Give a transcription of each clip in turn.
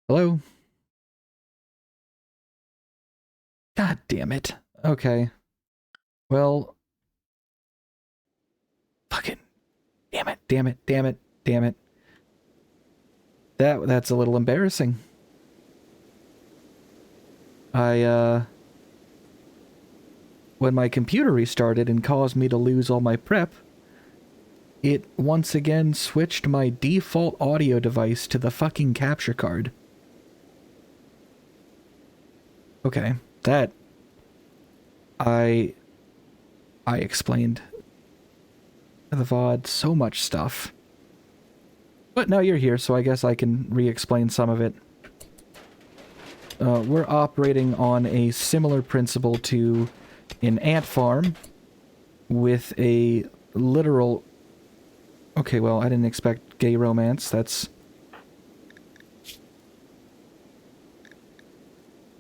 Hello? God damn it. Okay. Well, fucking damn it, damn it, damn it, damn it. That's a little embarrassing. When my computer restarted and caused me to lose all my prep, it once again switched my default audio device to the fucking capture card. Okay, that I explained to the VOD so much stuff. But now you're here, so I guess I can re-explain some of it. We're operating on a similar principle to an ant farm with a literal... Okay, well, I didn't expect gay romance. That's...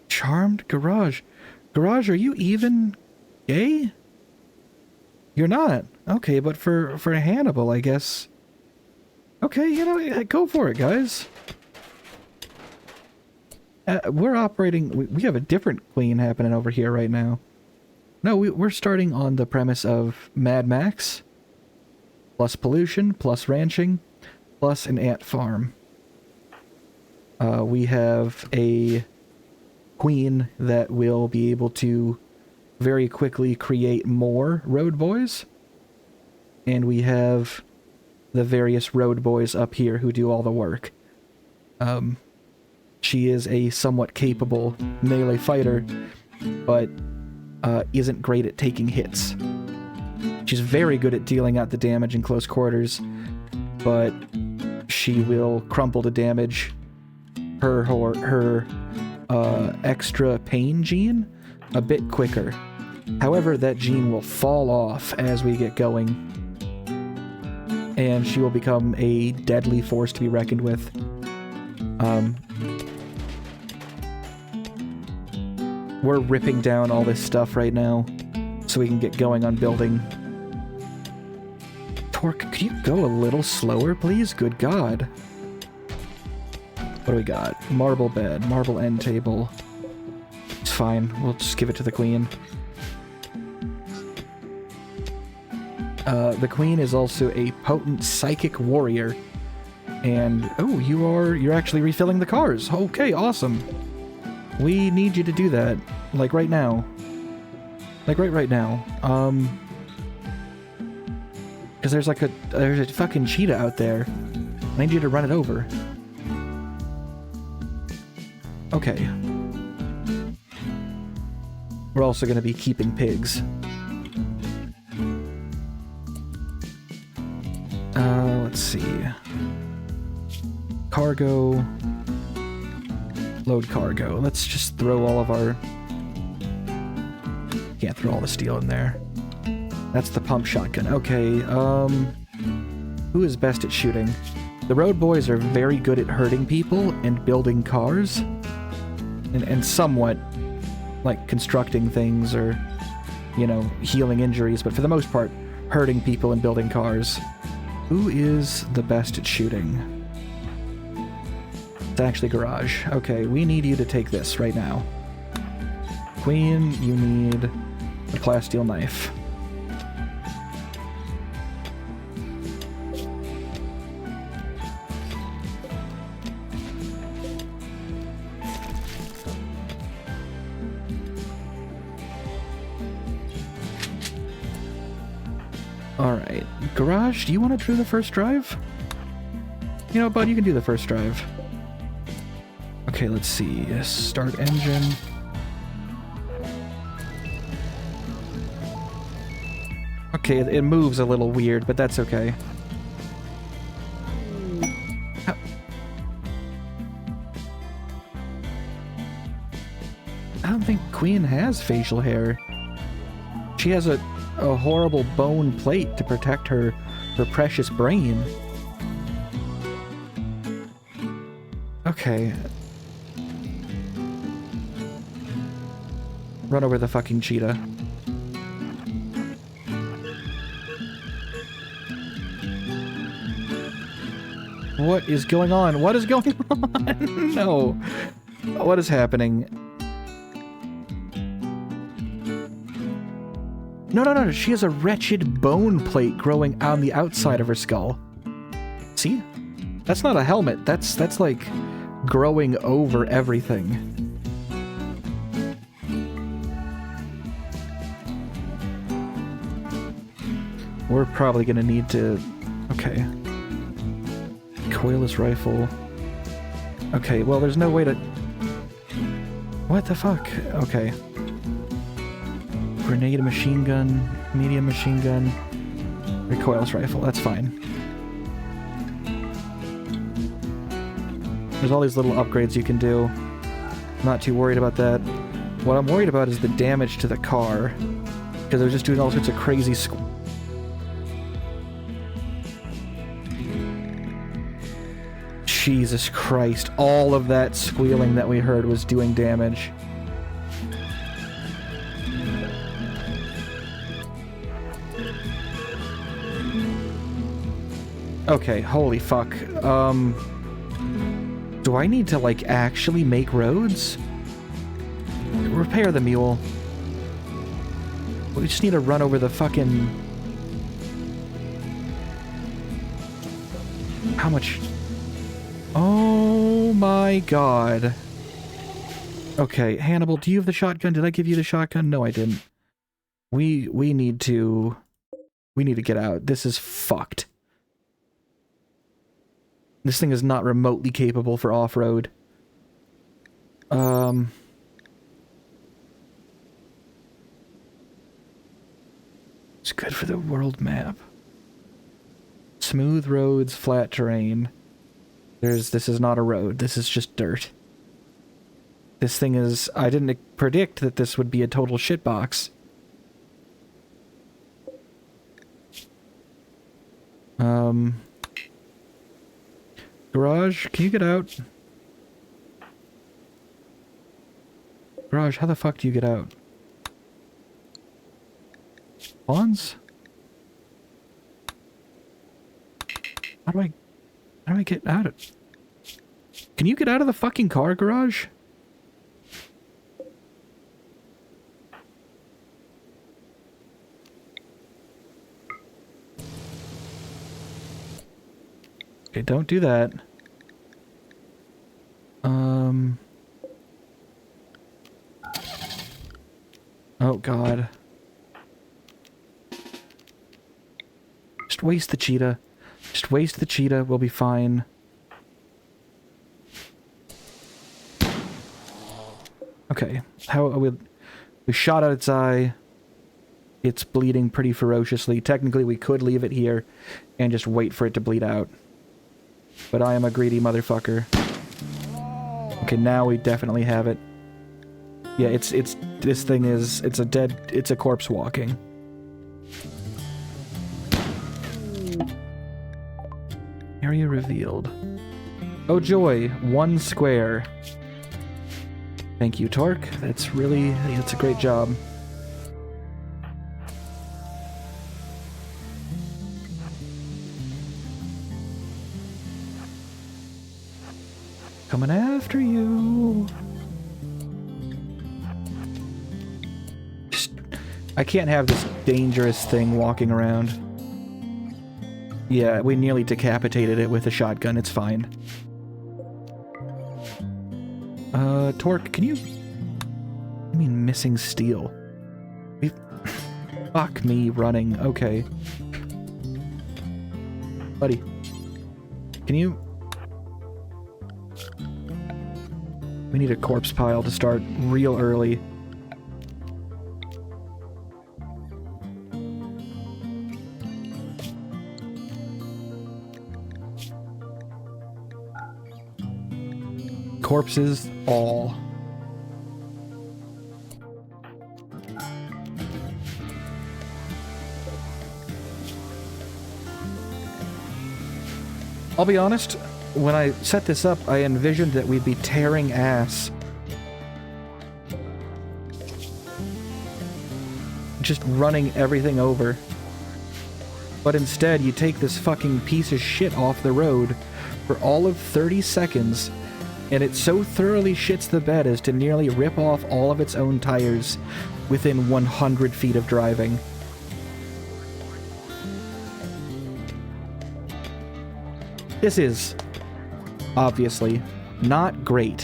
Charmed garage. Garage, are you even gay? You're not. Okay, but for Hannibal, I guess. Okay, you know, go for it, guys. We're operating... We have a different queen happening over here right now. No, we're starting on the premise of Mad Max, plus pollution, plus ranching, plus an ant farm. We have a queen that will be able to very quickly create more road boys. And we have the various road boys up here who do all the work. She is a somewhat capable melee fighter, but isn't great at taking hits. She's very good at dealing out the damage in close quarters, but she will crumple to damage. Her extra pain gene a bit quicker. However, that gene will fall off as we get going, and she will become a deadly force to be reckoned with. We're ripping down all this stuff right now so we can get going on building. Torque, could you go a little slower, please? Good God. What do we got? Marble bed, marble end table. It's fine. We'll just give it to the queen. The queen is also a potent psychic warrior. And, oh, you're actually refilling the cars. Okay, awesome. We need you to do that. Like right now. Like right now. Because there's a fucking cheetah out there. I need you to run it over. Okay. We're also going to be keeping pigs. Let's see. Cargo. Load cargo. Let's just throw all of our... Can't throw all the steel in there. That's the pump shotgun. Okay, who is best at shooting? The road boys are very good at hurting people and building cars. And somewhat, like, constructing things or, you know, healing injuries. But for the most part, hurting people and building cars. Who is the best at shooting? It's actually garage. Okay, we need you to take this right now. Queen, you need a plasteel knife. Alright. Garage, do you want to do the first drive? You know, bud, you can do the first drive. Okay, let's see. Start engine. Okay, it moves a little weird, but that's okay. I don't think Queen has facial hair. She has a horrible bone plate to protect her precious brain. Okay. Run over the fucking cheetah. What is going on? What is going on? No. What is happening? No, no, no. She has a wretched bone plate growing on the outside of her skull. See? That's not a helmet. That's like growing over everything. We're probably gonna need to... Okay. Coilless rifle. Okay, well, there's no way to... What the fuck? Okay. Grenade machine gun, medium machine gun, recoilless rifle, that's fine. There's all these little upgrades you can do. I'm not too worried about that. What I'm worried about is the damage to the car. Because I was just doing all sorts of crazy Jesus Christ, all of that squealing that we heard was doing damage. Okay, holy fuck. Do I need to, like, actually make roads? Repair the mule. We just need to run over the fucking... How much... Oh my god. Okay, Hannibal, do you have the shotgun? Did I give you the shotgun? No, I didn't. We need to... We need to get out. This is fucked. This thing is not remotely capable for off-road. It's good for the world map. Smooth roads, flat terrain. This is not a road. This is just dirt. This thing is... I didn't predict that this would be a total shitbox. Garage, can you get out? Garage, how the fuck do you get out? Bonds? How do I get out of... Can you get out of the fucking car, Garage? Okay, don't do that. Oh god. Just waste the cheetah. Just waste the cheetah, we'll be fine. Okay, we shot out its eye. It's bleeding pretty ferociously. Technically, we could leave it here and just wait for it to bleed out. But I am a greedy motherfucker. Okay, now we definitely have it. Yeah, this thing is, it's a corpse walking. Area revealed. Oh joy, 1 square. Thank you, Torque. That's a great job. Coming after you. I can't have this dangerous thing walking around. Yeah, we nearly decapitated it with a shotgun. It's fine. Torque, can you... I mean, missing steel. Fuck me running. Okay. Buddy. Can you... We need a corpse pile to start real early. Corpses, all. I'll be honest, when I set this up, I envisioned that we'd be tearing ass. Just running everything over. But instead, you take this fucking piece of shit off the road, for all of 30 seconds, and it so thoroughly shits the bed as to nearly rip off all of its own tires within 100 feet of driving. This is, obviously, not great.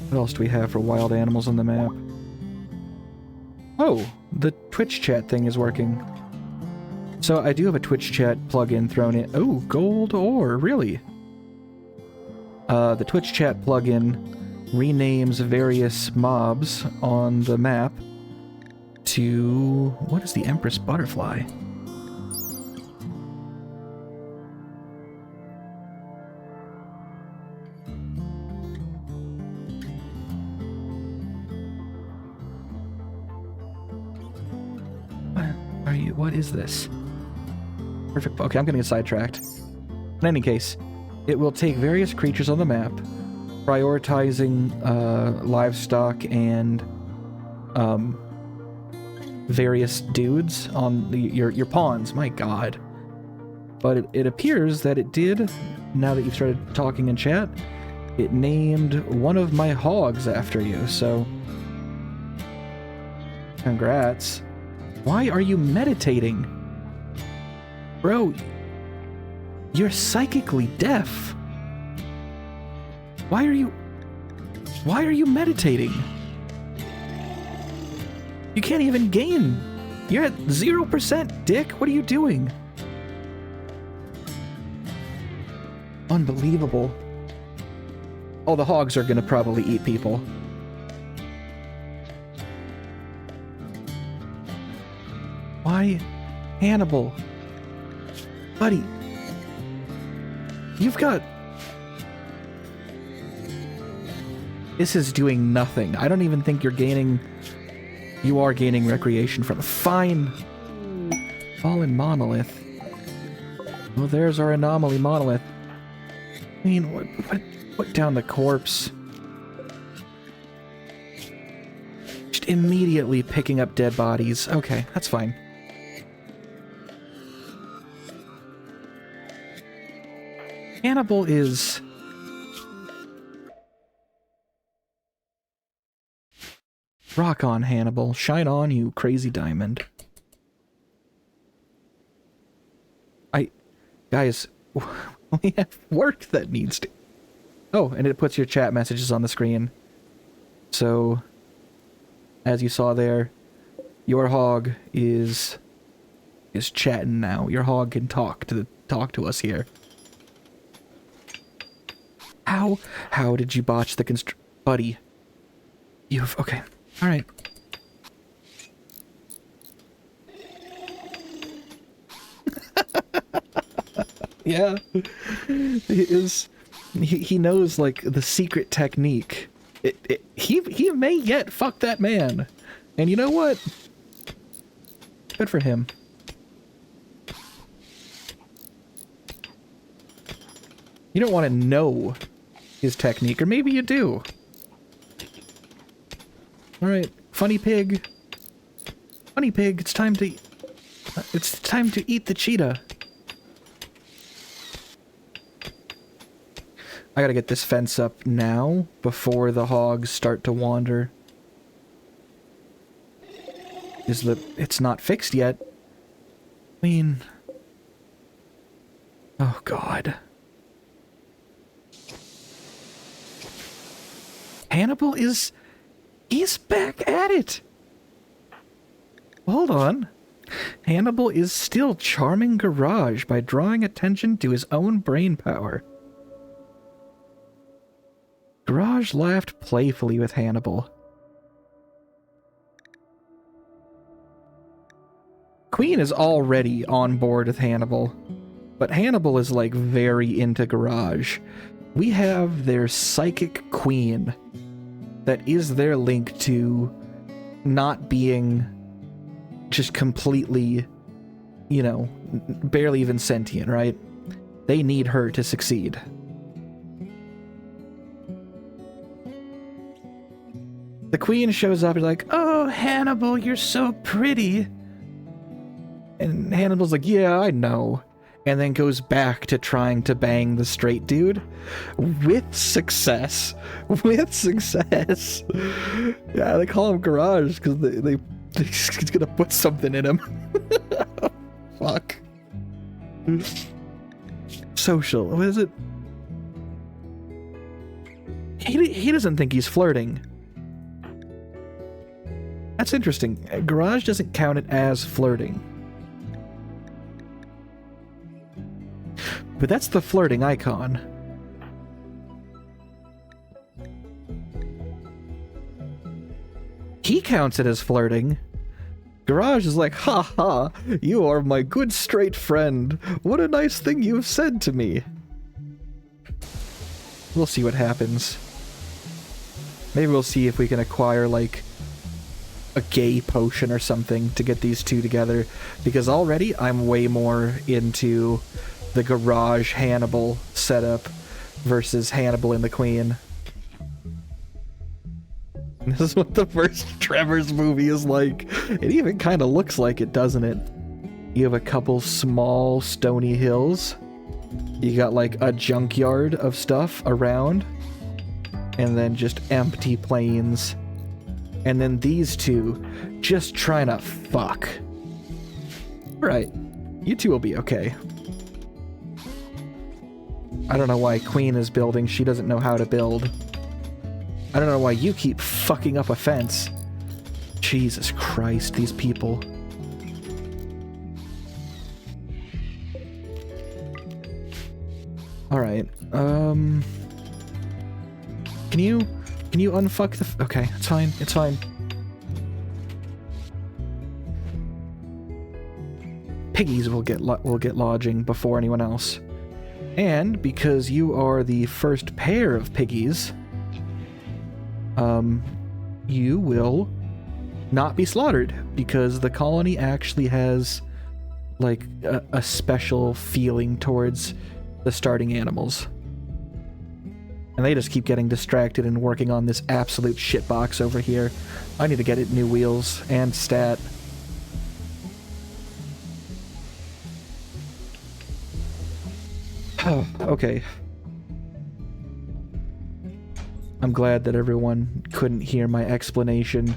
What else do we have for wild animals on the map? Oh, the Twitch chat thing is working. So I do have a Twitch chat plugin thrown in. Oh, gold ore, really? The Twitch chat plugin renames various mobs on the map to... What is the Empress Butterfly? What is this? Perfect. Okay, I'm gonna get sidetracked. In any case, it will take various creatures on the map, prioritizing livestock and various dudes on your pawns. My god. But it appears that it did, now that you've started talking in chat, it named one of my hogs after you, so congrats. Why are you meditating? Bro, you're psychically deaf. Why are you meditating? You can't even gain. You're at 0%, dick. What are you doing? Unbelievable. Oh, the hogs are gonna probably eat people. Why? Hannibal. Buddy. You've got... This is doing nothing. I don't even think you're gaining... You are gaining recreation from... Fine. Fallen monolith. Well, there's our anomaly monolith. I mean, what put down the corpse. Just immediately picking up dead bodies. Okay, that's fine. Hannibal is... Rock on, Hannibal. Shine on, you crazy diamond. Guys, we have work that needs to... Oh, and it puts your chat messages on the screen. So, as you saw there, your hog is chatting now. Your hog can talk to us here. How did you botch the buddy? Okay. Alright. Yeah. He knows, like, the secret technique. He may yet fuck that man. And you know what? Good for him. You don't want to know his technique, or maybe you do. Alright, funny pig. Funny pig, it's time to eat the cheetah. I gotta get this fence up now, before the hogs start to wander. It's not fixed yet. I mean... Oh god. Hannibal is... He's back at it! Hold on. Hannibal is still charming Garage by drawing attention to his own brain power. Garage laughed playfully with Hannibal. Queen is already on board with Hannibal, but Hannibal is, like, very into Garage. We have their psychic queen that is their link to not being just completely, you know, barely even sentient, right? They need her to succeed. The queen shows up and like, "Oh, Hannibal, you're so pretty." And And Hannibal's like, yeah, I know. And then goes back to trying to bang the straight dude. With success. With success. Yeah, they call him Garage because he's gonna put something in him. Fuck. Social. What is it? He doesn't think he's flirting. That's interesting. Garage doesn't count it as flirting. But that's the flirting icon. He counts it as flirting. Garage is like, ha ha, you are my good straight friend. What a nice thing you've said to me. We'll see what happens. Maybe we'll see if we can acquire, like, a gay potion or something to get these two together. Because already I'm way more into the Garage Hannibal setup versus Hannibal and the Queen. This is what the first Trevor's movie is like. It even kind of looks like it, doesn't it? You have a couple small stony hills. You got like a junkyard of stuff around. And then just empty plains. And then these two just trying to fuck. Alright, you two will be okay. I don't know why Queen is building. She doesn't know how to build. I don't know why you keep fucking up a fence. Jesus Christ, these people. Alright, can you unfuck the... Okay, it's fine, it's fine. Piggies will get lodging before anyone else. And because you are the first pair of piggies, you will not be slaughtered because the colony actually has like a special feeling towards the starting animals. And they just keep getting distracted and working on this absolute shitbox over here. I need to get it new wheels and stat. Okay. I'm glad that everyone couldn't hear my explanation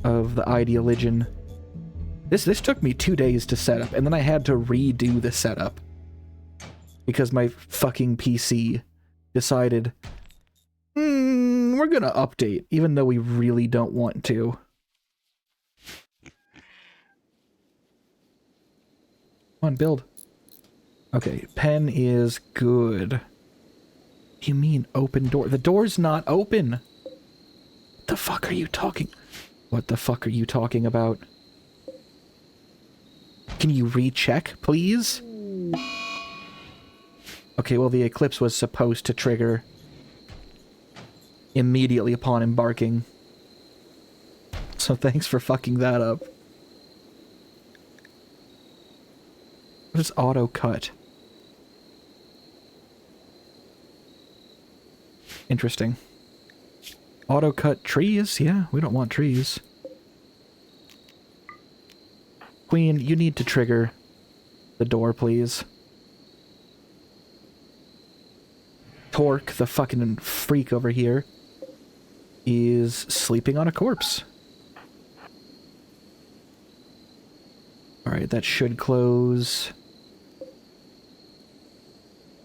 of the ideologion. This took me 2 days to set up, and then I had to redo the setup. Because my fucking PC decided, we're gonna update, even though we really don't want to. Come on, build. Okay, pen is good. What do you mean, open door? The door's not open! What the fuck are you talking... What the fuck are you talking about? Can you recheck, please? Okay, well, the eclipse was supposed to trigger immediately upon embarking. So thanks for fucking that up. What is auto cut? Interesting. Auto cut trees? Yeah, we don't want trees. Queen, you need to trigger the door, please. Torque, the fucking freak over here, is sleeping on a corpse. Alright, that should close.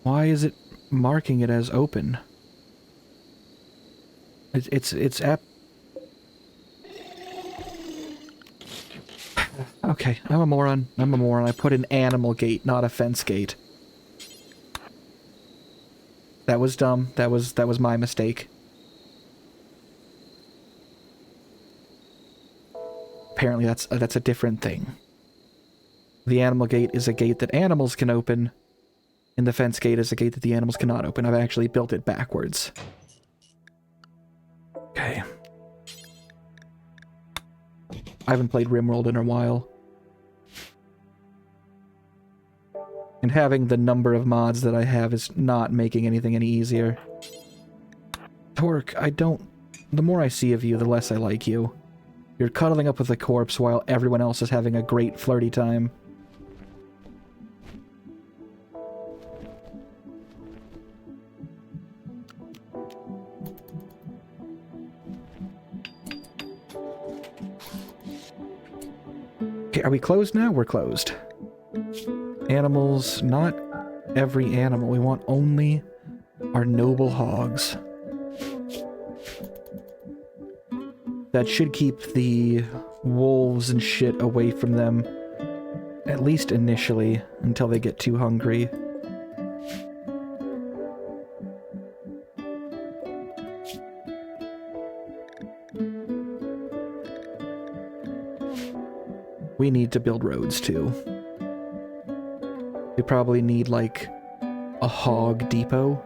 Why is it marking it as open? It's app. Okay, I'm a moron. I'm a moron. I put an animal gate, not a fence gate. That was dumb. That was my mistake. Apparently that's a different thing. The animal gate is a gate that animals can open, and the fence gate is a gate that the animals cannot open. I've actually built it backwards. Okay. I haven't played Rimworld in a while. And having the number of mods that I have is not making anything any easier. Torque, the more I see of you, the less I like you. You're cuddling up with a corpse while everyone else is having a great flirty time. Okay, are we closed now? We're closed. Animals, not every animal. We want only our noble hogs. That should keep the wolves and shit away from them, at least initially, until they get too hungry. We need to build roads too. We probably need like a hog depot.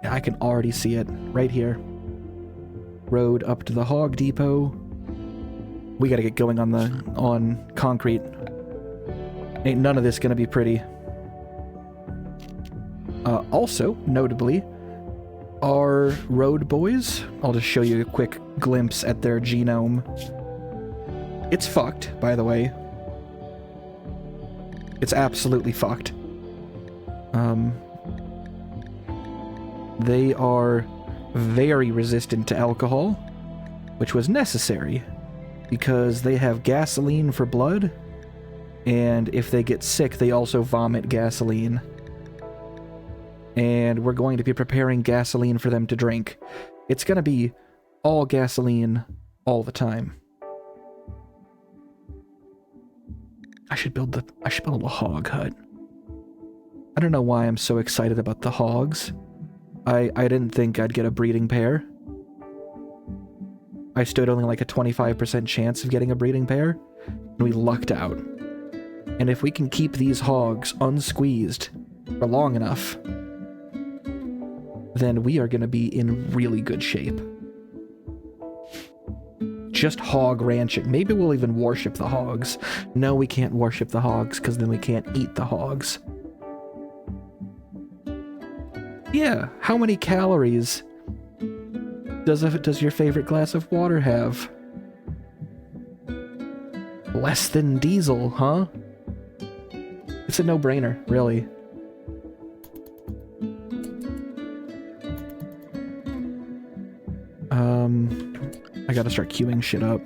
Yeah, I can already see it right here. Road up to the hog depot. We gotta get going on concrete. Ain't none of this gonna be pretty. Also, notably, our road boys, I'll just show you a quick glimpse at their genome. It's fucked, by the way. It's absolutely fucked. They are very resistant to alcohol, which was necessary because they have gasoline for blood, and if they get sick, they also vomit gasoline. And we're going to be preparing gasoline for them to drink. It's going to be all gasoline all the time. I should build a little hog hut. I don't know why I'm so excited about the hogs. I didn't think I'd get a breeding pair. I stood only like a 25% chance of getting a breeding pair, and we lucked out. And if we can keep these hogs unsqueezed for long enough, then we are going to be in really good shape. Just hog ranching. Maybe we'll even worship the hogs. No, we can't worship the hogs, because then we can't eat the hogs. Yeah, how many calories does your favorite glass of water have? Less than diesel, huh? It's a no-brainer, really. I gotta start queuing shit up.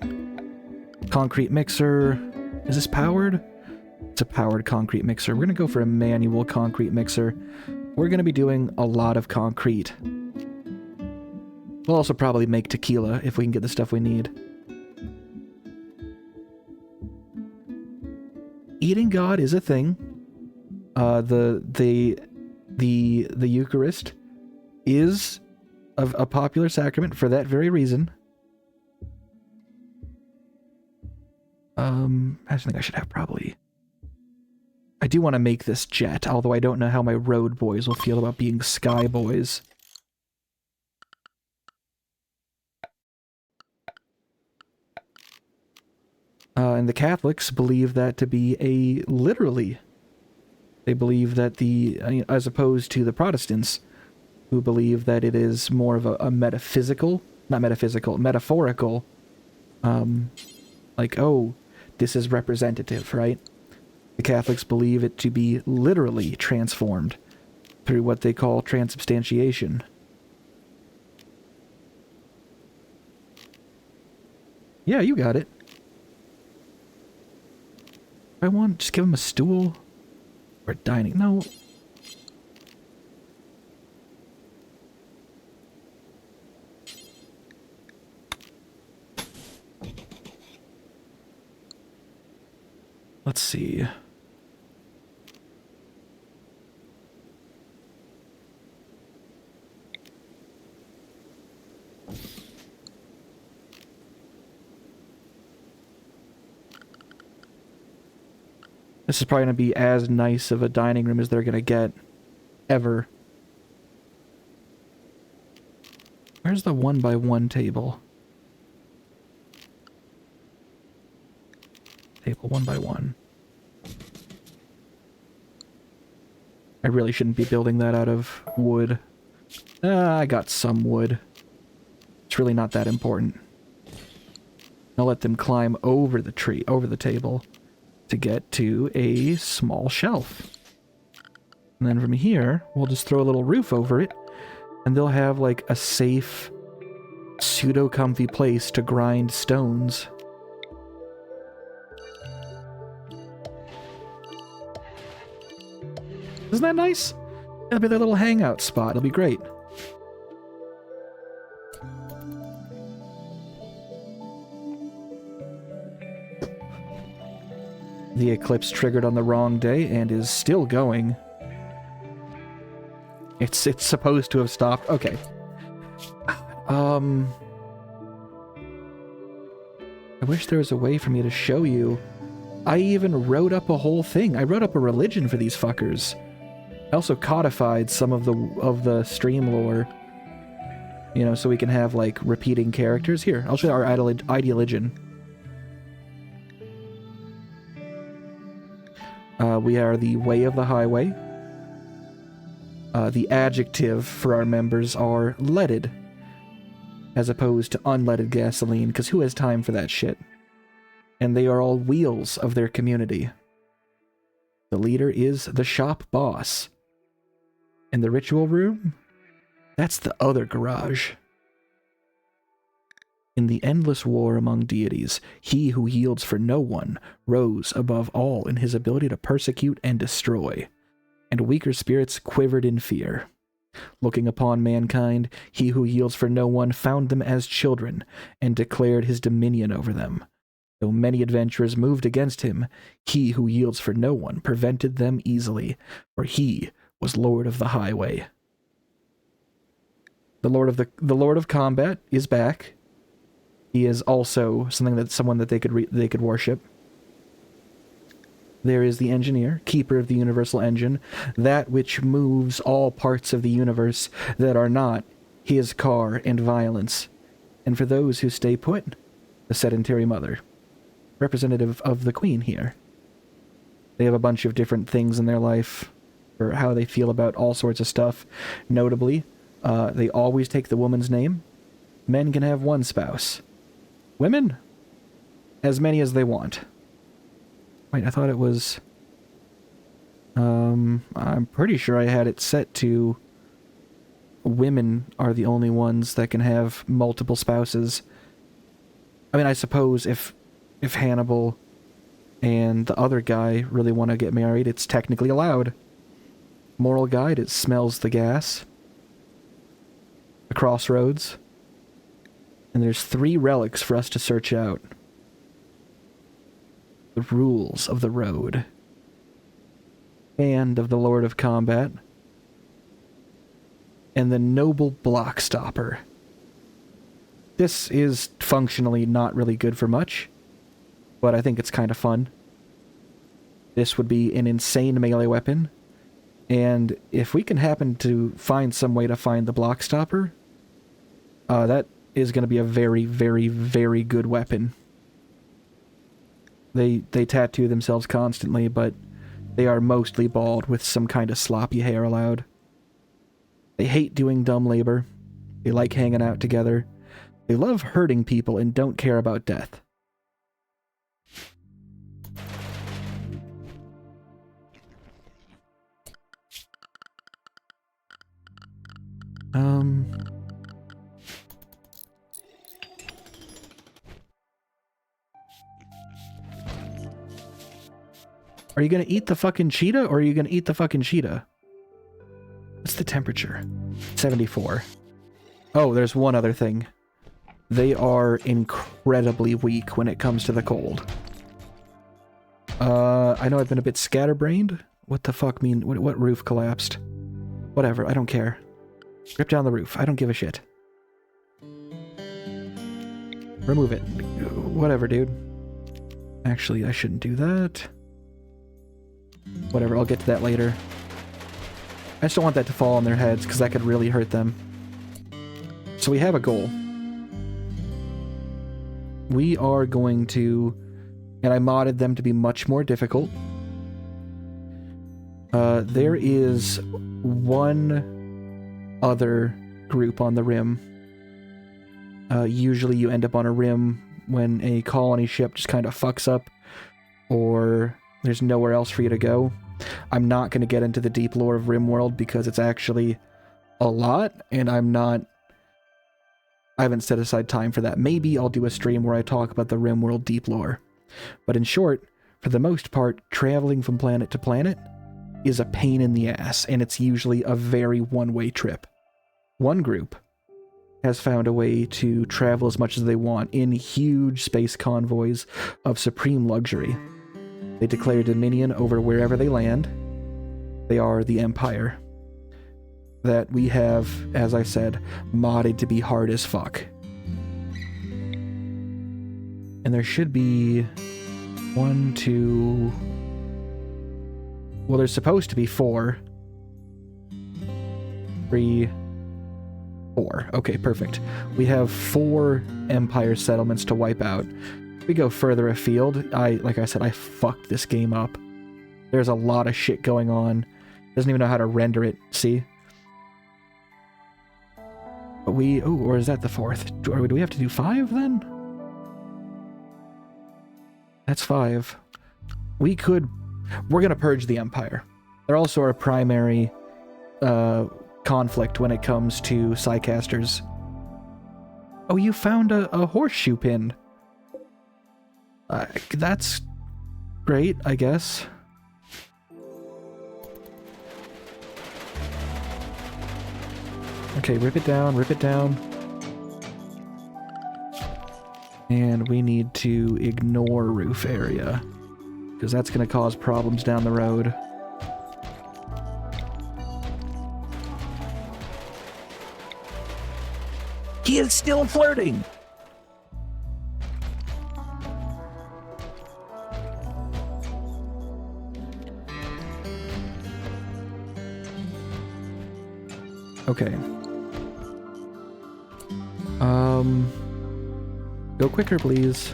Concrete mixer. Is this powered? It's a powered concrete mixer. We're gonna go for a manual concrete mixer. We're gonna be doing a lot of concrete. We'll also probably make tequila if we can get the stuff we need. Eating God is a thing. The Eucharist is a popular sacrament for that very reason. I think I should have probably... I do want to make this jet, although I don't know how my road boys will feel about being sky boys. And the Catholics believe that to be literally. They believe that as opposed to the Protestants, who believe that it is more of a metaphorical, like, oh, this is representative, right? The Catholics believe it to be literally transformed through what they call transubstantiation. Yeah, you got it. I want, just give him a stool or a dining. No. Let's see. This is probably going to be as nice of a dining room as they're going to get, ever. Where's the 1x1 table? Table 1x1. I really shouldn't be building that out of wood. I got some wood. It's really not that important. I'll let them climb over the table, to get to a small shelf. And then from here, we'll just throw a little roof over it, and they'll have like a safe pseudo-comfy place to grind stones. Isn't that nice? It'll be their little hangout spot. It'll be great. The eclipse triggered on the wrong day and is still going. It's supposed to have stopped. Okay. I wish there was a way for me to show you. I even wrote up a whole thing. I wrote up a religion for these fuckers. I also codified some of the stream lore. You know, so we can have, like, repeating characters. Here, I'll show you our ideologian. We are the way of the highway. The adjective for our members are leaded, as opposed to unleaded gasoline, because who has time for that shit? And they are all wheels of their community. The leader is the shop boss. In the ritual room, that's the other garage. In the endless war among deities, he who yields for no one rose above all in his ability to persecute and destroy, and weaker spirits quivered in fear. Looking upon mankind, he who yields for no one found them as children and declared his dominion over them. Though many adventurers moved against him, he who yields for no one prevented them easily, for he was Lord of the Highway. The Lord of Combat is back. He is also someone that they could worship. There is the Engineer, Keeper of the Universal Engine, that which moves all parts of the universe that are not his car and violence. And for those who stay put, the Sedentary Mother, representative of the Queen here. They have a bunch of different things in their life for how they feel about all sorts of stuff. Notably, they always take the woman's name. Men can have one spouse. Women? As many as they want. Wait, I thought it was... I'm pretty sure I had it set to... Women are the only ones that can have multiple spouses. I mean, I suppose if Hannibal and the other guy really want to get married, it's technically allowed. Moral guide, it smells the gas. The crossroads. And there's 3 relics for us to search out. The rules of the road. And of the Lord of Combat. And the Noble Block Stopper. This is functionally not really good for much, but I think it's kind of fun. This would be an insane melee weapon, and if we can happen to find some way to find the Block Stopper, that is going to be a very, very, very good weapon. They tattoo themselves constantly, but they are mostly bald with some kind of sloppy hair allowed. They hate doing dumb labor. They like hanging out together. They love hurting people and don't care about death. Are you gonna eat the fucking cheetah, or are you gonna eat the fucking cheetah? What's the temperature? 74. Oh, there's one other thing. They are incredibly weak when it comes to the cold. I know I've been a bit scatterbrained. What the fuck mean? What roof collapsed? Whatever, I don't care. Rip down the roof. I don't give a shit. Remove it. Whatever, dude. Actually, I shouldn't do that. Whatever, I'll get to that later. I just don't want that to fall on their heads, because that could really hurt them. So we have a goal. We are going to... And I modded them to be much more difficult. There is one other group on the rim. Usually you end up on a rim when a colony ship just kind of fucks up, or there's nowhere else for you to go. I'm not going to get into the deep lore of Rimworld because it's actually a lot, and I'm not I haven't set aside time for that. Maybe I'll do a stream where I talk about the Rimworld deep lore. But in short, for the most part, traveling from planet to planet is a pain in the ass, and it's usually a very one-way trip. One group has found a way to travel as much as they want in huge space convoys of supreme luxury. They declare dominion over wherever they land. They are the Empire. That we have, as I said, modded to be hard as fuck. And there should be 1, 2... Well, there's supposed to be 4. 3... 4. Okay, perfect. We have 4 Empire settlements to wipe out. If we go further afield, like I said, I fucked this game up. There's a lot of shit going on. Doesn't even know how to render it, see? But or is that the 4th? Or do we have to do 5 then? That's 5. We're gonna purge the Empire. They're also our primary conflict when it comes to Psycasters. Oh, you found a horseshoe pin. That's great, I guess. Okay, rip it down, rip it down. And we need to ignore roof area, because that's going to cause problems down the road. He is still flirting! Okay. Go quicker, please.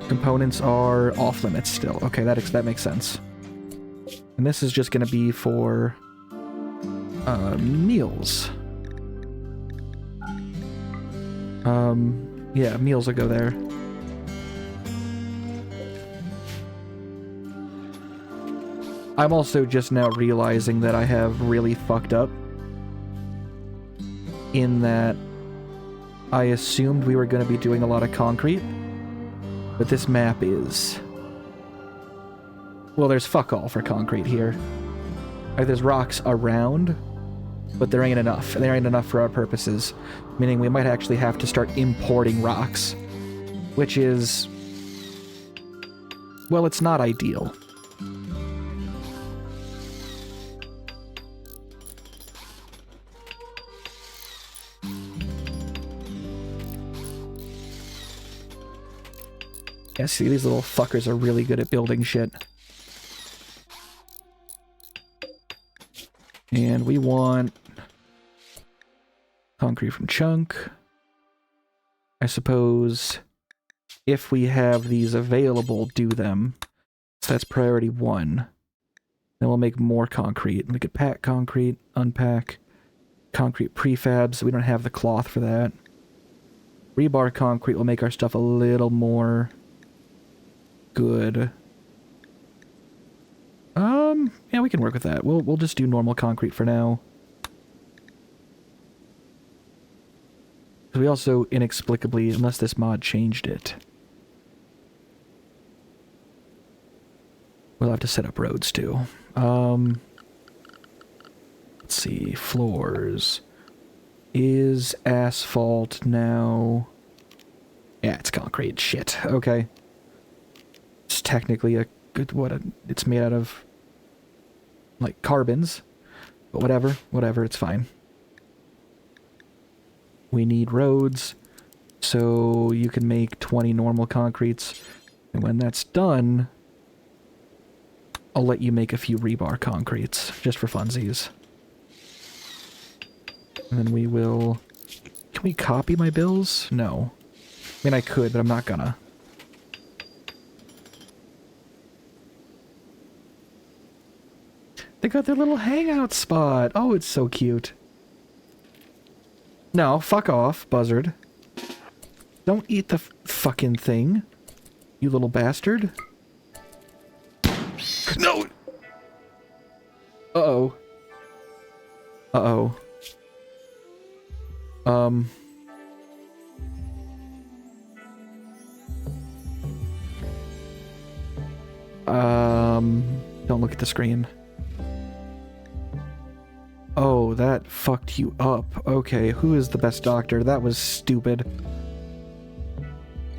Components are off limits still. Okay, that makes sense. And this is just going to be for meals. Yeah, meals will go there. I'm also just now realizing that I have really fucked up in that I assumed we were going to be doing a lot of concrete, but this map is... Well, there's fuck all for concrete here. Like, there's rocks around, but there ain't enough. There ain't enough for our purposes, meaning we might actually have to start importing rocks, which is... Well, it's not ideal. Yeah, see, these little fuckers are really good at building shit. And we want concrete from chunk. I suppose if we have these available, do them. So that's priority 1. Then we'll make more concrete. We could pack concrete, unpack, concrete prefabs. We don't have the cloth for that. Rebar concrete will make our stuff a little more good. Yeah, we can work with that. We'll just do normal concrete for now. We also inexplicably, unless this mod changed it, we'll have to set up roads too. Let's see, floors. Is asphalt now? Yeah, it's concrete. Shit. Okay. It's technically a good, it's made out of, like, carbons. But whatever, it's fine. We need roads, so you can make 20 normal concretes. And when that's done, I'll let you make a few rebar concretes, just for funsies. And then we will... Can we copy my bills? No. I mean, I could, but I'm not gonna. They got their little hangout spot. Oh, it's so cute. No, fuck off, buzzard. Don't eat the fucking thing, you little bastard. No! Uh-oh. Uh-oh. Don't look at the screen. Oh, that fucked you up. Okay, who is the best doctor? That was stupid.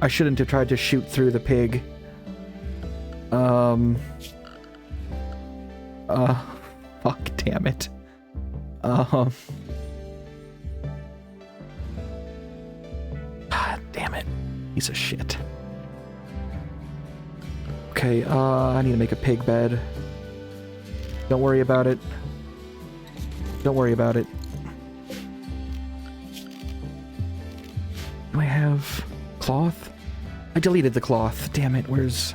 I shouldn't have tried to shoot through the pig. Fuck, damn it. God damn it. Piece of shit. Okay, I need to make a pig bed. Don't worry about it. Don't worry about it. Do I have cloth? I deleted the cloth. Damn it, where's...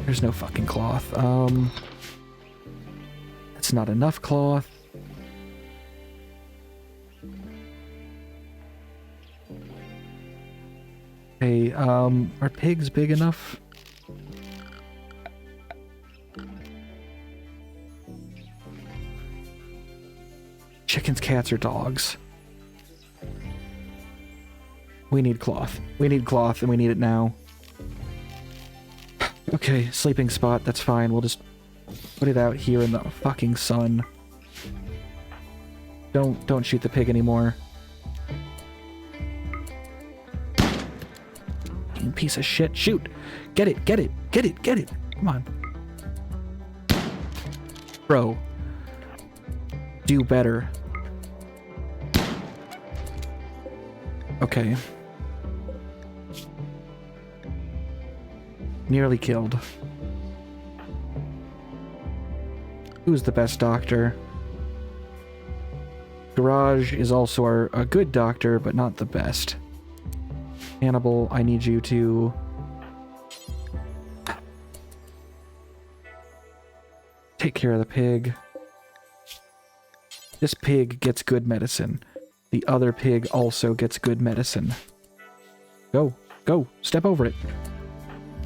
There's no fucking cloth. That's not enough cloth. Hey, are pigs big enough? Chickens, cats, or dogs? We need cloth. We need cloth, and we need it now. Okay, sleeping spot, that's fine. We'll just put it out here in the fucking sun. Don't shoot the pig anymore. You piece of shit. Shoot! Get it, get it, get it, get it! Come on. Bro. Do better. Okay. Nearly killed. Who's the best doctor? Garage is also a good doctor, but not the best. Hannibal, I need you to... take care of the pig. This pig gets good medicine. The other pig also gets good medicine. Go. Go. Step over it.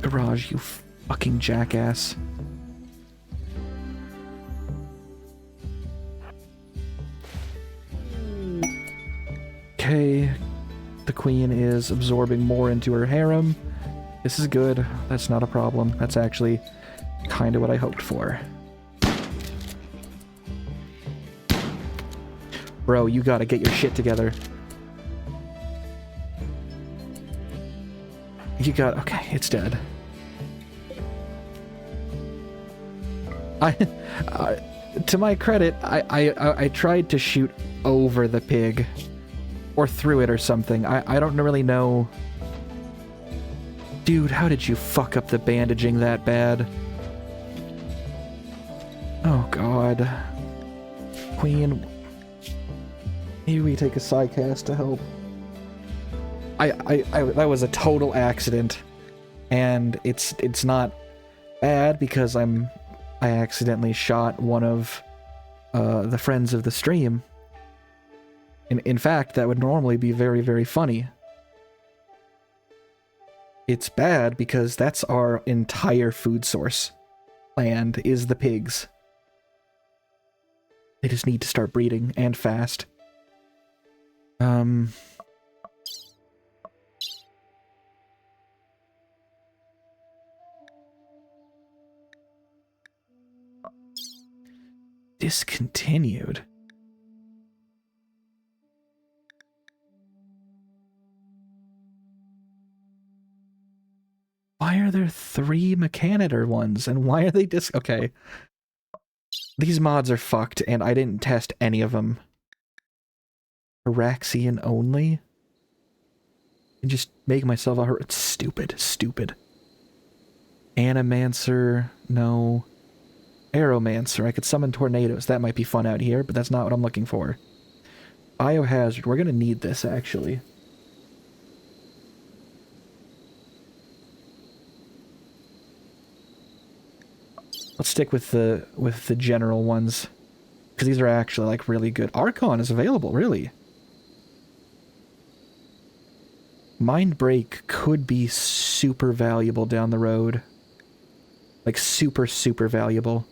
Garage, you fucking jackass. Okay. The queen is absorbing more into her harem. This is good. That's not a problem. That's actually kind of what I hoped for. Bro, you gotta get your shit together. You got... okay, it's dead. To my credit, I tried to shoot over the pig. Or through it or something. I don't really know... Dude, how did you fuck up the bandaging that bad? Oh, God. Queen... maybe we take a sidecast to help. That was a total accident. And it's not bad because I accidentally shot one of the friends of the stream. In fact, that would normally be very, very funny. It's bad because that's our entire food source. Land is the pigs. They just need to start breeding, and fast. Discontinued. Why are there 3 Mechanitor ones, and why are they okay. These mods are fucked, and I didn't test any of them. Araxian only? And just make myself a... it's stupid, stupid. Animancer, no. Aeromancer, I could summon tornadoes. That might be fun out here, but that's not what I'm looking for. Biohazard, we're gonna need this, actually. Let's stick with the general ones. Because these are actually, like, really good. Archon is available, really. Mind Break could be super valuable down the road. Like, super, super valuable.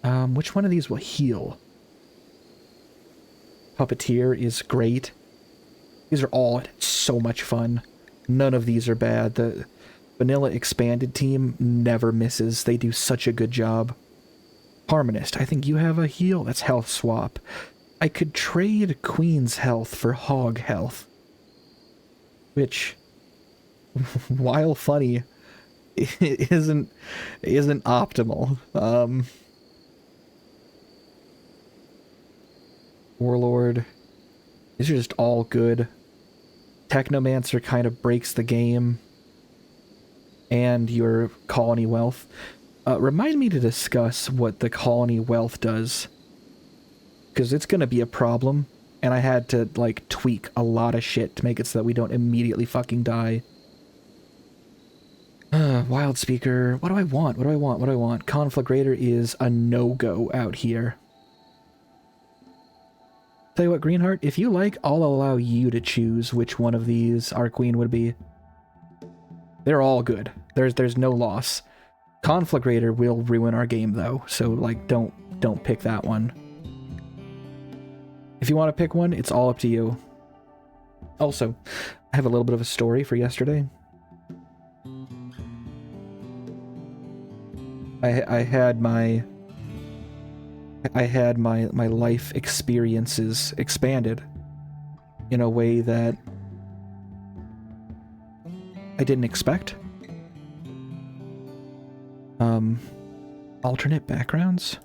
Which one of these will heal? Puppeteer is great. These are all so much fun. None of these are bad. The Vanilla Expanded team never misses. They do such a good job. Harmonist, I think you have a heal. That's health swap. I could trade Queen's health for Hog health. Which, while funny, isn't optimal. Warlord. These are just all good. Technomancer kind of breaks the game. And your colony wealth. Remind me to discuss what the colony wealth does. Because it's going to be a problem. And I had to, like, tweak a lot of shit to make it so that we don't immediately fucking die. Wild Speaker. What do I want? What do I want? What do I want? Conflagrator is a no-go out here. Tell you what, Greenheart, if you like, I'll allow you to choose which one of these our queen would be. They're all good. There's no loss. Conflagrator will ruin our game, though, so, like, don't pick that one. If you want to pick one, it's all up to you. Also, I have a little bit of a story for yesterday. I had my life experiences expanded in a way that I didn't expect. Alternate backgrounds?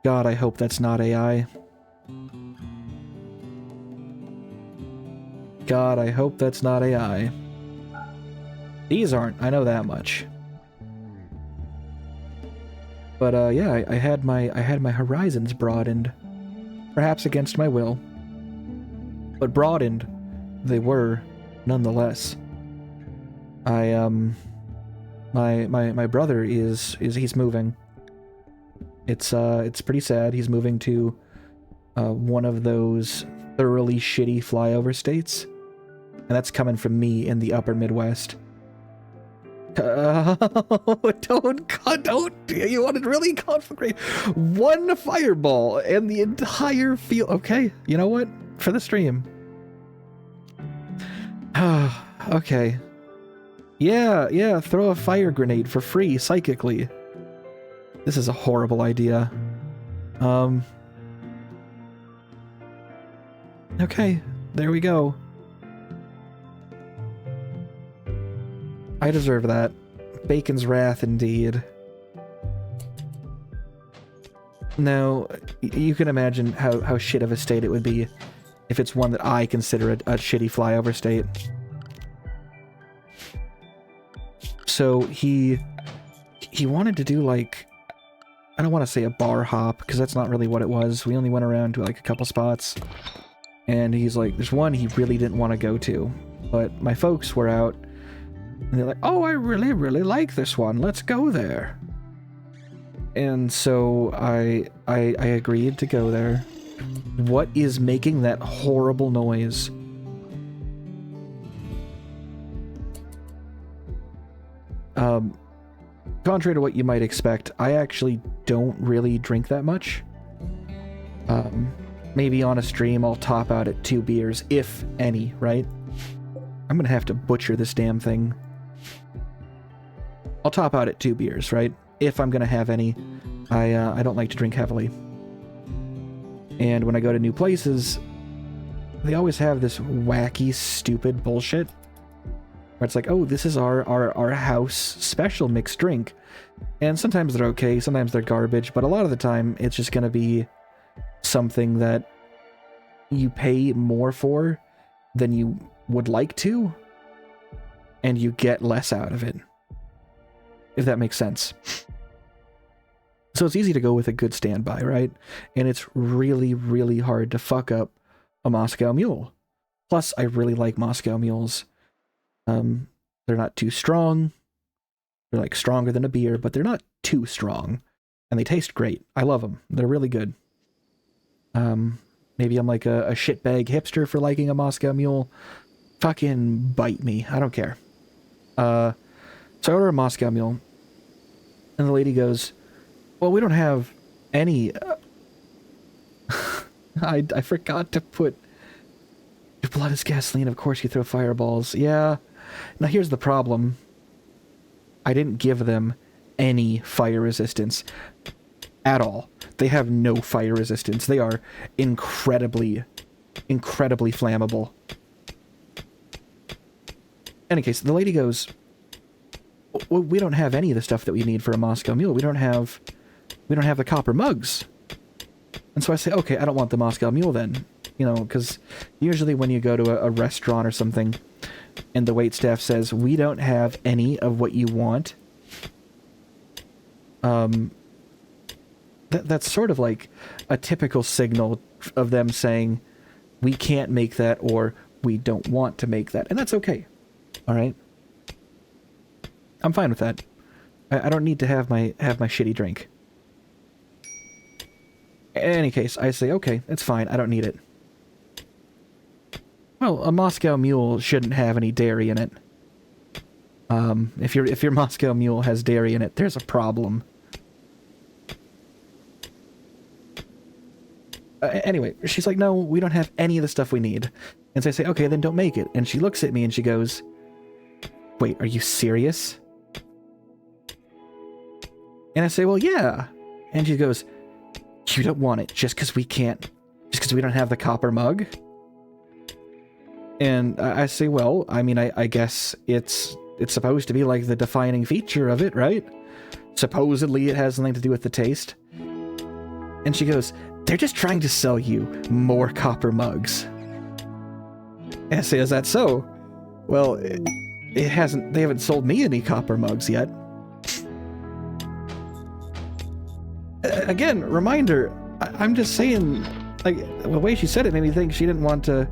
God, I hope that's not AI. God, I hope that's not AI. These aren't, I know that much. But yeah, I had my horizons broadened, perhaps against my will, but broadened they were nonetheless. My brother he's moving. It's pretty sad. He's moving to one of those thoroughly shitty flyover states, and that's coming from me in the upper Midwest. Don't, you want to really conflagrate one fireball and the entire field. Okay, you know what? For the stream. Okay. Yeah, throw a fire grenade for free, psychically. This is a horrible idea. Okay, there we go. I deserve that. Bacon's wrath, indeed. Now, you can imagine how shit of a state it would be if it's one that I consider a shitty flyover state. So he wanted to do, like, I don't want to say a bar hop, because that's not really what it was. We only went around to, like, a couple spots. And he's like, there's one he really didn't want to go to. But my folks were out, and they're like, oh, I really, really like this one. Let's go there. And so I agreed to go there. What is making that horrible noise? Contrary to what you might expect, I actually don't really drink that much. Maybe on a stream I'll top out at 2 beers, if any, right? I'm gonna have to butcher this damn thing. I'll top out at 2 beers, right? If I'm gonna have any. I don't like to drink heavily. And when I go to new places, they always have this wacky, stupid bullshit. Where it's like, oh, this is our house special mixed drink. And sometimes they're okay, sometimes they're garbage, but a lot of the time it's just gonna be something that you pay more for than you would like to, and you get less out of it. If that makes sense. So it's easy to go with a good standby, right? And it's really, really hard to fuck up a Moscow Mule. Plus, I really like Moscow Mules. They're not too strong. They're like stronger than a beer, but they're not too strong. And they taste great. I love them. They're really good. Maybe I'm like a shitbag hipster for liking a Moscow Mule. Fucking bite me. I don't care. So I order a Moscow Mule. And the lady goes, well, we don't have any... I forgot to put... Your blood is gasoline, of course you throw fireballs. Yeah. Now here's the problem. I didn't give them any fire resistance. At all. They have no fire resistance. They are incredibly flammable. In any case, the lady goes, well, we don't have any of the stuff that we need for a Moscow Mule. We don't have the copper mugs. And so I say, okay, I don't want the Moscow Mule then. You know, because usually when you go to a restaurant or something, and the waitstaff says, we don't have any of what you want, that's sort of like a typical signal of them saying, we can't make that, or we don't want to make that. And that's okay. All right? I'm fine with that. I don't need to have my shitty drink. In any case, I say, okay, it's fine. I don't need it. Well, a Moscow Mule shouldn't have any dairy in it. If your Moscow Mule has dairy in it, there's a problem. Anyway, she's like, no, we don't have any of the stuff we need. And so I say, okay, then don't make it. And she looks at me and she goes, wait, are you serious? And I say, well, yeah. And she goes, you don't want it just because we don't have the copper mug? And I say, well, I mean, I guess it's supposed to be like the defining feature of it, right? Supposedly it has something to do with the taste. And she goes, they're just trying to sell you more copper mugs. And I say, is that so? Well, they haven't sold me any copper mugs yet. Again, reminder, I'm just saying, like, the way she said it made me think she didn't want to...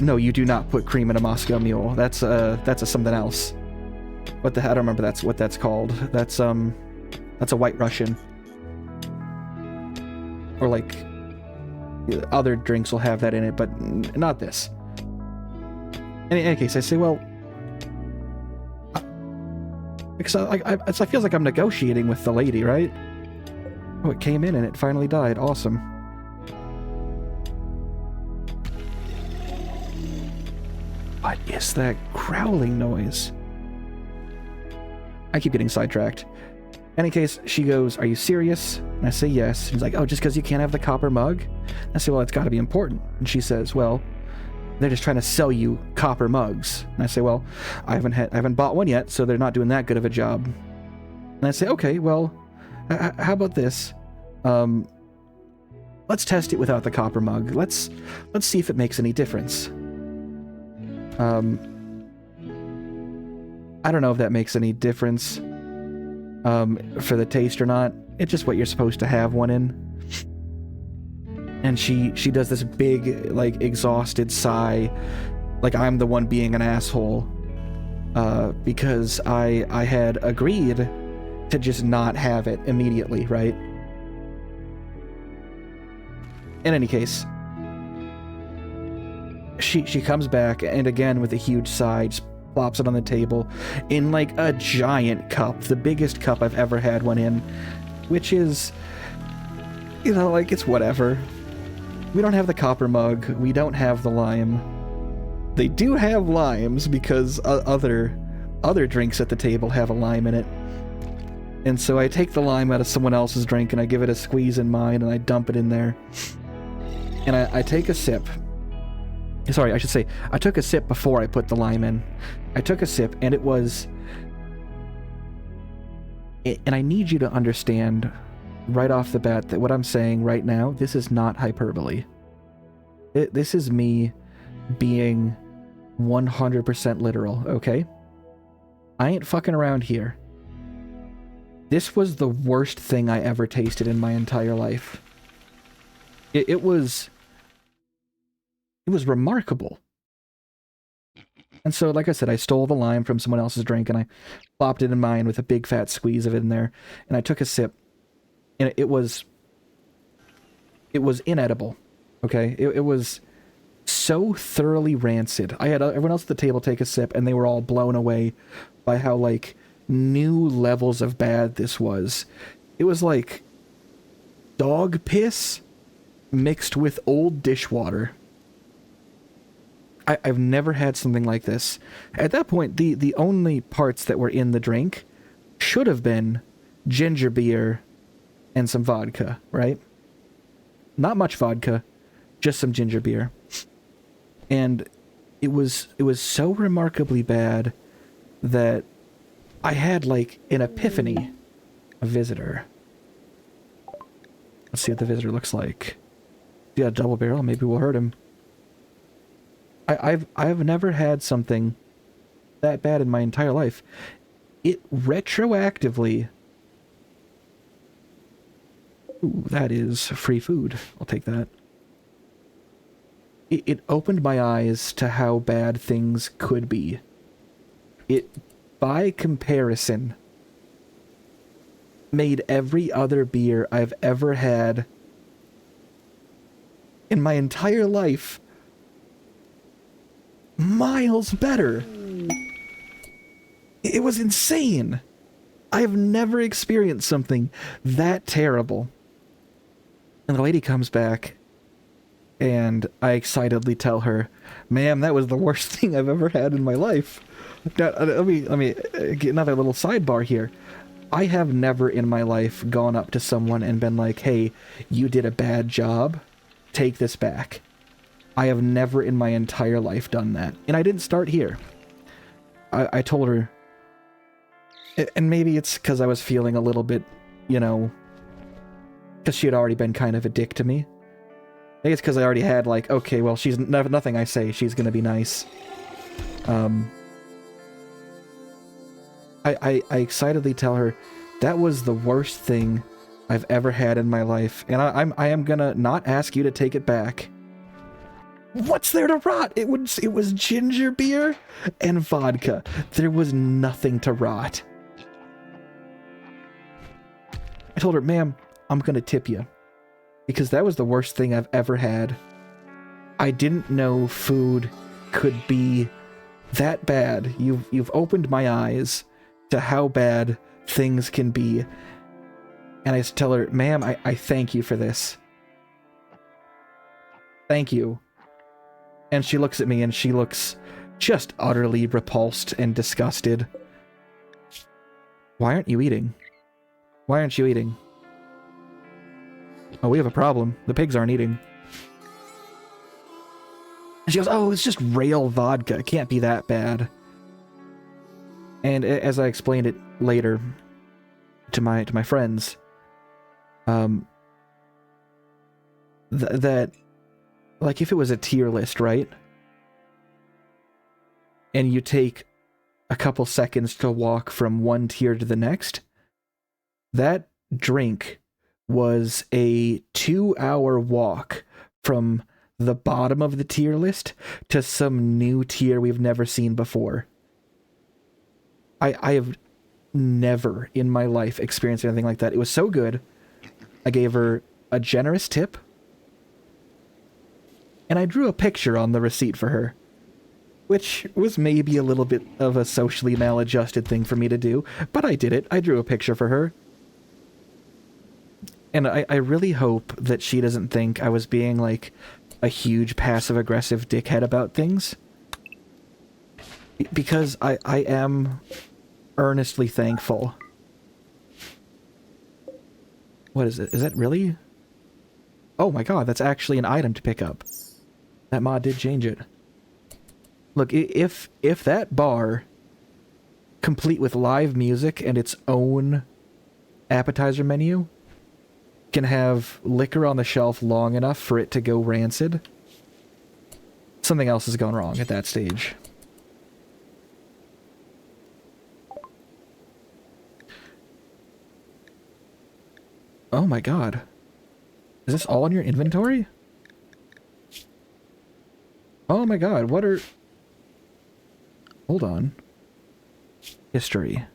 no, you do not put cream in a Moscow Mule. That's something else. I don't remember what that's called. That's a White Russian. Or like, other drinks will have that in it, but not this. In any case, I say, well... Because it feels like I'm negotiating with the lady, right? Oh, it came in and it finally died. Awesome. What is that growling noise? I keep getting sidetracked. In any case, she goes, are you serious? And I say yes. She's like, oh, just because you can't have the copper mug? I say, well, it's got to be important. And she says, well, they're just trying to sell you copper mugs. And I say, well, I haven't bought one yet, so they're not doing that good of a job. And I say, okay, well, how about this? Let's test it without the copper mug. Let's see if it makes any difference. I don't know if that makes any difference for the taste or not. It's just what you're supposed to have one in. And she does this big, like, exhausted sigh, like I'm the one being an asshole, because I had agreed to just not have it immediately, right? In any case, she comes back, and again with a huge sigh, just plops it on the table in like a giant cup, the biggest cup I've ever had one in, which is, you know, like, it's whatever. We don't have the copper mug, we don't have the lime. They do have limes because other drinks at the table have a lime in it. And so I take the lime out of someone else's drink and I give it a squeeze in mine and I dump it in there. And I take a sip. Sorry, I should say, I took a sip before I put the lime in. I took a sip, and it was... And I need you to understand right off the bat that what I'm saying right now, this is not hyperbole. This is me being 100% literal, okay? I ain't fucking around here. This was the worst thing I ever tasted in my entire life. It was remarkable. And so, like I said, I stole the lime from someone else's drink and I plopped it in mine with a big fat squeeze of it in there. And I took a sip. And it was inedible. Okay? It was so thoroughly rancid. I had everyone else at the table take a sip and they were all blown away by how, like, new levels of bad this was. It was like dog piss mixed with old dishwater. I've never had something like this. At that point, the only parts that were in the drink should have been ginger beer and some vodka, right? Not much vodka, just some ginger beer. And it was so remarkably bad that I had like an epiphany. A visitor. Let's see what the visitor looks like. Yeah, double barrel, maybe we'll hurt him. I've never had something that bad in my entire life. It retroactively... Ooh, that is free food. I'll take that. It opened my eyes to how bad things could be. It, by comparison, made every other beer I've ever had in my entire life miles better. It was insane. I have never experienced something that terrible. And the lady comes back, and I excitedly tell her, "Ma'am, that was the worst thing I've ever had in my life." Now, let me get another little sidebar here. I have never in my life gone up to someone and been like, "Hey, you did a bad job. Take this back." I have never in my entire life done that. And I didn't start here. I told her, and maybe it's because I was feeling a little bit, you know, because she had already been kind of a dick to me. Maybe it's because I already had, like, okay, well, she's nothing I say, she's gonna be nice. I excitedly tell her, that was the worst thing I've ever had in my life, and I am gonna not ask you to take it back. What's there to rot? It was ginger beer and vodka. There was nothing to rot. I told her, "Ma'am, I'm gonna tip you, because that was the worst thing I've ever had. I didn't know food could be that bad. You've opened my eyes to how bad things can be." And I just tell her, "Ma'am, I thank you for this. Thank you." And she looks at me and she looks just utterly repulsed and disgusted. "Why aren't you eating? Why aren't you eating?" "Oh, we have a problem. The pigs aren't eating." And she goes, "Oh, it's just rail vodka. It can't be that bad." And as I explained it later to my friends, that, like, if it was a tier list, right? And you take a couple seconds to walk from one tier to the next, that drink was a 2-hour walk from the bottom of the tier list to some new tier we've never seen before. I have never in my life experienced anything like that. It was so good. I gave her a generous tip, and I drew a picture on the receipt for her, which was maybe a little bit of a socially maladjusted thing for me to do, but I did it. I drew a picture for her. And I really hope that she doesn't think I was being, like, a huge passive-aggressive dickhead about things. Because I am earnestly thankful. What is it? Is that really? Oh my god, that's actually an item to pick up. That mod did change it. Look, if that bar, complete with live music and its own appetizer menu, can have liquor on the shelf long enough for it to go rancid, something else has gone wrong at that stage. Oh my god. Is this all in your inventory? Oh my god, what are... Hold on. History.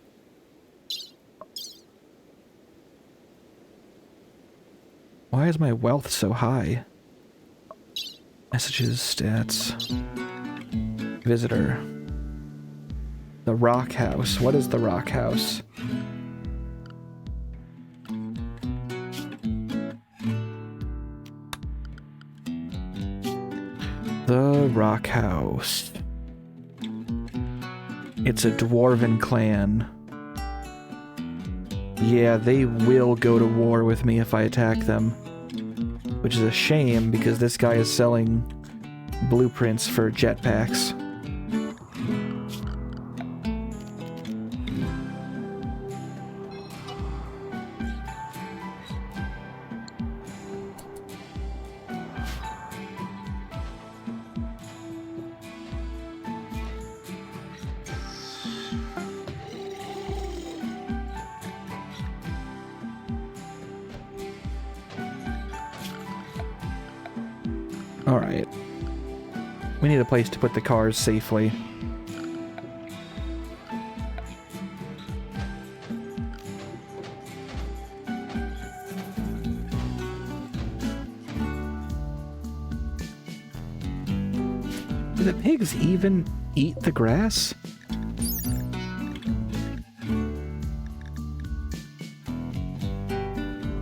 Why is my wealth so high? Messages, stats... Visitor. The rock house. What is the rock house? The rock house. It's a dwarven clan. Yeah, they will go to war with me if I attack them. Which is a shame, because this guy is selling blueprints for jetpacks. Alright. We need a place to put the cars safely. Do the pigs even eat the grass?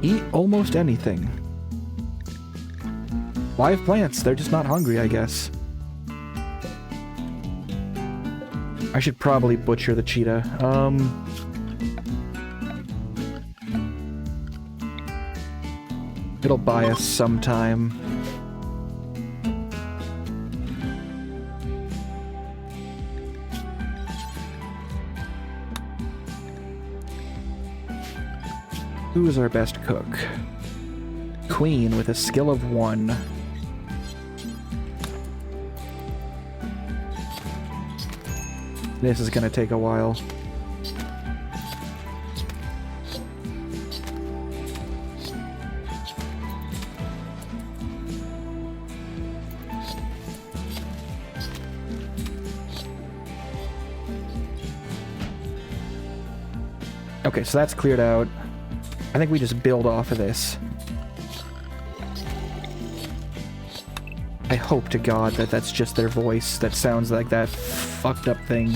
Eat almost anything. Live plants, they're just not hungry, I guess. I should probably butcher the cheetah. It'll buy us some time. Who is our best cook? Queen with a skill of 1. This is gonna take a while. Okay, so that's cleared out. I think we just build off of this. I hope to God that that's just their voice that sounds like that fucked up thing.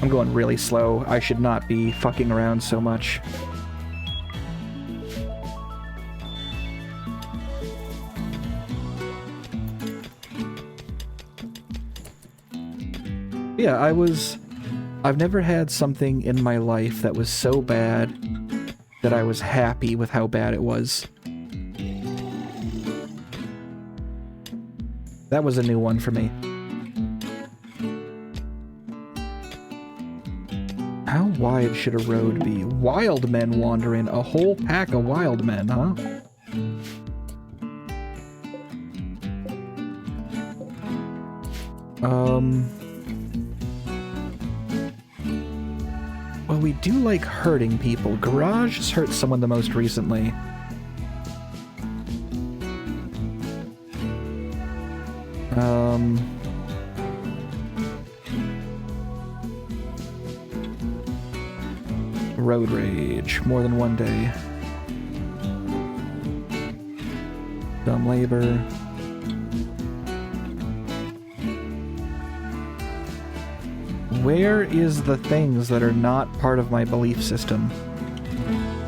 I'm going really slow. I should not be fucking around so much. Yeah, I've never had something in my life that was so bad that I was happy with how bad it was. That was a new one for me. How wide should a road be? Wild men wander in. A whole pack of wild men, huh? Well, we do like hurting people. Garage has hurt someone the most recently. Road rage. More than one day. Dumb labor. Where is the things that are not part of my belief system?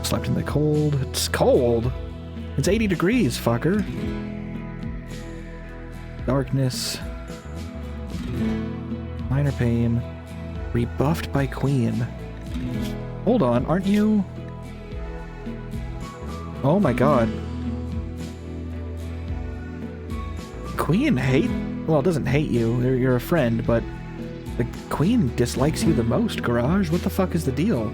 Slept in the cold. It's cold! It's 80 degrees, fucker. Darkness. Minor pain. Rebuffed by Queen. Hold on, aren't you... Oh my god. Queen hate... Well, it doesn't hate you. You're a friend, but... The Queen dislikes you the most, Garage. What the fuck is the deal?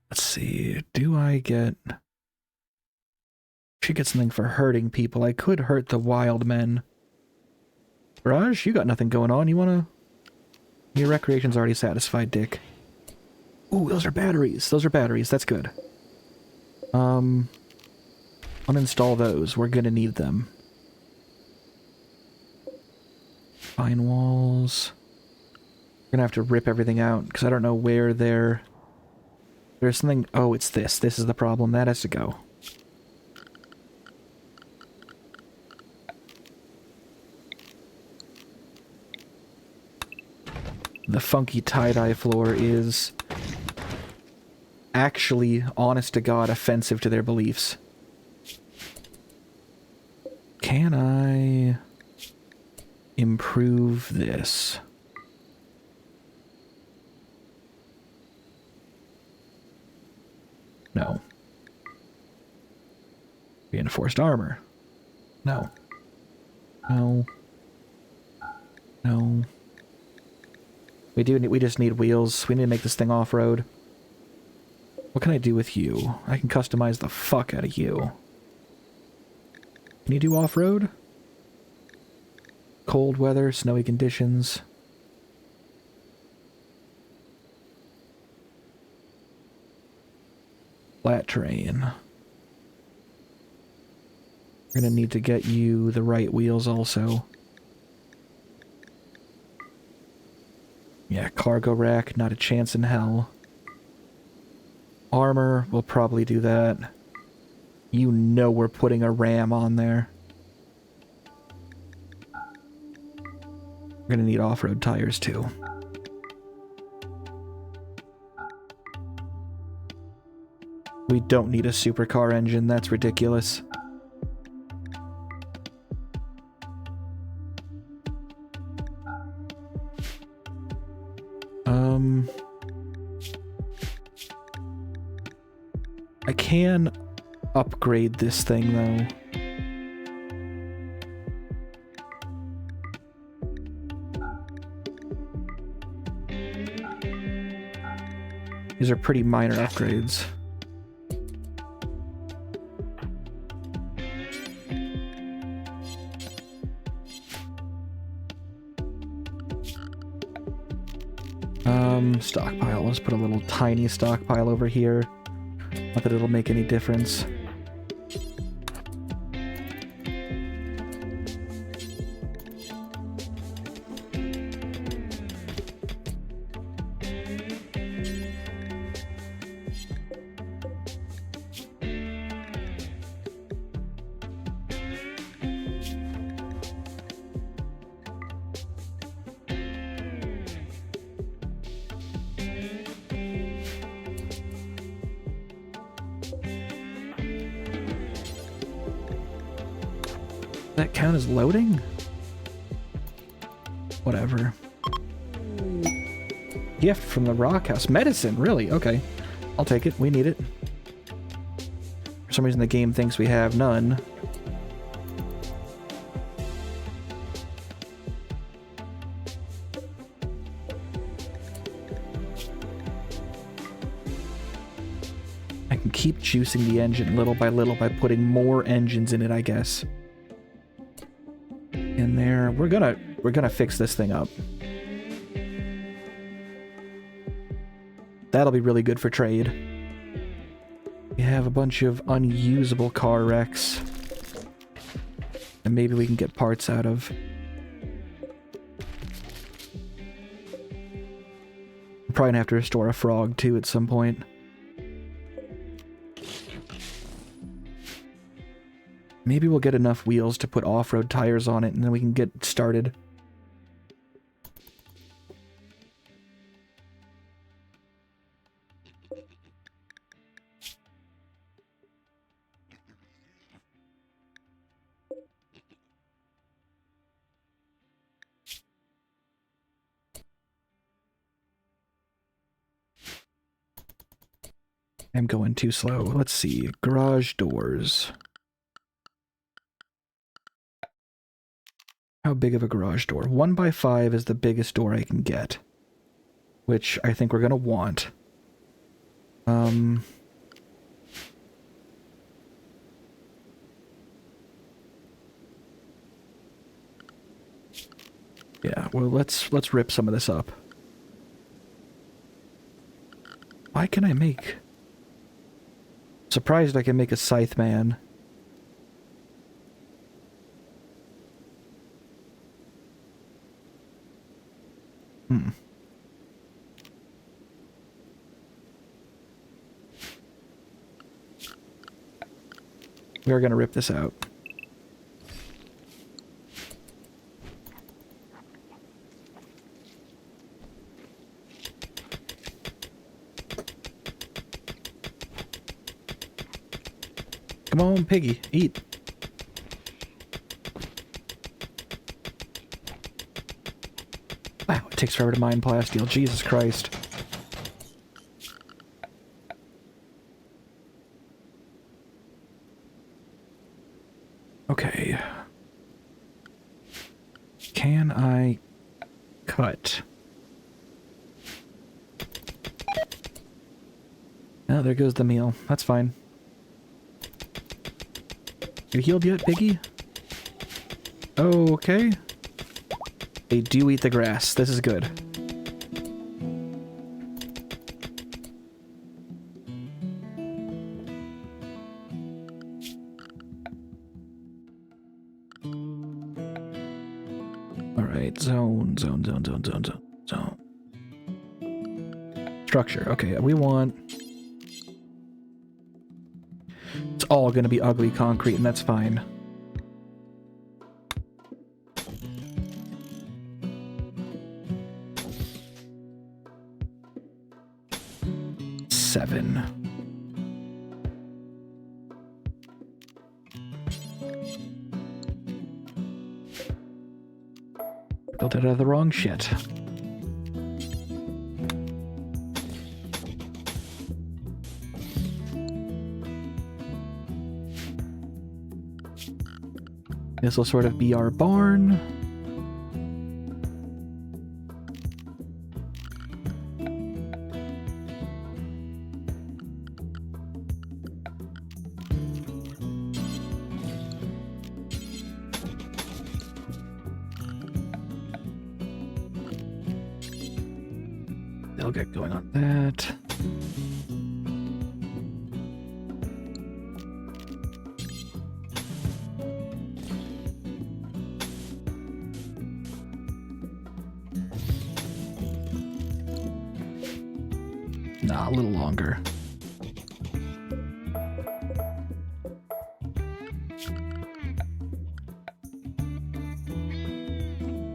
Let's see. Do I get... Should get something for hurting people. I could hurt the wild men. Garage, you got nothing going on. You wanna... Your recreation's already satisfied, Dick. Ooh, those are batteries. Those are batteries. That's good. Uninstall those. We're gonna need them. Fine walls. We're gonna have to rip everything out, because I don't know where they're... There's something... Oh, it's this. This is the problem. That has to go. The funky tie-dye floor is actually, honest to God, offensive to their beliefs. Can I improve this? No. Reinforced armor. No. No. No. We just need wheels. We need to make this thing off-road. What can I do with you? I can customize the fuck out of you. Can you do off-road? Cold weather, snowy conditions. Flat terrain. We're gonna need to get you the right wheels also. Yeah, cargo rack, not a chance in hell. Armor, we'll probably do that. You know we're putting a ram on there. We're gonna need off-road tires too. We don't need a supercar engine, that's ridiculous. I can upgrade this thing, though. These are pretty minor upgrades. Stockpile. Let's put a little tiny stockpile over here. Not that it'll make any difference. That count as loading? Whatever. Gift from the Rock House. Medicine, really? Okay. I'll take it. We need it. For some reason the game thinks we have none. I can keep juicing the engine little by putting more engines in it, I guess. In there. We're gonna fix this thing up. That'll be really good for trade. We have a bunch of unusable car wrecks. And maybe we can get parts out of. I'm probably gonna have to restore a frog too at some point. Maybe we'll get enough wheels to put off-road tires on it, and then we can get started. I'm going too slow. Let's see. Garage doors. How big of a garage door? 1x5 is the biggest door I can get. Which I think we're gonna want. Yeah, well let's rip some of this up. Why can I make surprised I can make a scythe man. We're gonna rip this out. Come on, piggy, eat. Wow, it takes forever to mine plasteel. Jesus Christ. Okay. Can I cut? Oh, there goes the meal. That's fine. You healed yet, piggy? Okay. They do eat the grass. This is good. Alright, zone. Structure. Okay, we want... It's all gonna be ugly concrete, and that's fine. Seven. Built it out of the wrong shit. This will sort of be our barn. They'll get going on that. Nah, a little longer.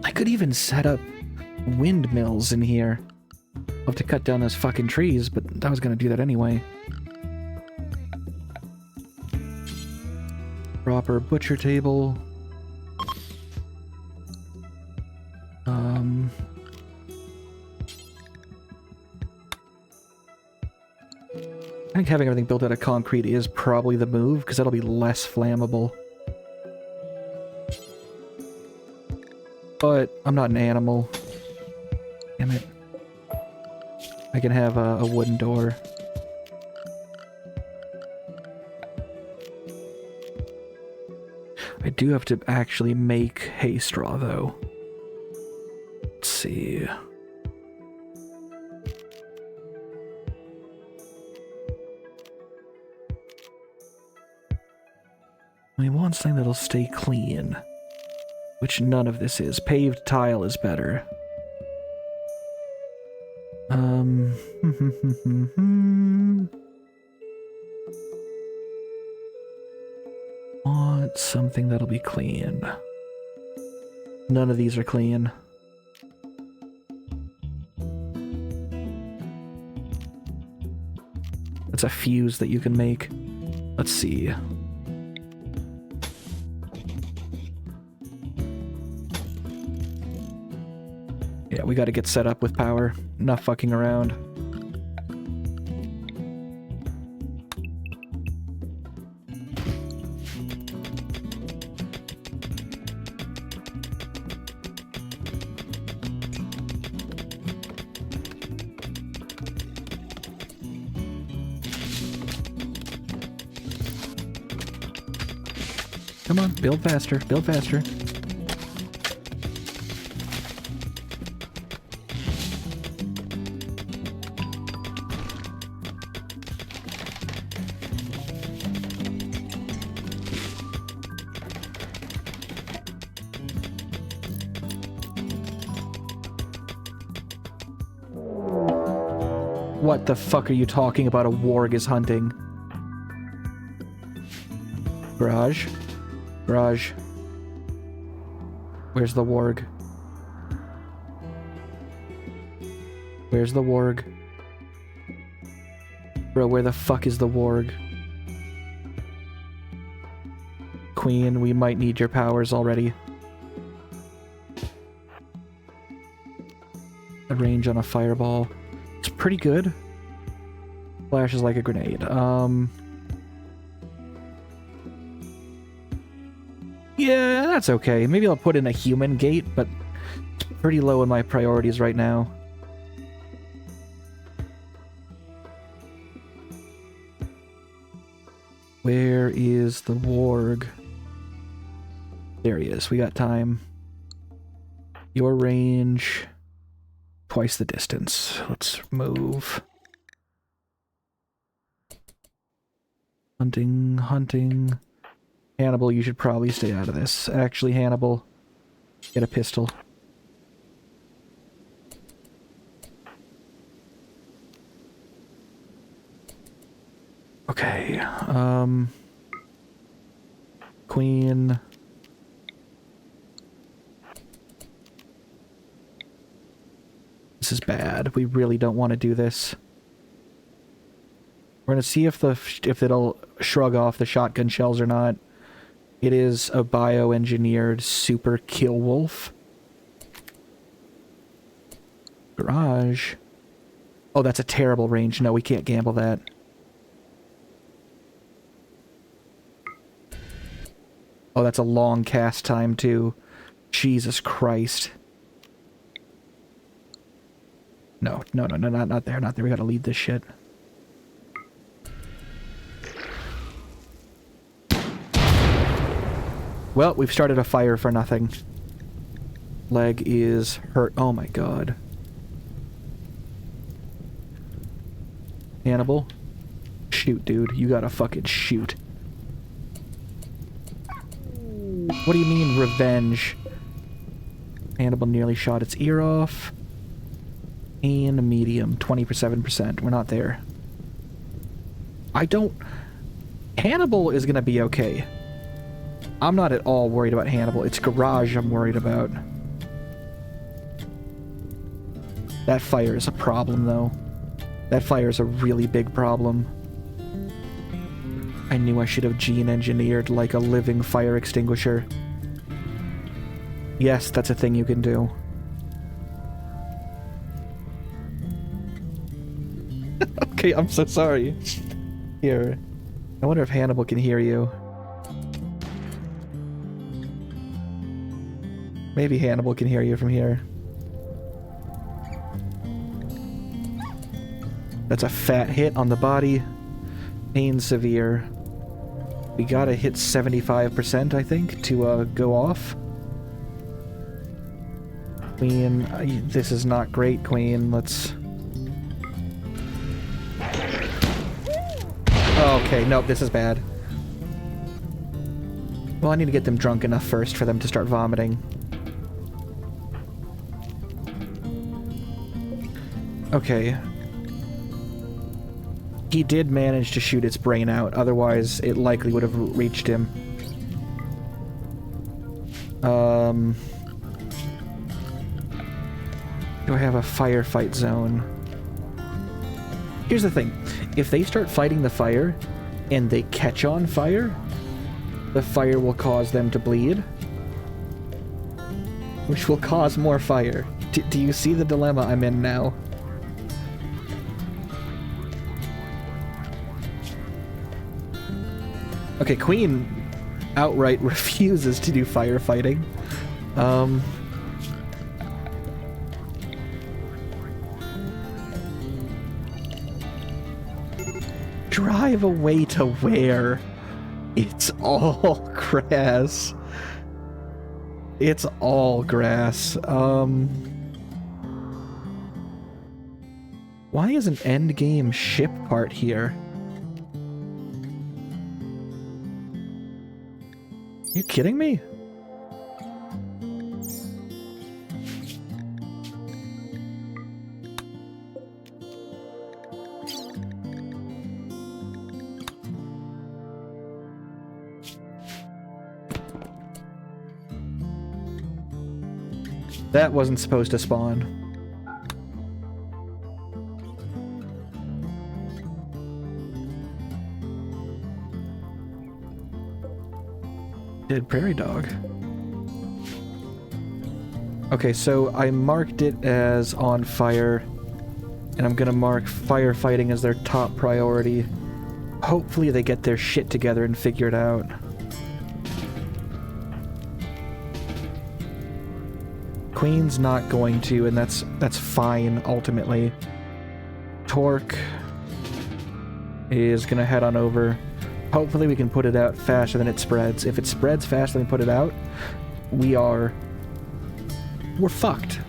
I could even set up windmills in here. I'll have to cut down those fucking trees, but I was gonna do that anyway. Proper butcher table. I think having everything built out of concrete is probably the move, because that'll be less flammable. But I'm not an animal. Damn it. I can have a wooden door. I do have to actually make hay straw, though. Let's see. I want something that'll stay clean. Which none of this is. Paved tile is better. Want something that'll be clean. None of these are clean. That's a fuse that you can make. Let's see. Yeah, we gotta get set up with power. Not fucking around. Come on, build faster, build faster. What the fuck are you talking about? A warg is hunting. Garage? Garage. Where's the warg? Where's the warg? Bro, where the fuck is the warg? Queen, we might need your powers already. The range on a fireball. It's pretty good. Flashes like a grenade. Yeah, that's okay. Maybe I'll put in a human gate, but it's pretty low in my priorities right now. Where is the warg? There he is. We got time. Your range... twice the distance. Let's move. Hunting, hunting. Hannibal, you should probably stay out of this. Actually, Hannibal, get a pistol. Okay, Queen. This is bad. We really don't want to do this. We're gonna see if it'll shrug off the shotgun shells or not. It is a bioengineered super kill wolf. Garage. Oh, that's a terrible range. No, we can't gamble that. Oh, that's a long cast time too. Jesus Christ. No, not there, not there. We gotta lead this shit. Well, we've started a fire for nothing. Leg is hurt. Oh my god. Hannibal? Shoot, dude. You gotta fucking shoot. What do you mean, revenge? Hannibal nearly shot its ear off. And medium, 27%. We're not there. I don't... Hannibal is gonna be okay. I'm not at all worried about Hannibal. It's Garage I'm worried about. That fire is a problem, though. That fire is a really big problem. I knew I should have gene-engineered, like, a living fire extinguisher. Yes, that's a thing you can do. Okay, I'm so sorry. Here. I wonder if Hannibal can hear you. Maybe Hannibal can hear you from here. That's a fat hit on the body. Pain severe. We gotta hit 75%, I think, to go off. Queen, this is not great, Queen. Let's... Okay, nope, this is bad. Well, I need to get them drunk enough first for them to start vomiting. Okay. He did manage to shoot its brain out, otherwise it likely would have reached him. Do I have a firefight zone? Here's the thing. If they start fighting the fire, and they catch on fire, the fire will cause them to bleed, which will cause more fire. Do you see the dilemma I'm in now? Okay, Queen outright refuses to do firefighting. Drive away to where? It's all grass. It's all grass. Why is an endgame ship part here? Are you kidding me? That wasn't supposed to spawn. Dead prairie dog. Okay, so I marked it as on fire, and I'm gonna mark firefighting as their top priority. Hopefully they get their shit together and figure it out. Queen's not going to, and that's fine, ultimately. Torque is gonna head on over. Hopefully we can put it out faster than it spreads. If it spreads faster than we put it out, we're fucked.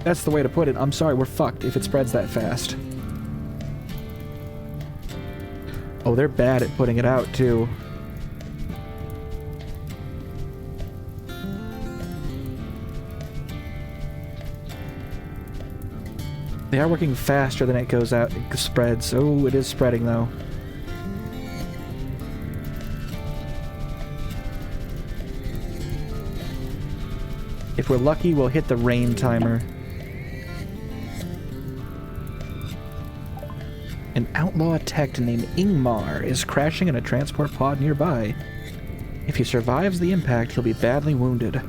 That's the way to put it. I'm sorry, we're fucked if it spreads that fast. Oh, they're bad at putting it out, too. They are working faster than it goes out, it spreads. Oh, it is spreading, though. If we're lucky, we'll hit the rain timer. An outlaw tech named Ingmar is crashing in a transport pod nearby. If he survives the impact, he'll be badly wounded.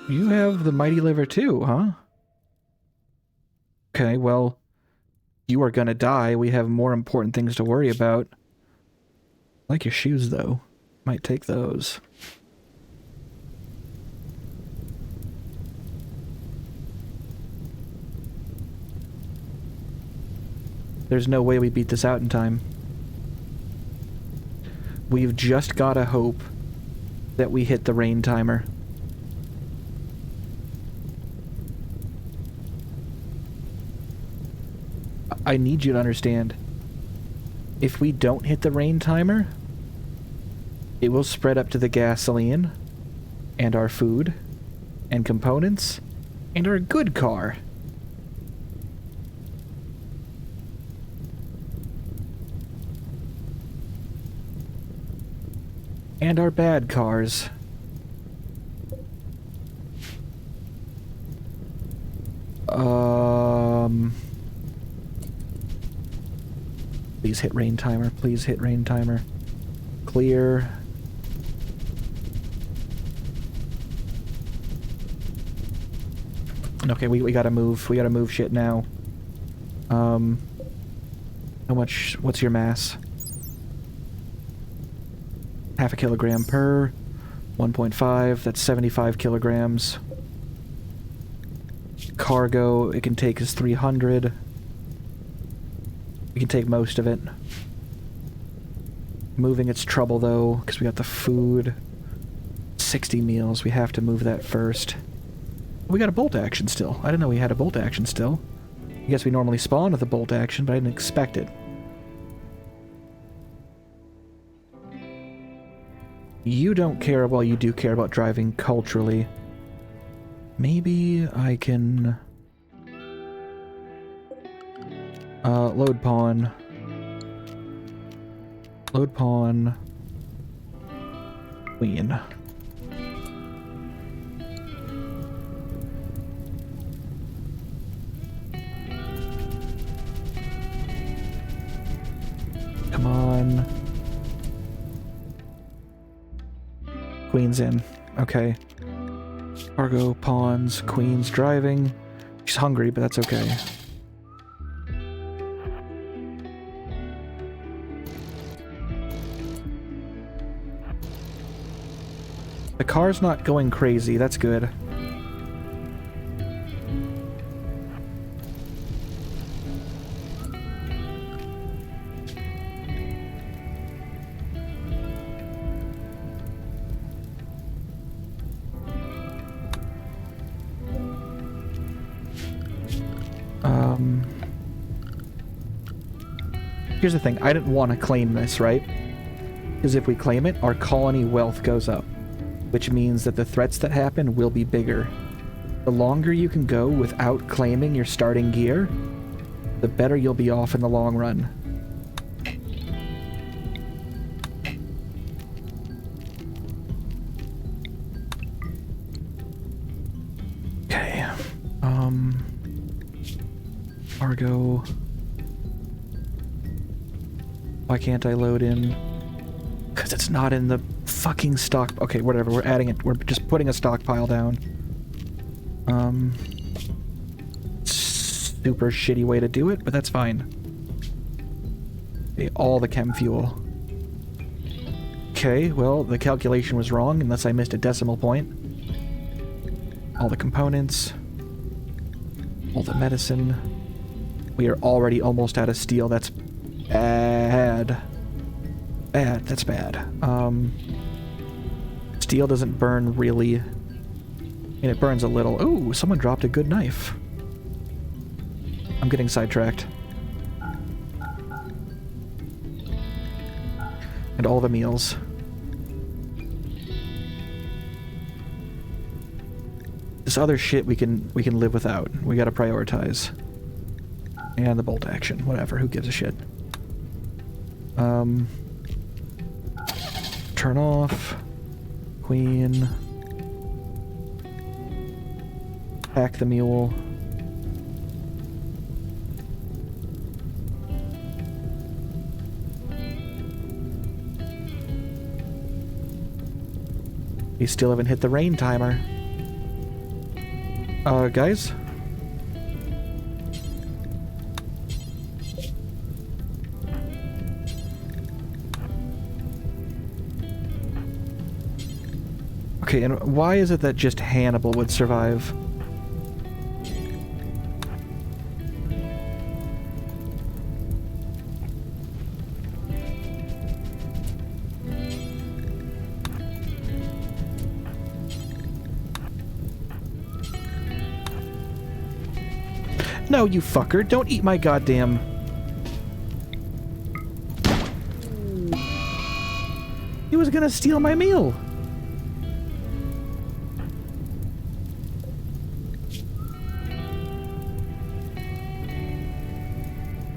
You have the mighty liver too, huh? Okay, well, you are gonna die. We have more important things to worry about. I like your shoes, though. Might take those. There's no way we beat this out in time. We've just gotta hope that we hit the rain timer. I need you to understand. If we don't hit the rain timer, it will spread up to the gasoline, and our food, and components, and our good car. And our bad cars. Please hit rain timer. Please hit rain timer. Clear. Okay, we gotta move. We gotta move shit now. How much... What's your mass? Half a kilogram per. 1.5. That's 75 kilograms. Cargo, it can take us 300. We can take most of it. Moving it's trouble, though, because we got the food. 60 meals. We have to move that first. We got a bolt action still. I didn't know we had a bolt action still. I guess we normally spawn with a bolt action, but I didn't expect it. You don't care, well, you do care about driving culturally. Maybe I can... load pawn. Load pawn. Queen. Come on. Queen's in. Okay. Cargo, pawns, queen's driving. She's hungry, but that's okay. The car's not going crazy, that's good. Here's the thing, I didn't want to claim this, right? Because if we claim it, our colony wealth goes up, which means that the threats that happen will be bigger. The longer you can go without claiming your starting gear, the better you'll be off in the long run. Okay. Cargo. Why can't I load in? Because it's not in the fucking stock. Okay, whatever. We're adding it. We're just putting a stockpile down. Super shitty way to do it, but that's fine. Okay, all the chem fuel. Okay, well, the calculation was wrong unless I missed a decimal point. All the components. All the medicine. We are already almost out of steel. That's bad. Bad. That's bad. Steel doesn't burn really. And it burns a little. Ooh, someone dropped a good knife. I'm getting sidetracked. And all the meals. This other shit we can live without. We gotta prioritize. And the bolt action. Whatever, who gives a shit? Turn off. Queen. Pack the mule. We still haven't hit the rain timer. Guys? Okay, and why is it that just Hannibal would survive? No, you fucker. Don't eat my goddamn... He was gonna steal my meal.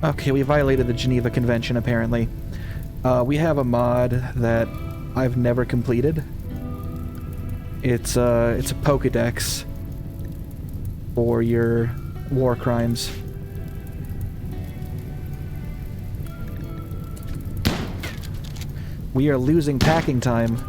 Okay, we violated the Geneva Convention, apparently. We have a mod that I've never completed. It's a Pokédex for your war crimes. We are losing packing time.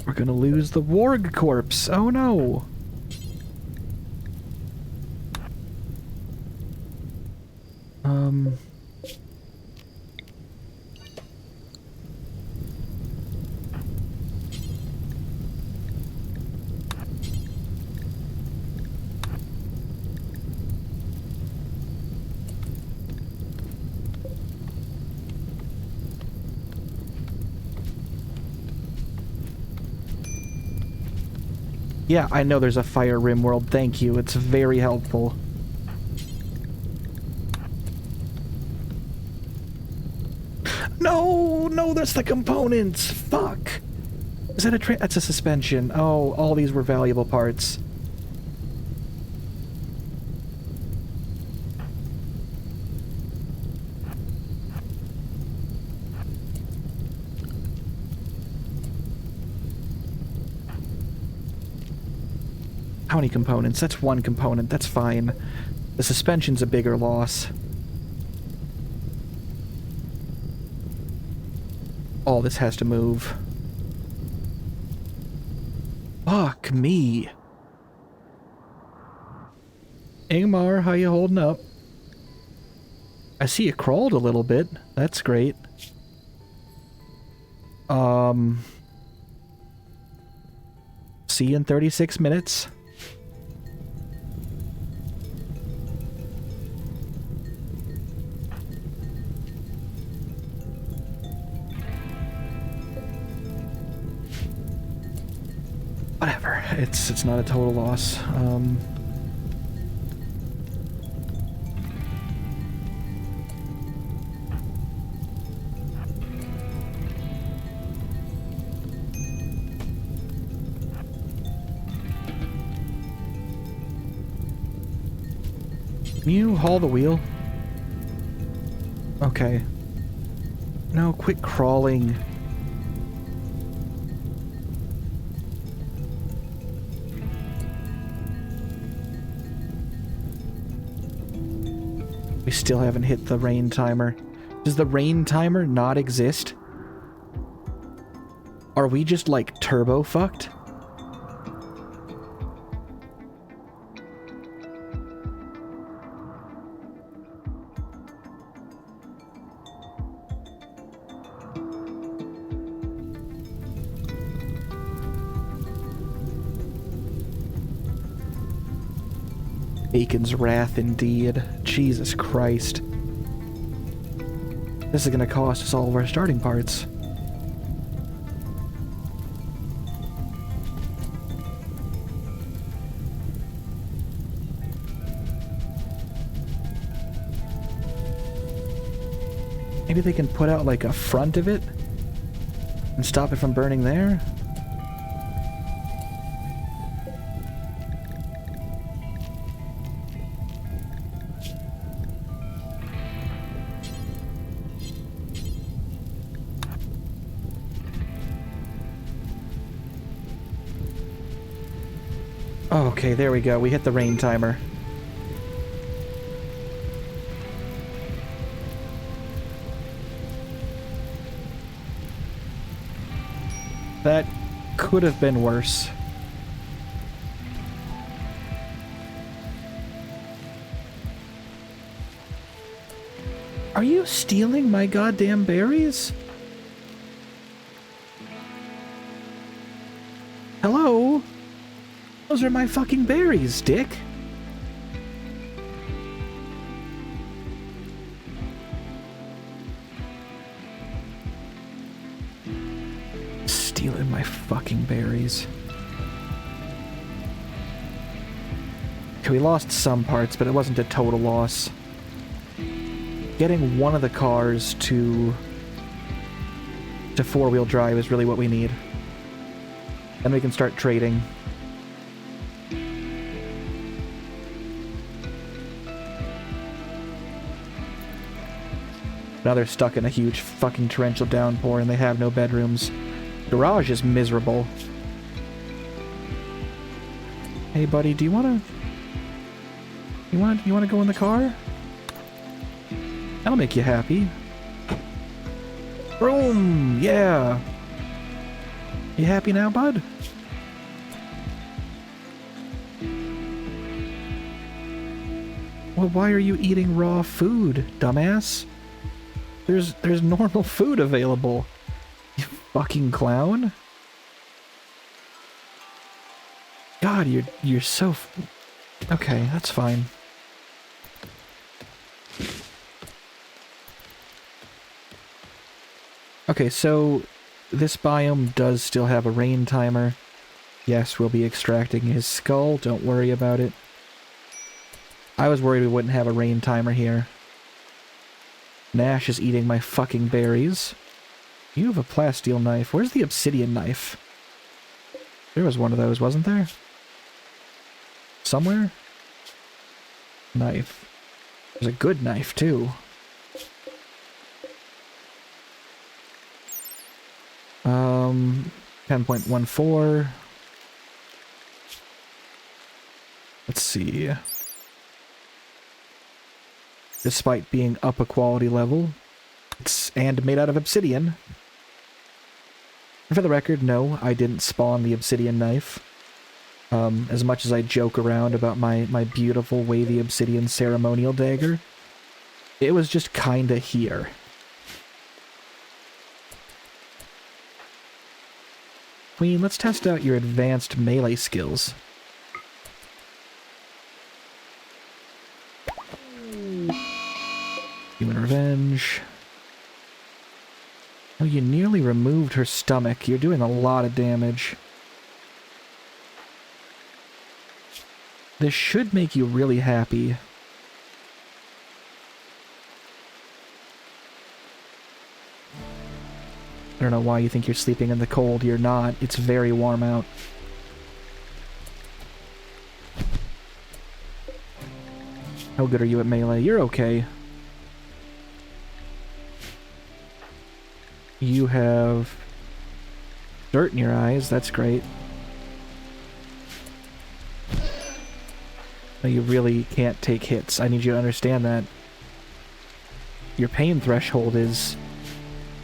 We're gonna lose the Warg corpse. Oh no. Yeah, I know there's a fire Rimworld. Thank you. It's very helpful. No, no, that's the components. Fuck. Is that a that's a suspension. Oh, all these were valuable parts. How many components? That's one component. That's fine. The suspension's a bigger loss. All this has to move. Fuck me. Ingmar, how you holding up? I see you crawled a little bit. That's great. See you in 36 minutes. Whatever. It's not a total loss. Can you haul the wheel? Okay. No, quit crawling. We still haven't hit the rain timer. Does the rain timer not exist? Are we just like turbo fucked? Bacon's wrath indeed. Jesus Christ. This is gonna cost us all of our starting parts. Maybe they can put out like a front of it and stop it from burning there? Okay, there we go. We hit the rain timer. That could have been worse. Are you stealing my goddamn berries? Hello? Those are my fucking berries, dick. Stealing my fucking berries. Okay, we lost some parts, but it wasn't a total loss. Getting one of the cars to four-wheel drive is really what we need. Then we can start trading. Now they're stuck in a huge fucking torrential downpour and they have no bedrooms. Garage is miserable. Hey buddy, do you wanna go in the car? That'll make you happy. Boom! Yeah! You happy now, bud? Well, why are you eating raw food, dumbass? There's normal food available. You fucking clown. God, you're so... Okay, that's fine. Okay, so this biome does still have a rain timer. Yes, we'll be extracting his skull, don't worry about it. I was worried we wouldn't have a rain timer here. Nash is eating my fucking berries. You have a plasteel knife. Where's the obsidian knife? There was one of those, wasn't there? Somewhere? Knife. There's a good knife, too. 10.14. Let's see. Despite being up a quality level, and made out of obsidian. For the record, no, I didn't spawn the obsidian knife. As much as I joke around about my beautiful wavy obsidian ceremonial dagger, it was just kinda here. Queen, let's test out your advanced melee skills. Human revenge. Oh, you nearly removed her stomach. You're doing a lot of damage. This should make you really happy. I don't know why you think you're sleeping in the cold. You're not. It's very warm out. How good are you at melee? You're okay. You have dirt in your eyes. That's great. No, you really can't take hits. I need you to understand that. Your pain threshold is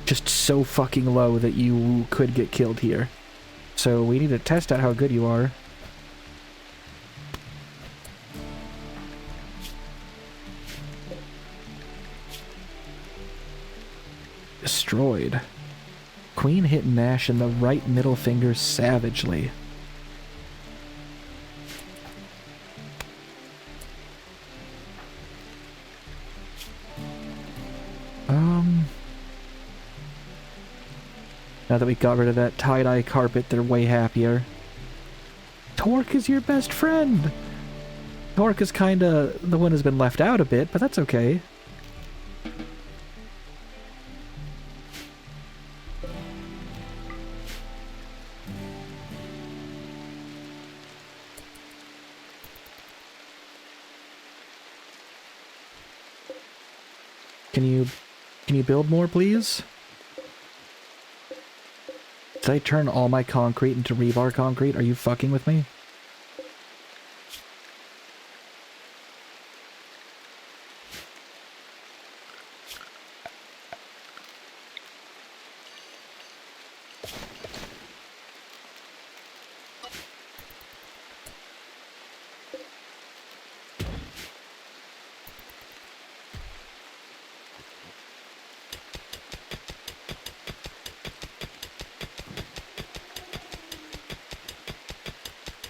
just so fucking low that you could get killed here. So we need to test out how good you are. Destroyed. Queen hit Nash in the right middle finger savagely. Now that we got rid of that tie-dye carpet, they're way happier. Torque is your best friend! Torque is kinda the one who's been left out a bit, but that's okay. Can you build more, please? Did I turn all my concrete into rebar concrete? Are you fucking with me?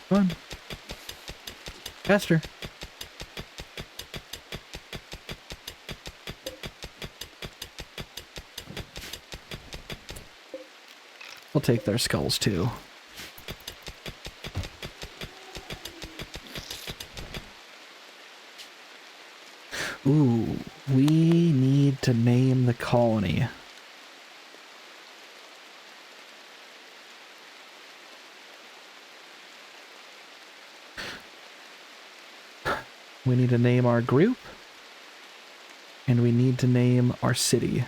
Come on. Faster. We'll take their skulls too. Ooh, we need to name the colony. We need to name our group, and we need to name our city.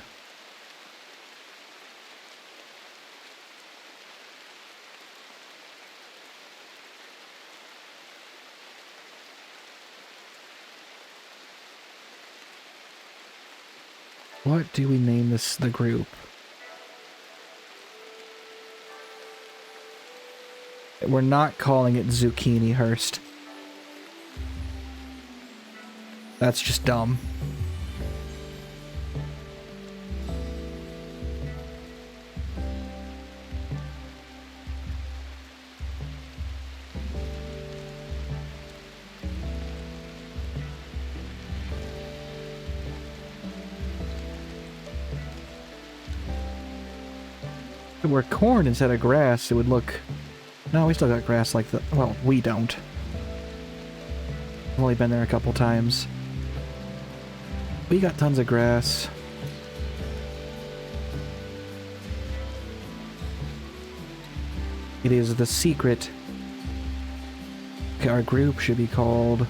What do we name the group? We're not calling it Zucchinihurst. That's just dumb. If it were corn instead of grass, it would look... No, we still got grass like the... Well, we don't. I've only been there a couple times. We got tons of grass. It is the secret. Okay, our group should be called...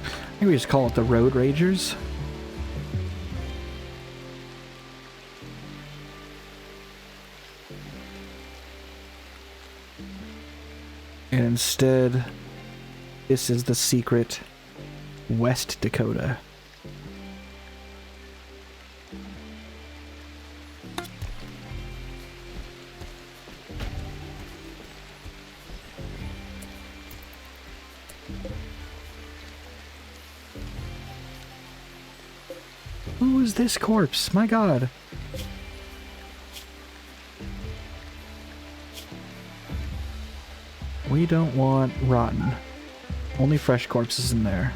I think we just call it the Road Ragers. And instead... This is the secret West Dakota. Who is this corpse? My God. We don't want rotten. Only fresh corpses in there.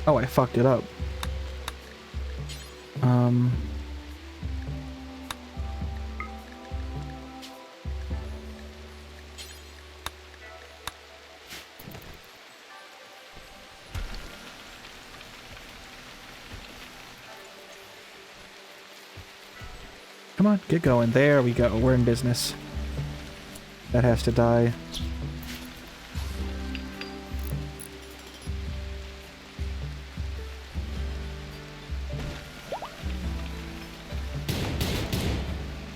Oh, I fucked it up. Come on, get going. There we go. We're in business. That has to die.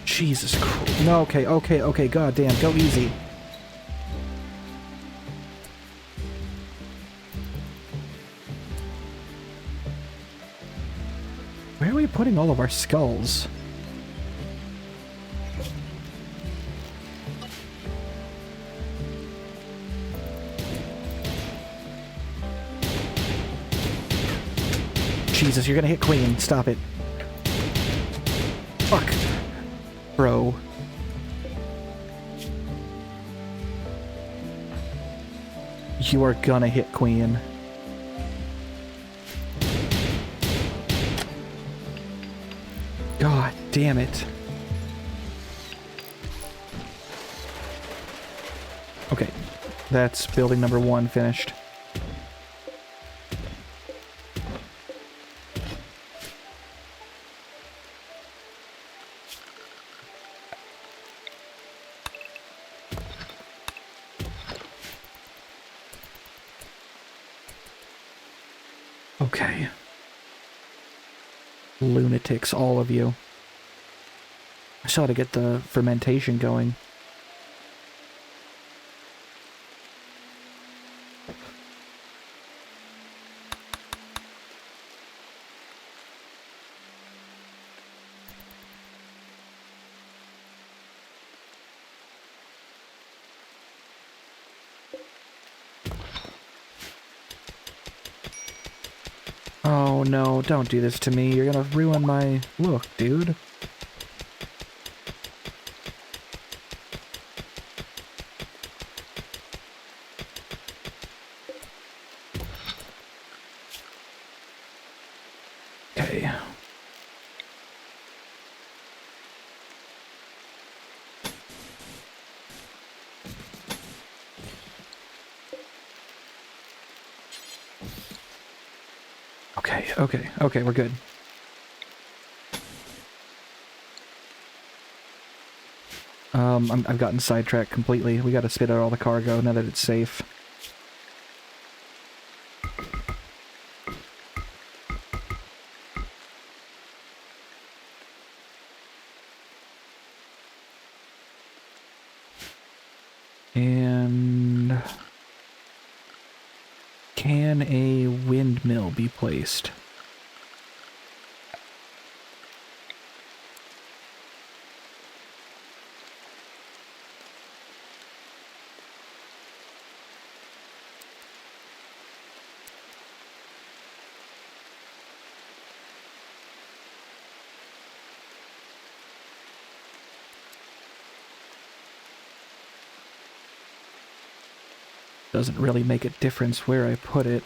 Jesus Christ. No, okay, god damn, go easy. Where are we putting all of our skulls? Jesus, you're gonna hit Queen. Stop it. Fuck. Bro. You are gonna hit Queen. God damn it. Okay. That's building number 1 finished. Okay. Lunatics, all of you. I still ought to get the fermentation going. Oh no, don't do this to me. You're gonna ruin my look, dude. Okay. Okay, we're good. I've gotten sidetracked completely. We gotta spit out all the cargo now that it's safe. And... can a windmill be placed? Doesn't really make a difference where I put it.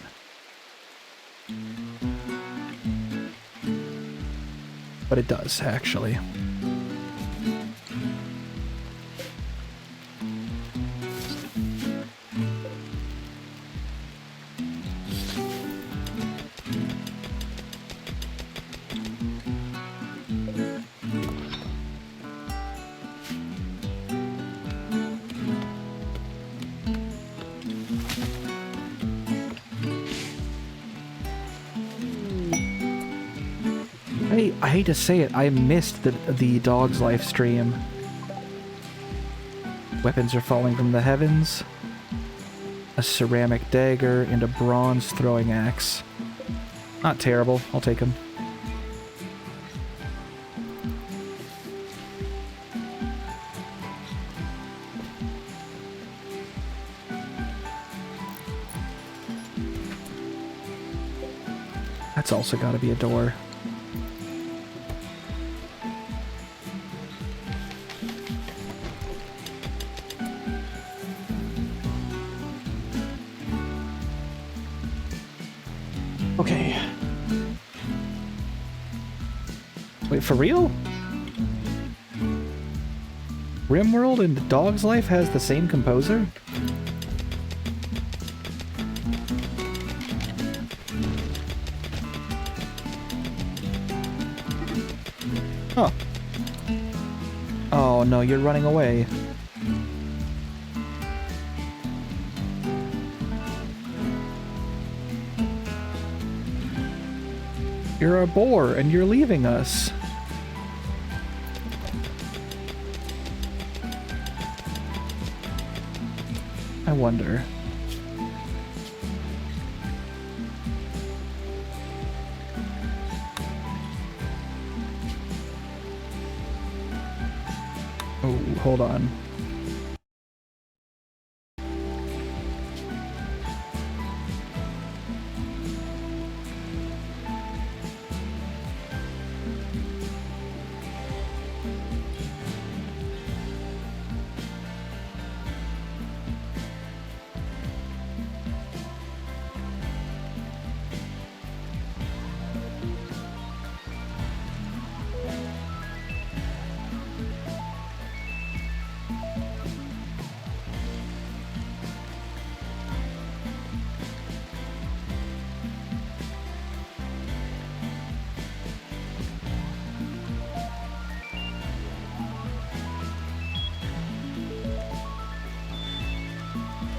But it does, actually. I hate to say it, I missed the dog's life stream. Weapons are falling from the heavens. A ceramic dagger and a bronze throwing axe. Not terrible, I'll take them. That's also gotta be a door. Okay. Wait, for real? Rimworld and Dog's Life has the same composer? Huh. Oh no, you're running away. You're a bore and you're leaving us. I wonder. Oh, hold on.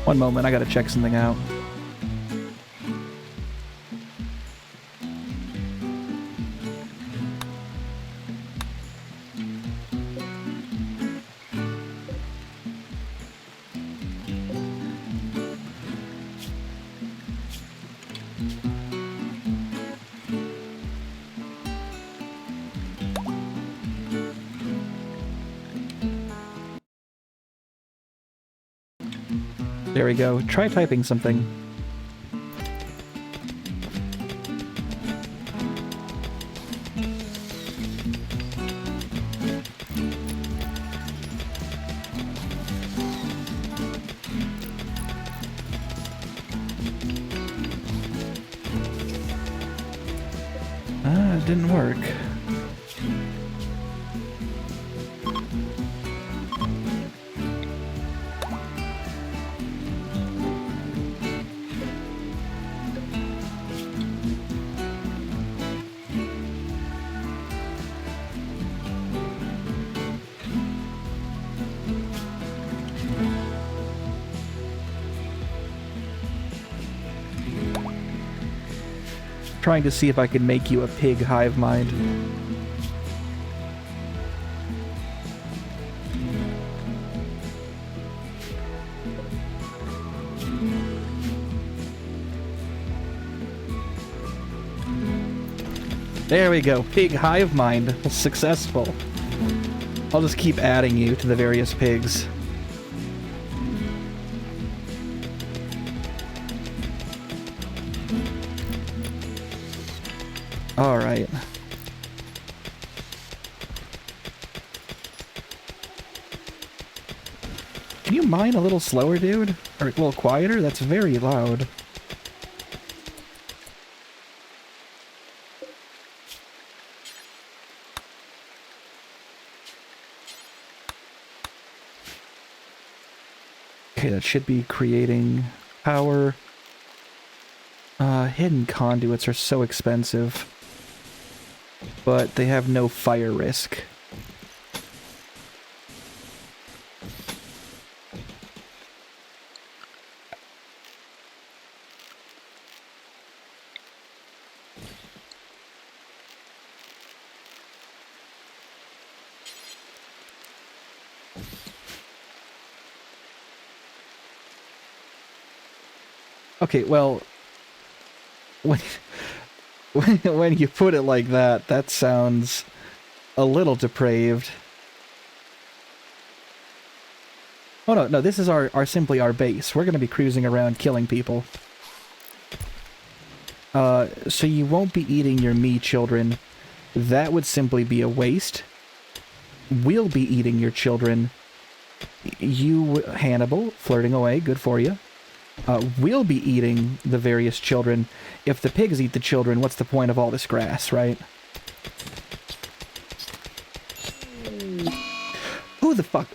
One moment, I gotta check something out. There we go. Try typing something. It didn't work. Trying to see if I can make you a pig hive mind. There we go. Pig hive mind. Successful. I'll just keep adding you to the various pigs. Alright. Can you mine a little slower, dude? Or a little quieter? That's very loud. Okay, that should be creating power. Hidden conduits are so expensive. But they have no fire risk. Okay, well, when you put it like that, that sounds a little depraved. Oh no, this is simply our base. We're gonna be cruising around killing people. So you won't be eating your me children. That would simply be a waste. We'll be eating your children. You, Hannibal, flirting away, good for you. we'll be eating the various children. If the pigs eat the children, what's the point of all this grass, right? Who the fuck?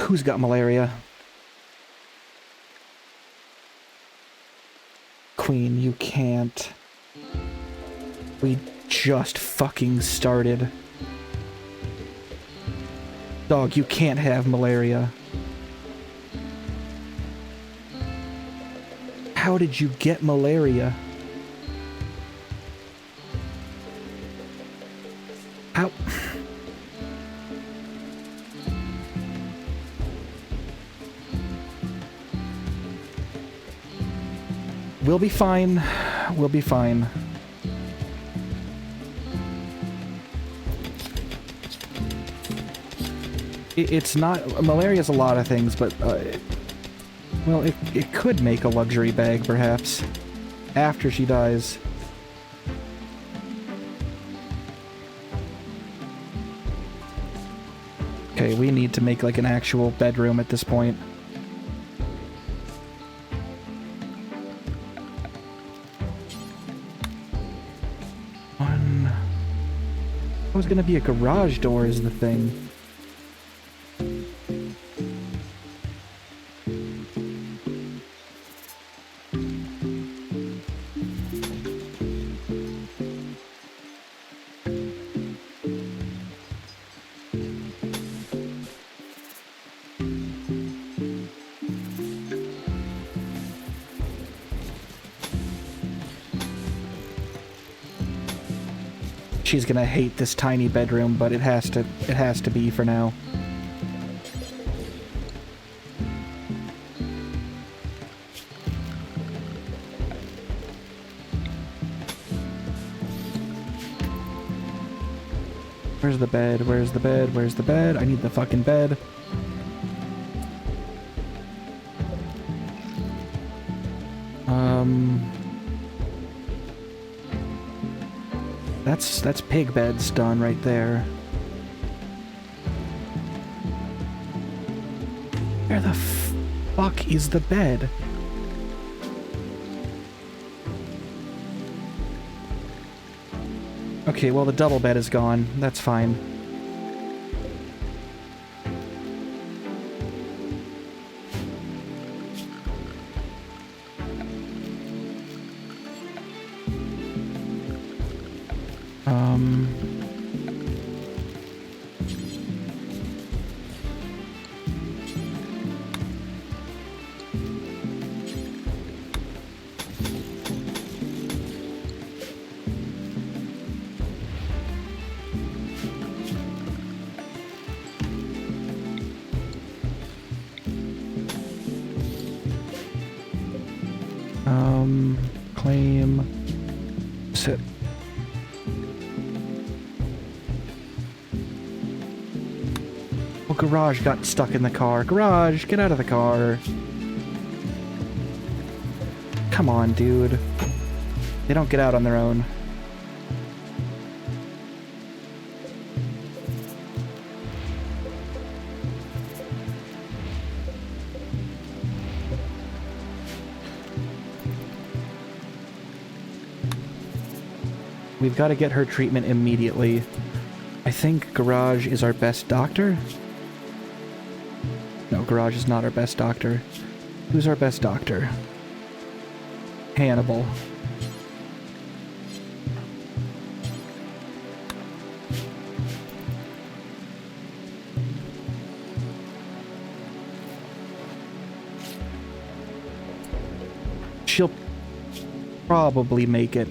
Who's got malaria? Queen, you can't. We just fucking started. Dog, you can't have malaria. How did you get malaria? How? We'll be fine. We'll be fine. It's not... Malaria's a lot of things, but... well, it could make a luxury bag, perhaps. After she dies. Okay, we need to make, like, an actual bedroom at this point. It was gonna be a garage door is the thing. She's gonna hate this tiny bedroom, but it has to be for now. Where's the bed? Where's the bed? Where's the bed? I need the fucking bed. That's pig beds done right there. Where the fuck is the bed? Okay, well the double bed is gone. That's fine. Claim. Sit. Oh, garage got stuck in the car. Garage, get out of the car. Come on, dude. They don't get out on their own. We've got to get her treatment immediately. I think Garage is our best doctor? No, Garage is not our best doctor. Who's our best doctor? Hannibal. She'll probably make it.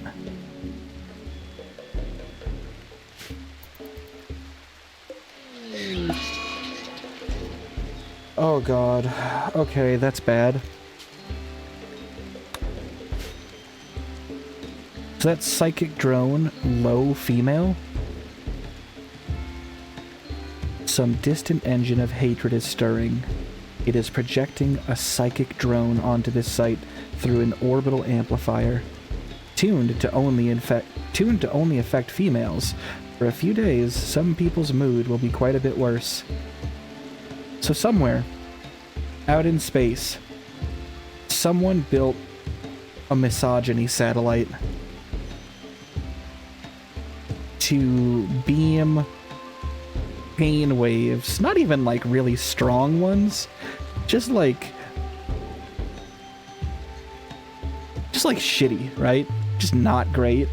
Oh god. Okay, that's bad. So that's psychic drone, low female. Some distant engine of hatred is stirring. It is projecting a psychic drone onto this site through an orbital amplifier, tuned to only affect females. For a few days, some people's mood will be quite a bit worse. So somewhere, out in space, someone built a misogyny satellite to beam pain waves, not even like really strong ones, just like shitty, right? Just not great.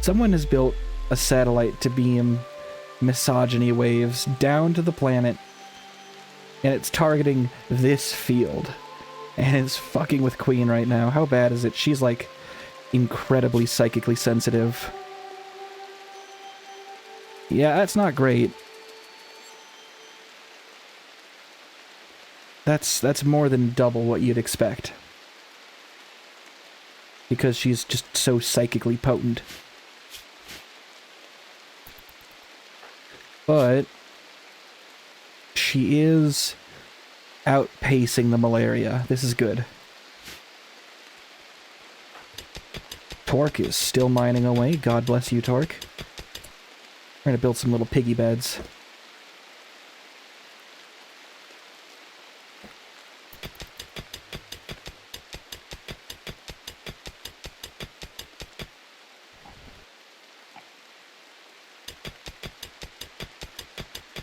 Someone has built a satellite to beam misogyny waves down to the planet, and it's targeting this field, and it's fucking with Queen right now. How bad is it? She's like incredibly psychically sensitive. Yeah, that's not great. That's more than double what you'd expect, because she's just so psychically potent. But she is outpacing the malaria. This is good. Torque is still mining away. God bless you, Torque. We're gonna build some little piggy beds.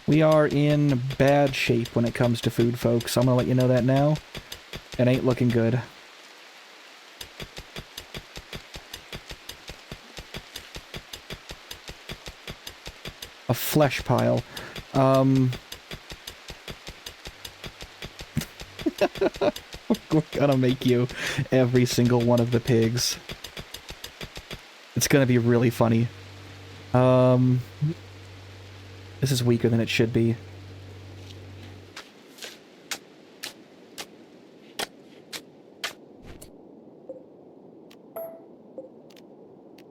We are in bad shape when it comes to food, folks. I'm gonna let you know that now. It ain't looking good. A flesh pile. We're gonna make you every single one of the pigs. It's gonna be really funny. This is weaker than it should be.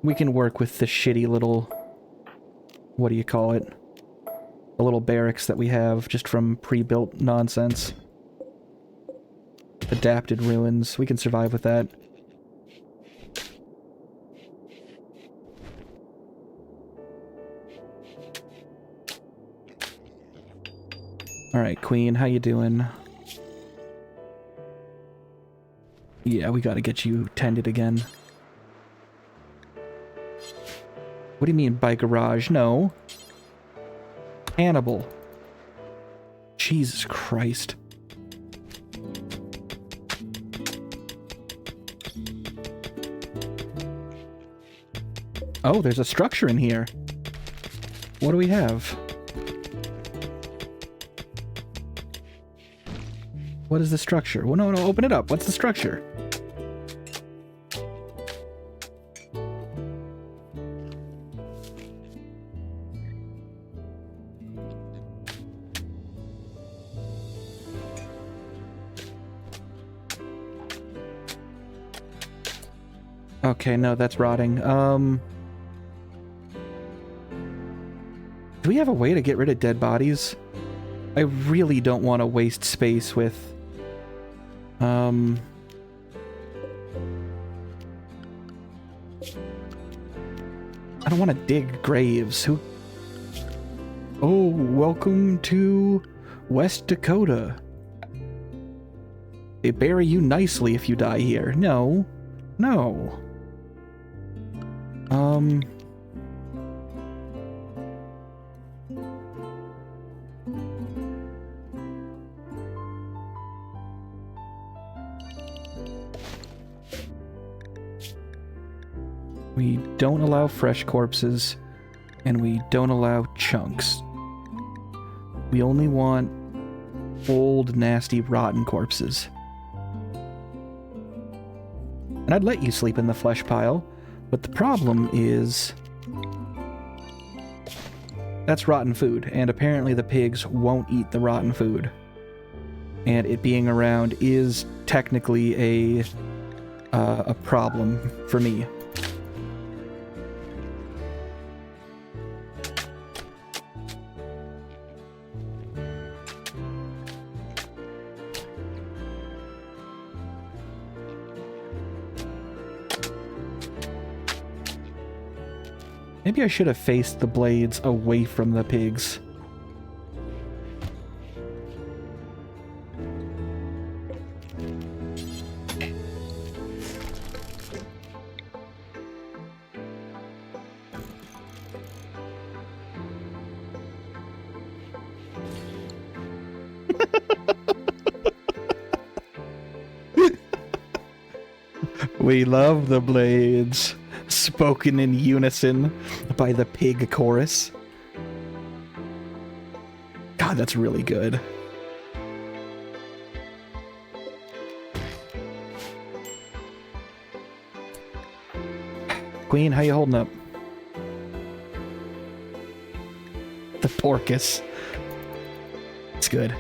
We can work with the shitty little... what do you call it? The little barracks that we have just from pre-built nonsense. Adapted ruins. We can survive with that. Alright, Queen, how you doing? Yeah, we gotta get you tended again. What do you mean by garage? No. Hannibal. Jesus Christ. Oh, there's a structure in here. What do we have? What is the structure? Well, no, open it up. What's the structure? Okay, no, that's rotting. Do we have a way to get rid of dead bodies? I really don't want to waste space with... I don't want to dig graves. Who... Oh, welcome to West Dakota. They bury you nicely if you die here. No. No. We don't allow fresh corpses, and we don't allow chunks. We only want old, nasty, rotten corpses. And I'd let you sleep in the flesh pile, but the problem is... that's rotten food, and apparently the pigs won't eat the rotten food. And it being around is technically a problem for me. Maybe I should have faced the blades away from the pigs. We love the blades. Spoken in unison by the pig chorus. God, that's really good. Queen, how you holding up? The porcus. It's good.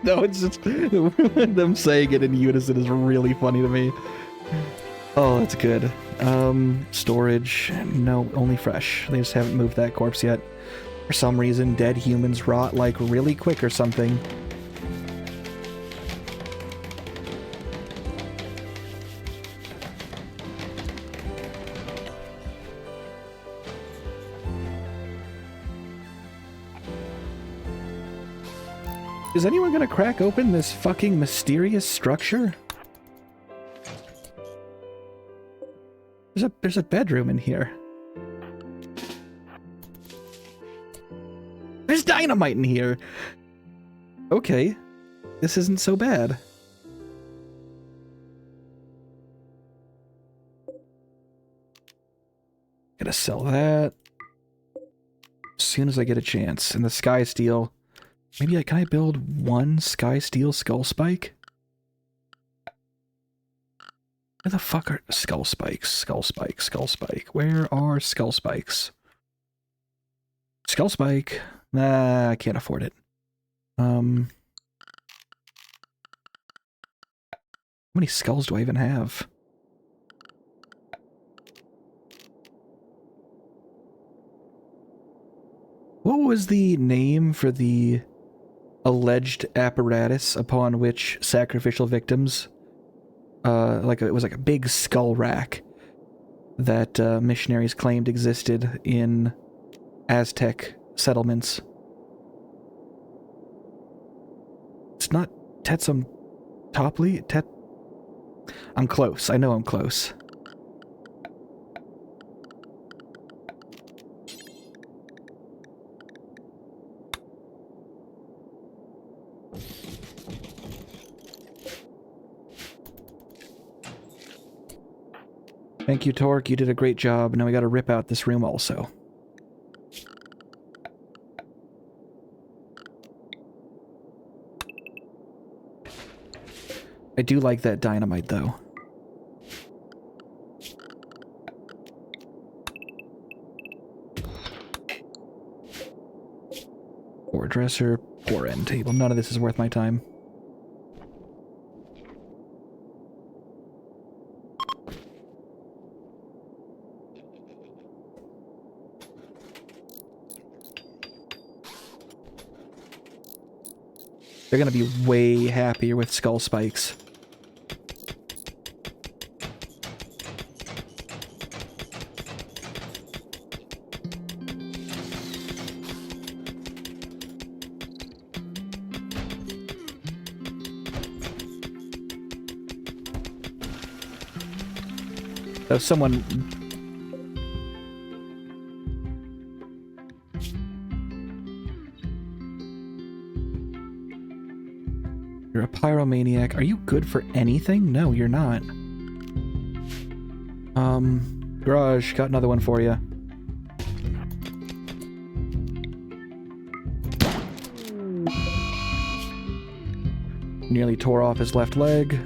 No, it's just them saying it in unison is really funny to me. Oh, that's good. Storage. No, only fresh. They just haven't moved that corpse yet. For some reason, dead humans rot like really quick or something. Is anyone gonna crack open this fucking mysterious structure? There's a bedroom in here. There's dynamite in here! Okay. This isn't so bad. Gonna sell that as soon as I get a chance. And the sky steel. Maybe can I build one sky steel skull spike? Where the fuck are skull spikes? Skull spike, skull spike. Where are skull spikes? Skull spike. Nah, I can't afford it. How many skulls do I even have? What was the name for the alleged apparatus upon which sacrificial victims, it was like a big skull rack that missionaries claimed existed in Aztec settlements? It's not Tetzamtopli? I'm close. I know I'm close. Thank you, Torque. You did a great job. Now we gotta rip out this room also. I do like that dynamite, though. Poor dresser, poor end table. None of this is worth my time. They're gonna be way happier with skull spikes. So someone... You're a pyromaniac. Are you good for anything? No, you're not. Garage, got another one for you. Nearly tore off his left leg.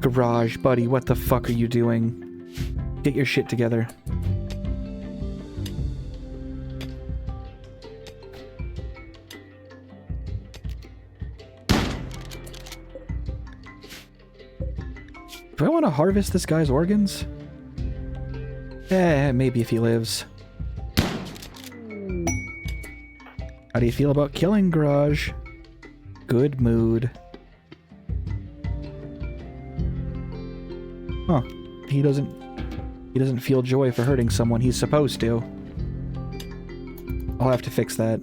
Garage, buddy, what the fuck are you doing? Get your shit together. Do I want to harvest this guy's organs? Maybe if he lives. How do you feel about killing Garage? Good mood. Huh. He doesn't feel joy for hurting someone he's supposed to. I'll have to fix that.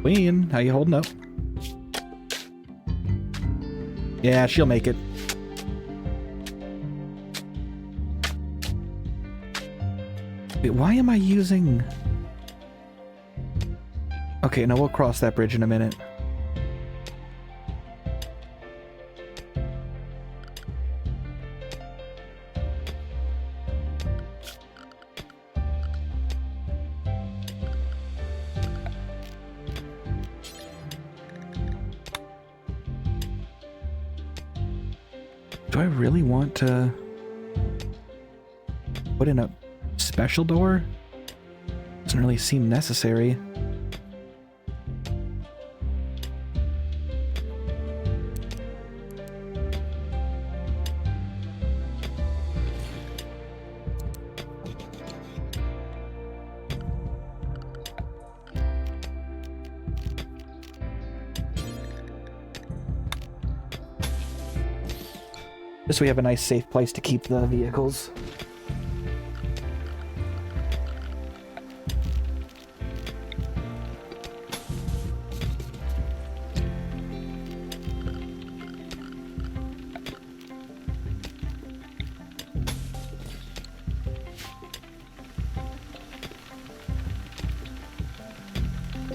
Queen, how you holding up? Yeah, she'll make it. Wait, why am I using... Okay, no, we'll cross that bridge in a minute. Do I really want to put in a special door? Doesn't really seem necessary. Just so we have a nice safe place to keep the vehicles.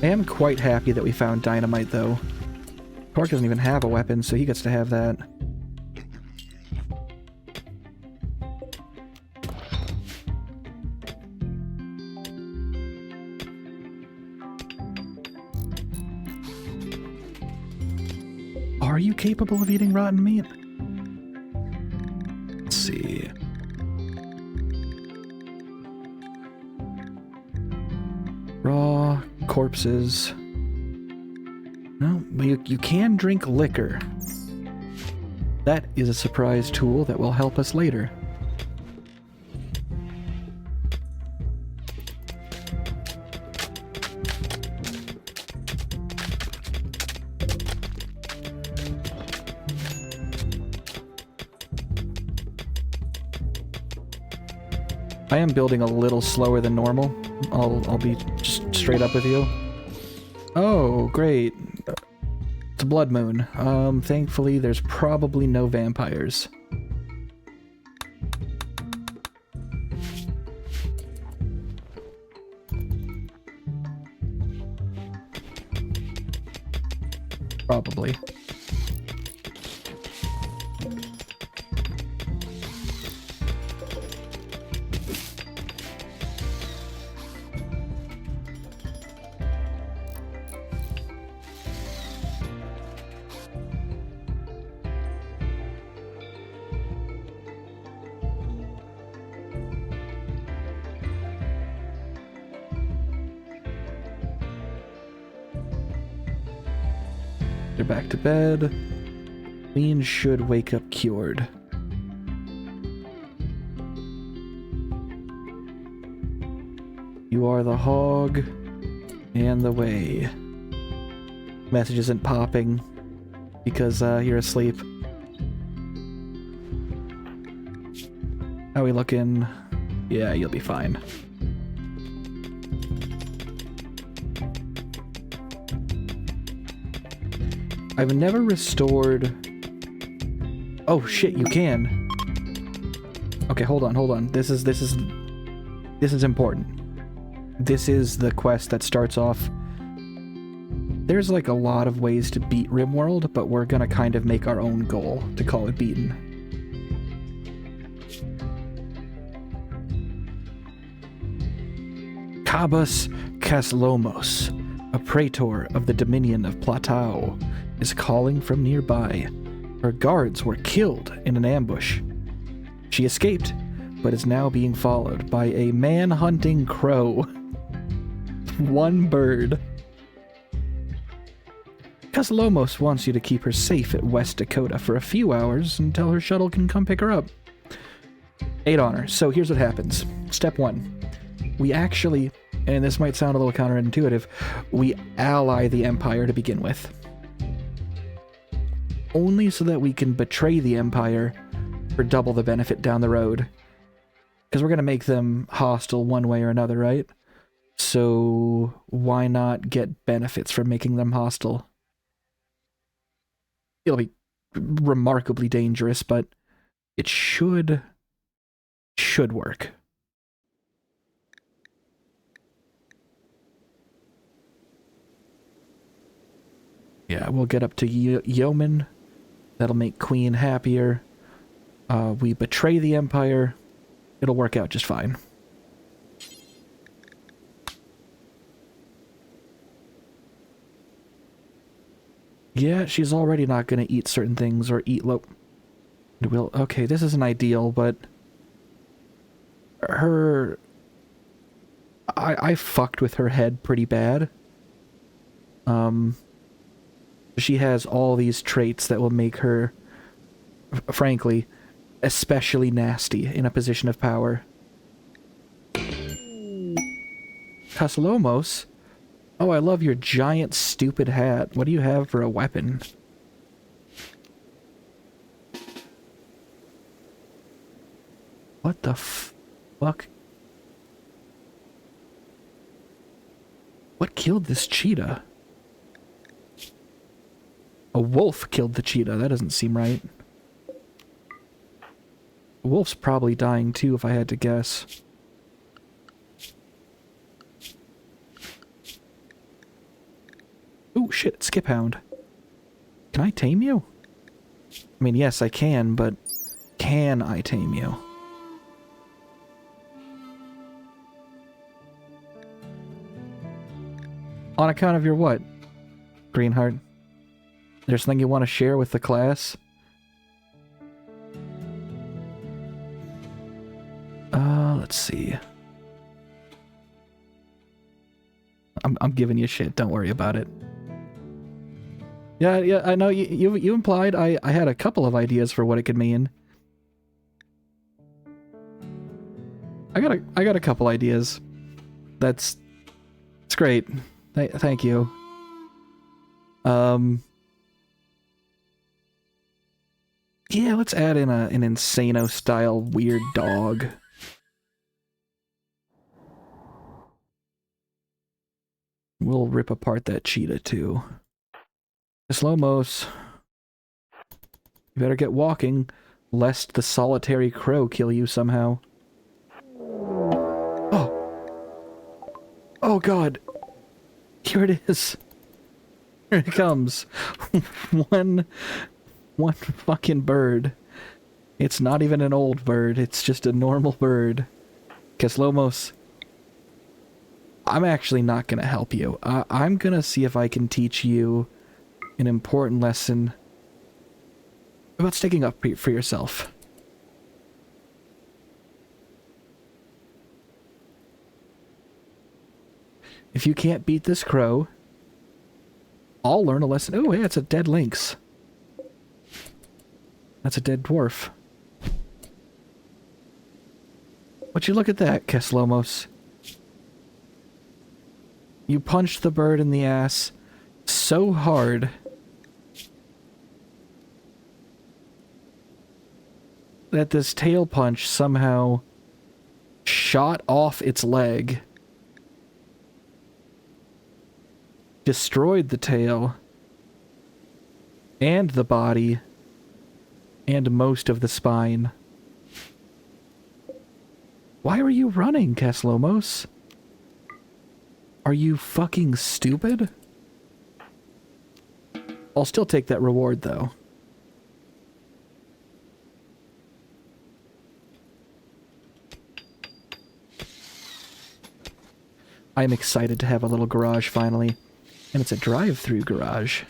I am quite happy that we found dynamite, though. Clark doesn't even have a weapon, so he gets to have that. Are you capable of eating rotten meat? Let's see. Raw corpses. No, but you can drink liquor. That is a surprise tool that will help us later. I am building a little slower than normal. I'll be just straight up with you. Oh, great. It's a blood moon. Thankfully there's probably no vampires. Probably. They're back to bed. Lean should wake up cured. You are the hog and the way. Message isn't popping because you're asleep. How we looking? Yeah, you'll be fine. I've never restored... Oh shit, you can. Okay, hold on. This is important. This is the quest that starts off... There's like a lot of ways to beat Rimworld, but we're gonna kind of make our own goal to call it beaten. Cabus Caslomos, a praetor of the Dominion of Platau, is calling from nearby. Her guards were killed in an ambush. She escaped, but is now being followed by a man-hunting crow. One bird. Casalomos wants you to keep her safe at West Dakota for a few hours until her shuttle can come pick her up. 8 on her. So here's what happens. Step 1. We actually, and this might sound a little counterintuitive, we ally the Empire to begin with. Only so that we can betray the Empire for double the benefit down the road. Because we're going to make them hostile one way or another, right? So why not get benefits from making them hostile? It'll be remarkably dangerous, but it should work. Yeah, we'll get up to Yeoman. That'll make Queen happier. We betray the Empire. It'll work out just fine. Yeah, she's already not going to eat certain things or eat okay, this isn't ideal, but I fucked with her head pretty bad. She has all these traits that will make her, frankly, especially nasty in a position of power. Casalomos? Oh, I love your giant stupid hat. What do you have for a weapon? What the fuck? What killed this cheetah? A wolf killed the cheetah. That doesn't seem right. The wolf's probably dying too, if I had to guess. Oh shit, skip hound. Can I tame you? I mean, yes, I can, but can I tame you? On account of your what, Greenheart? There's something you want to share with the class? Let's see. I'm giving you shit, don't worry about it. Yeah, I know you implied I had a couple of ideas for what it could mean. I got a couple ideas. It's great. Thank you. Yeah, let's add in an Insano-style weird dog. We'll rip apart that cheetah, too. Slowmos. You better get walking, lest the solitary crow kill you somehow. Oh! Oh god! Here it is! Here it comes! One fucking bird. It's not even an old bird, it's just a normal bird. Keslomos, I'm actually not gonna help you. I'm gonna see if I can teach you an important lesson about sticking up for yourself. If you can't beat this crow, I'll learn a lesson. Oh, hey, it's a dead lynx. That's a dead dwarf. Would you look at that, Keslomos? You punched the bird in the ass so hard that this tail punch somehow shot off its leg, destroyed the tail, and the body, and most of the spine. Why are you running, Keslomos? Are you fucking stupid? I'll still take that reward, though. I'm excited to have a little garage finally. And it's a drive-through garage.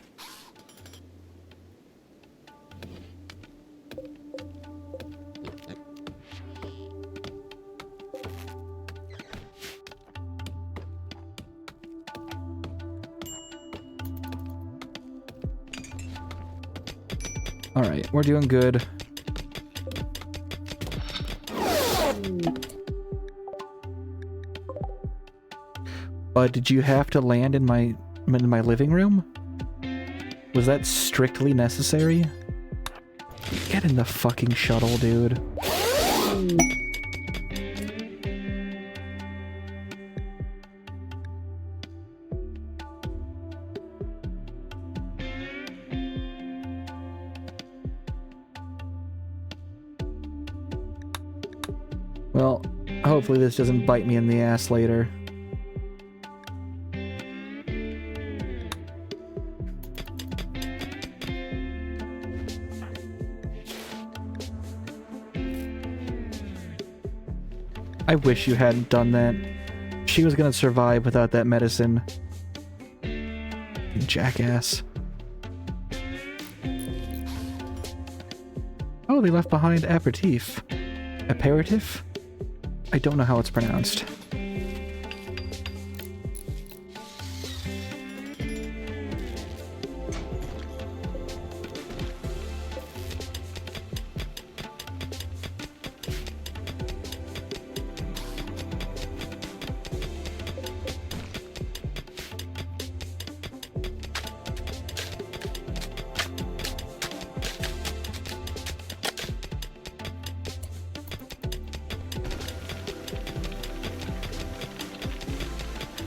Alright, we're doing good. But did you have to land in my living room? Was that strictly necessary? Get in the fucking shuttle, dude. Well, hopefully this doesn't bite me in the ass later. I wish you hadn't done that. She was gonna survive without that medicine. You jackass. Oh, they left behind aperitif. Aperitif? I don't know how it's pronounced.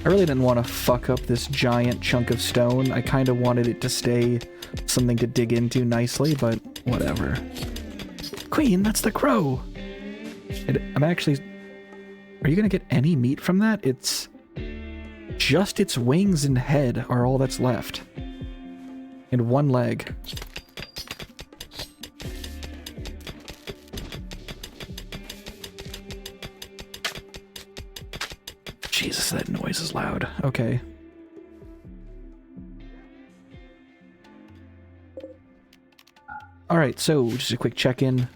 I really didn't want to fuck up this giant chunk of stone. I kind of wanted it to stay something to dig into nicely, but whatever. Queen, that's the crow! I'm actually... Are you gonna get any meat from that? It's... Just its wings and head are all that's left. And one leg. Jesus, that noise is loud. Okay. Alright, so just a quick check-in.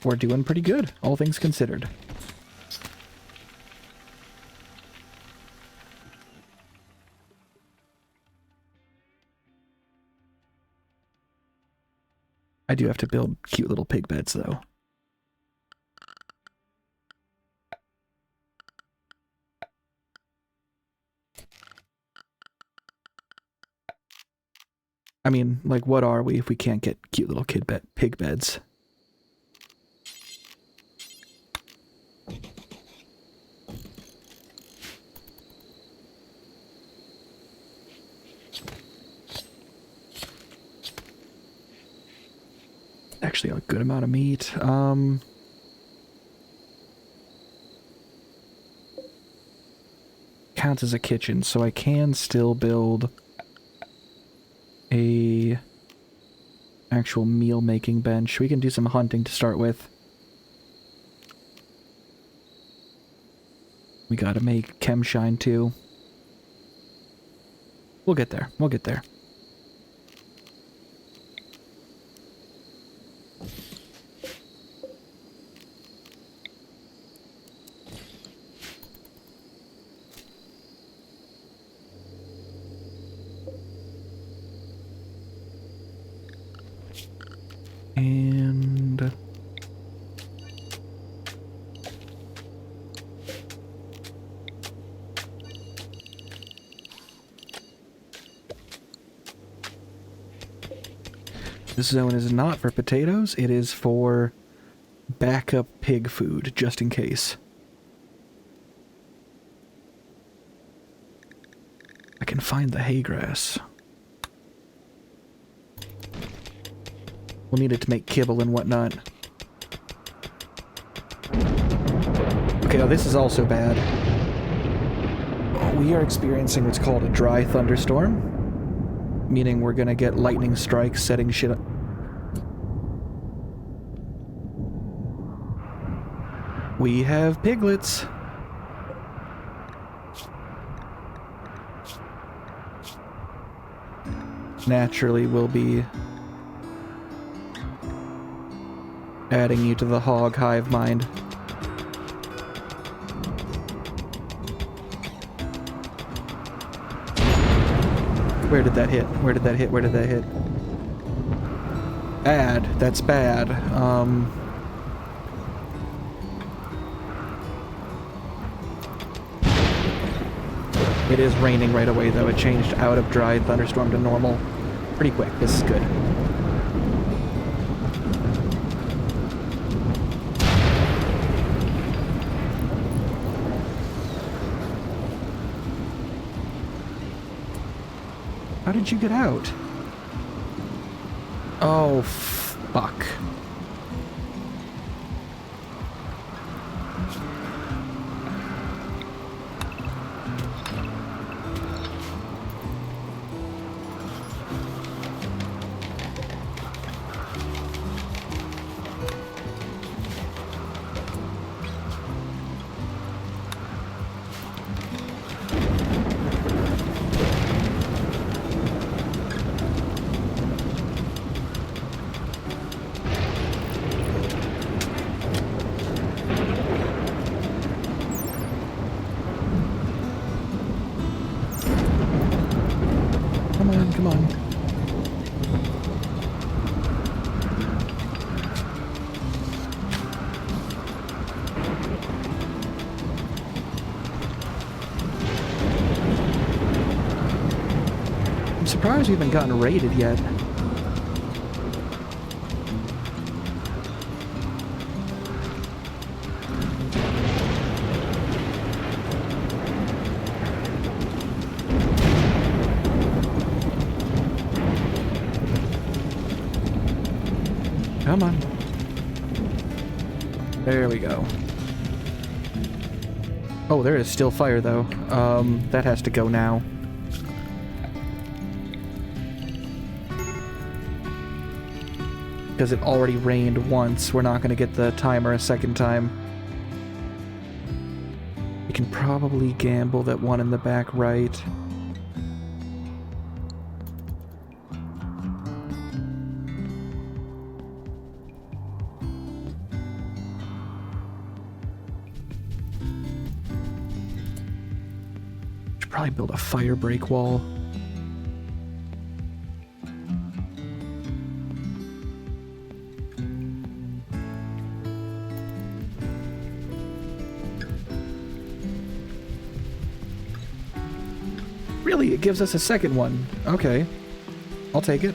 We're doing pretty good, all things considered. I do have to build cute little pig beds, though. I mean, like, what are we if we can't get cute little pig beds? Actually, a good amount of meat. Counts as a kitchen, so I can still build a actual meal making bench. We can do some hunting to start with. We gotta make chemshine too. We'll get there. We'll get there. And this zone is not for potatoes, it is for backup pig food, just in case. I can find the hay grass. We'll need it to make kibble and whatnot. Okay, now this is also bad. We are experiencing what's called a dry thunderstorm, meaning we're gonna get lightning strikes setting shit up. We have piglets. Naturally, we'll be adding you to the hog hive mind. Where did that hit? Where did that hit? Where did that hit? Bad. That's bad. It is raining right away, though. It changed out of dry thunderstorm to normal pretty quick. This is good. How did you get out? Oh, fuck. surprised we haven't gotten raided yet. Come on. There we go. Oh, there is still fire, though. That has to go now. Because it already rained once, we're not going to get the timer a second time. You can probably gamble that one in the back right. Should probably build a fire break wall. Really? It gives us a second one. Okay. I'll take it.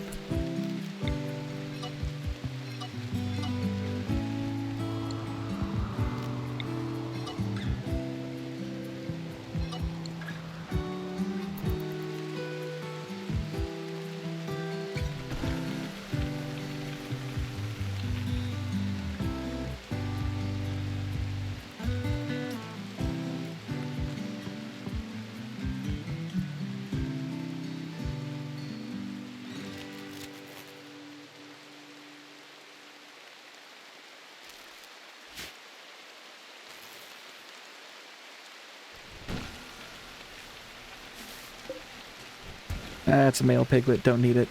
That's a male piglet, don't need it.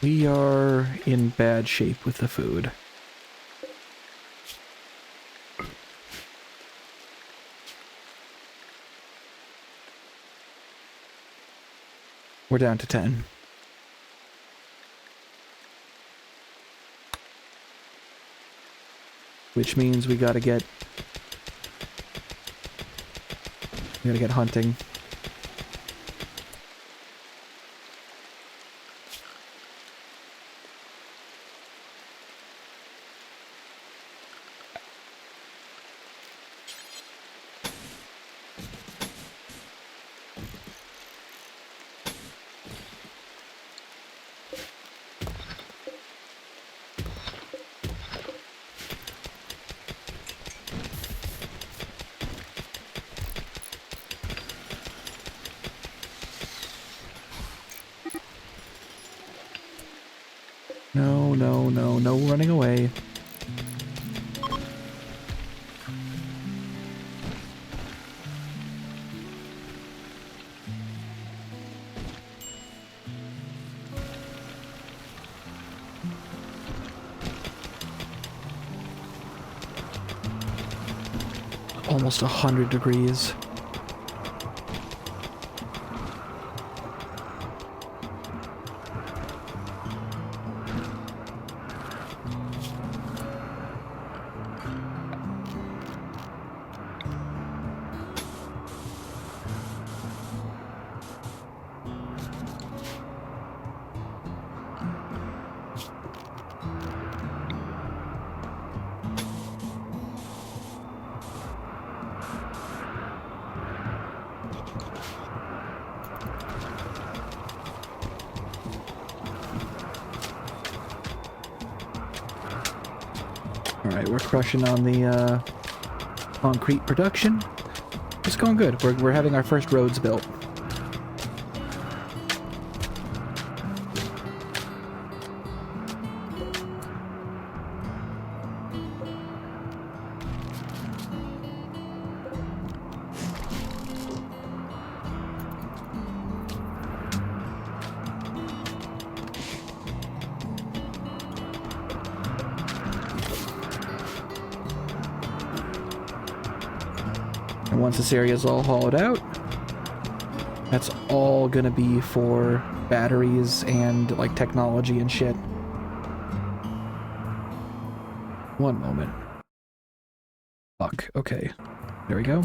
We are in bad shape with the food. We're down to 10. Which means we gotta get hunting. No, no, no, no running away. Almost 100 degrees. Alright, we're crushing on the concrete production. It's going good. We're having our first roads built. And once this area is all hollowed out, that's all gonna be for batteries and like technology and shit. One moment. Fuck, okay. There we go.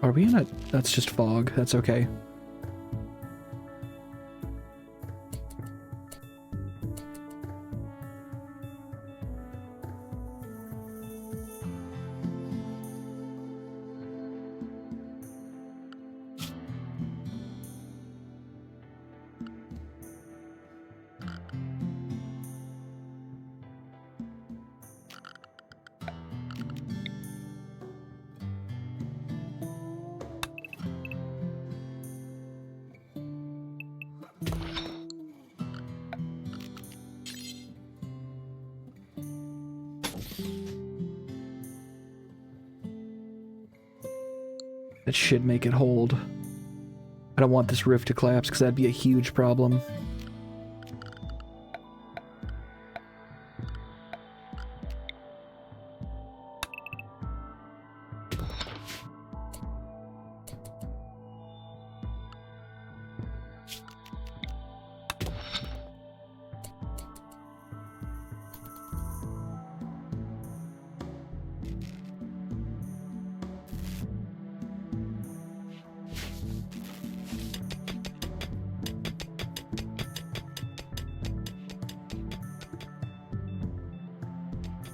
Are we in a... That's just fog. That's okay. That should make it hold. I don't want this roof to collapse because that'd be a huge problem.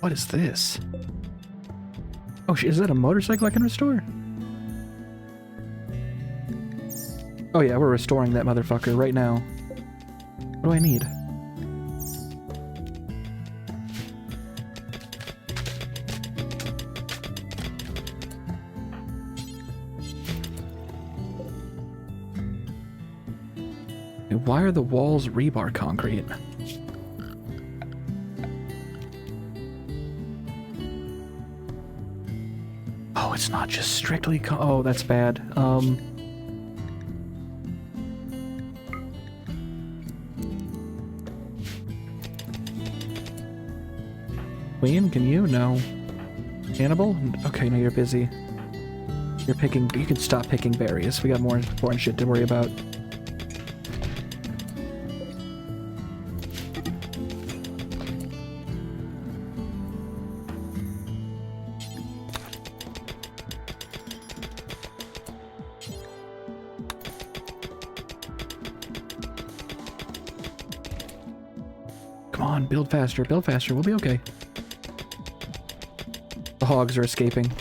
What is this? Oh, is that a motorcycle I can restore? Oh yeah, we're restoring that motherfucker right now. What do I need? Why are the walls rebar concrete? Oh, it's not just strictly oh, that's bad. Queen, can you? No. Hannibal? Okay, no, you're busy. You're picking... You can stop picking berries. We got more important shit to worry about. Come on, build faster, build faster. We'll be okay. The hogs are escaping.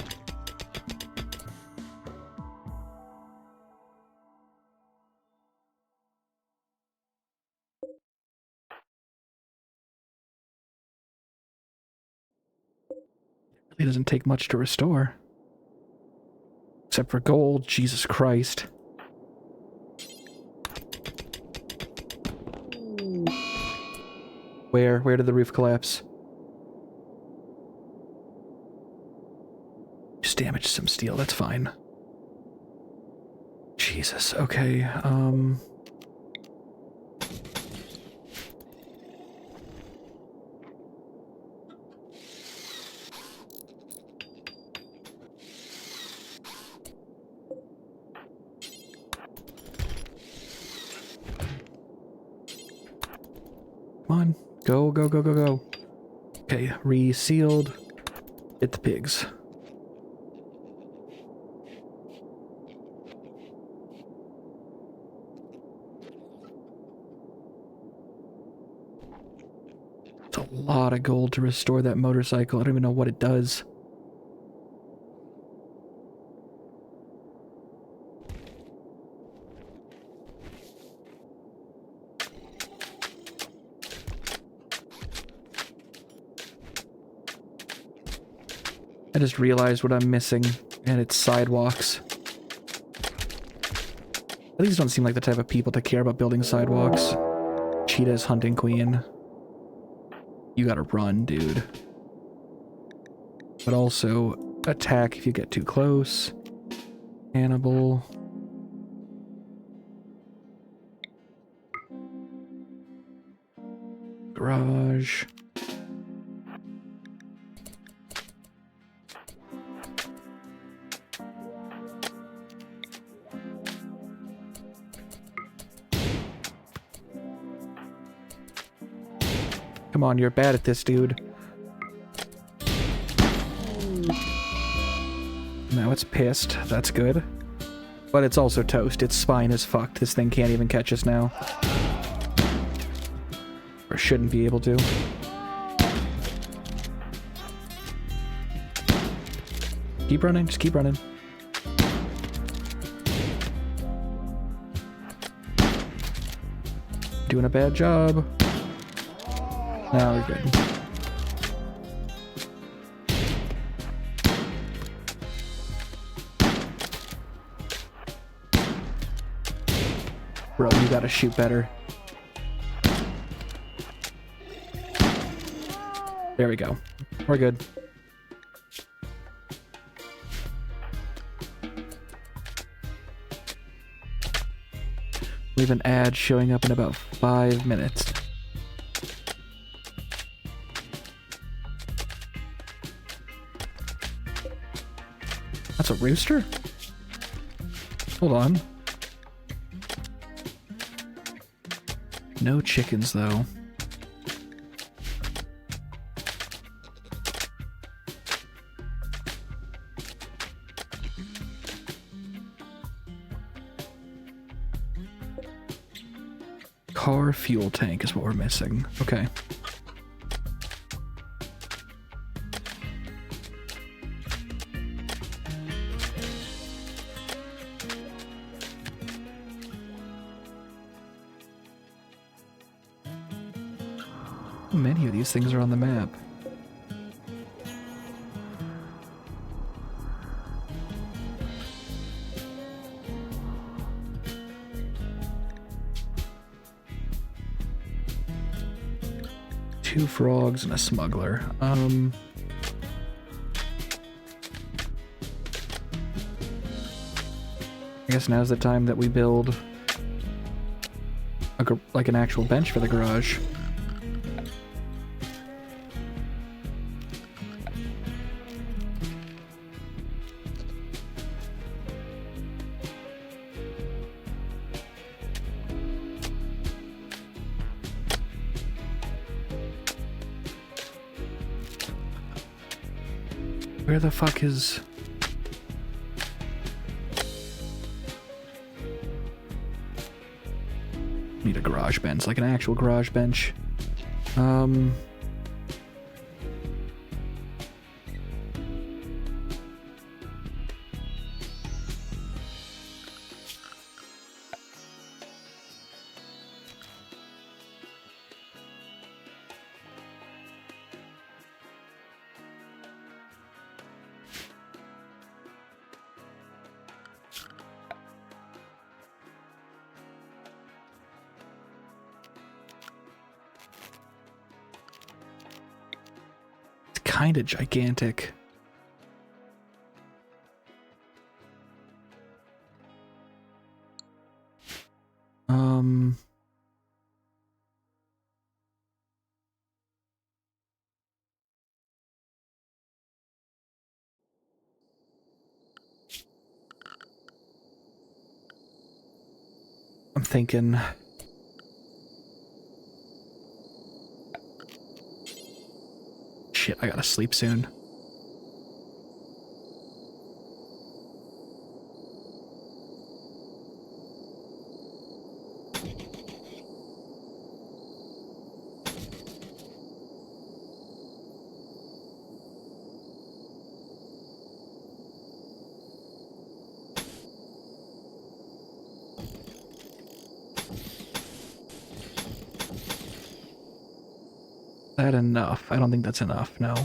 It doesn't take much to restore. Except for gold, Jesus Christ. Where did the roof collapse? Just damaged some steel, that's fine. Jesus, okay, come on, go, go, go, go, go. Okay, resealed. Hit the pigs. It's a lot of gold to restore that motorcycle. I don't even know what it does. I just realized what I'm missing, and it's sidewalks. These don't seem like the type of people to care about building sidewalks. Cheetah's hunting queen. You gotta run, dude. But also, attack if you get too close. Hannibal. Garage. Come on, you're bad at this, dude. Now it's pissed. That's good. But it's also toast. Its spine is fucked. This thing can't even catch us now. Or shouldn't be able to. Keep running. Just keep running. Doing a bad job. Now we're good. Bro, you gotta shoot better. There we go. We're good. We have an ad showing up in about 5 minutes. That's a rooster? Hold on. No chickens, though. Car fuel tank is what we're missing. Okay. How many of these things are on the map? Two frogs and a smuggler. I guess now's the time that we build like an actual bench for the garage. Where the fuck is... Need a garage bench, like an actual garage bench. Kind of gigantic. I'm thinking... Shit, I gotta sleep soon. That enough? I don't think that's enough, no.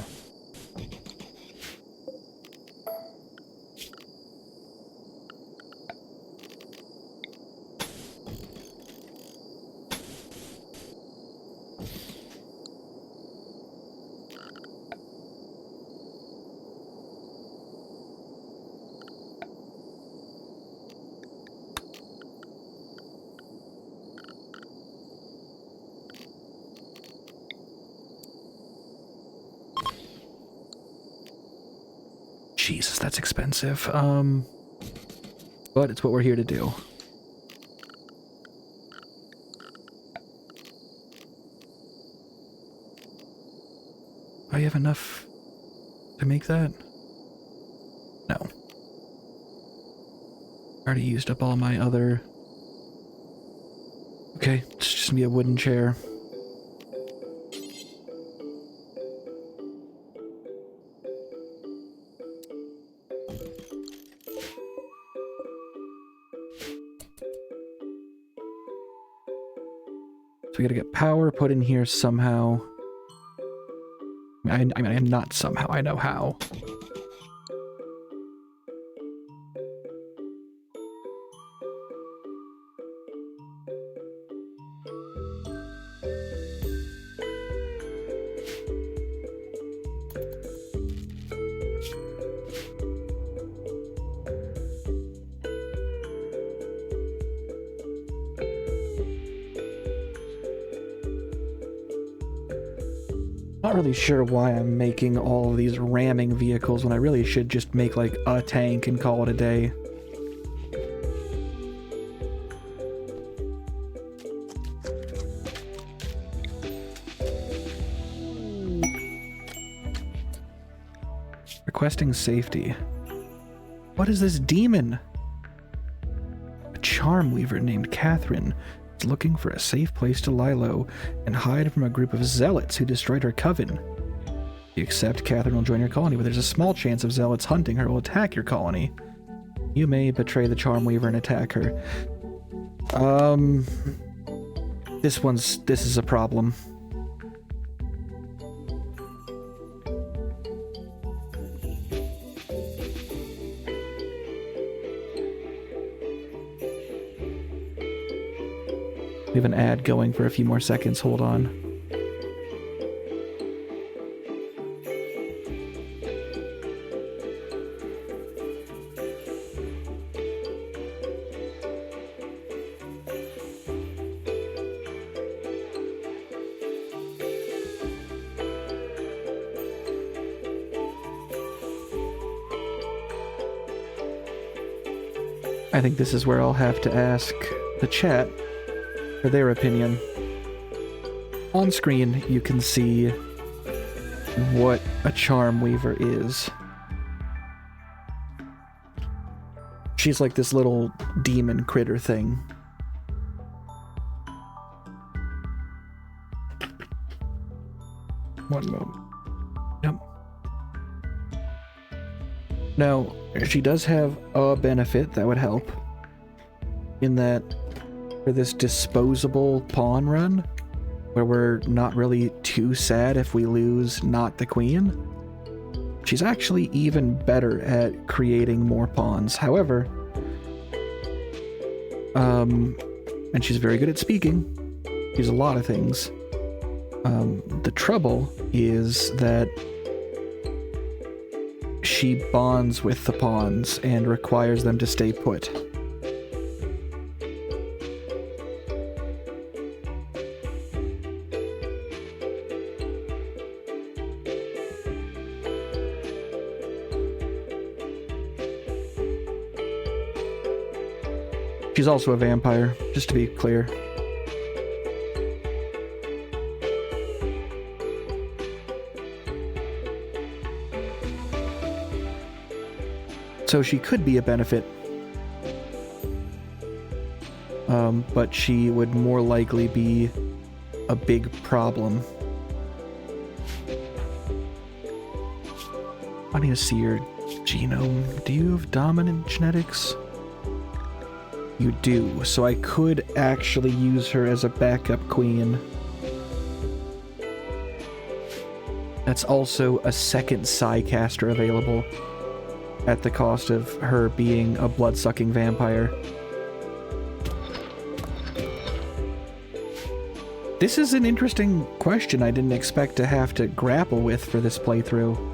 Jesus, that's expensive. But it's what we're here to do. I have enough to make that? No. Already used up all my other... Okay, it's just gonna be a wooden chair. So we gotta get power put in here somehow. I mean, not somehow, I know how. Not really sure why I'm making all of these ramming vehicles when I really should just make like a tank and call it a day. Requesting safety. What is this demon? A charm weaver named Catherine is looking for a safe place to lie low and hide from a group of zealots who destroyed her coven. If you accept, Catherine will join your colony, but there's a small chance of zealots hunting her will attack your colony. You may betray the charm weaver and attack her. This is a problem. We have an ad going for a few more seconds. Hold on. I think this is where I'll have to ask the chat for their opinion. On screen, you can see what a charm weaver is. She's like this little demon critter thing. One moment. Yep. Now, she does have a benefit that would help, in that for this disposable pawn run, where we're not really too sad if we lose not the queen, she's actually even better at creating more pawns. However, and she's very good at speaking. She's a lot of things. The trouble is that she bonds with the pawns and requires them to stay put. She's also a vampire, just to be clear. So she could be a benefit. But she would more likely be a big problem. I need to see your genome. Do you have dominant genetics? You do, so I could actually use her as a backup queen. That's also a second Psycaster available at the cost of her being a blood-sucking vampire. This is an interesting question I didn't expect to have to grapple with for this playthrough.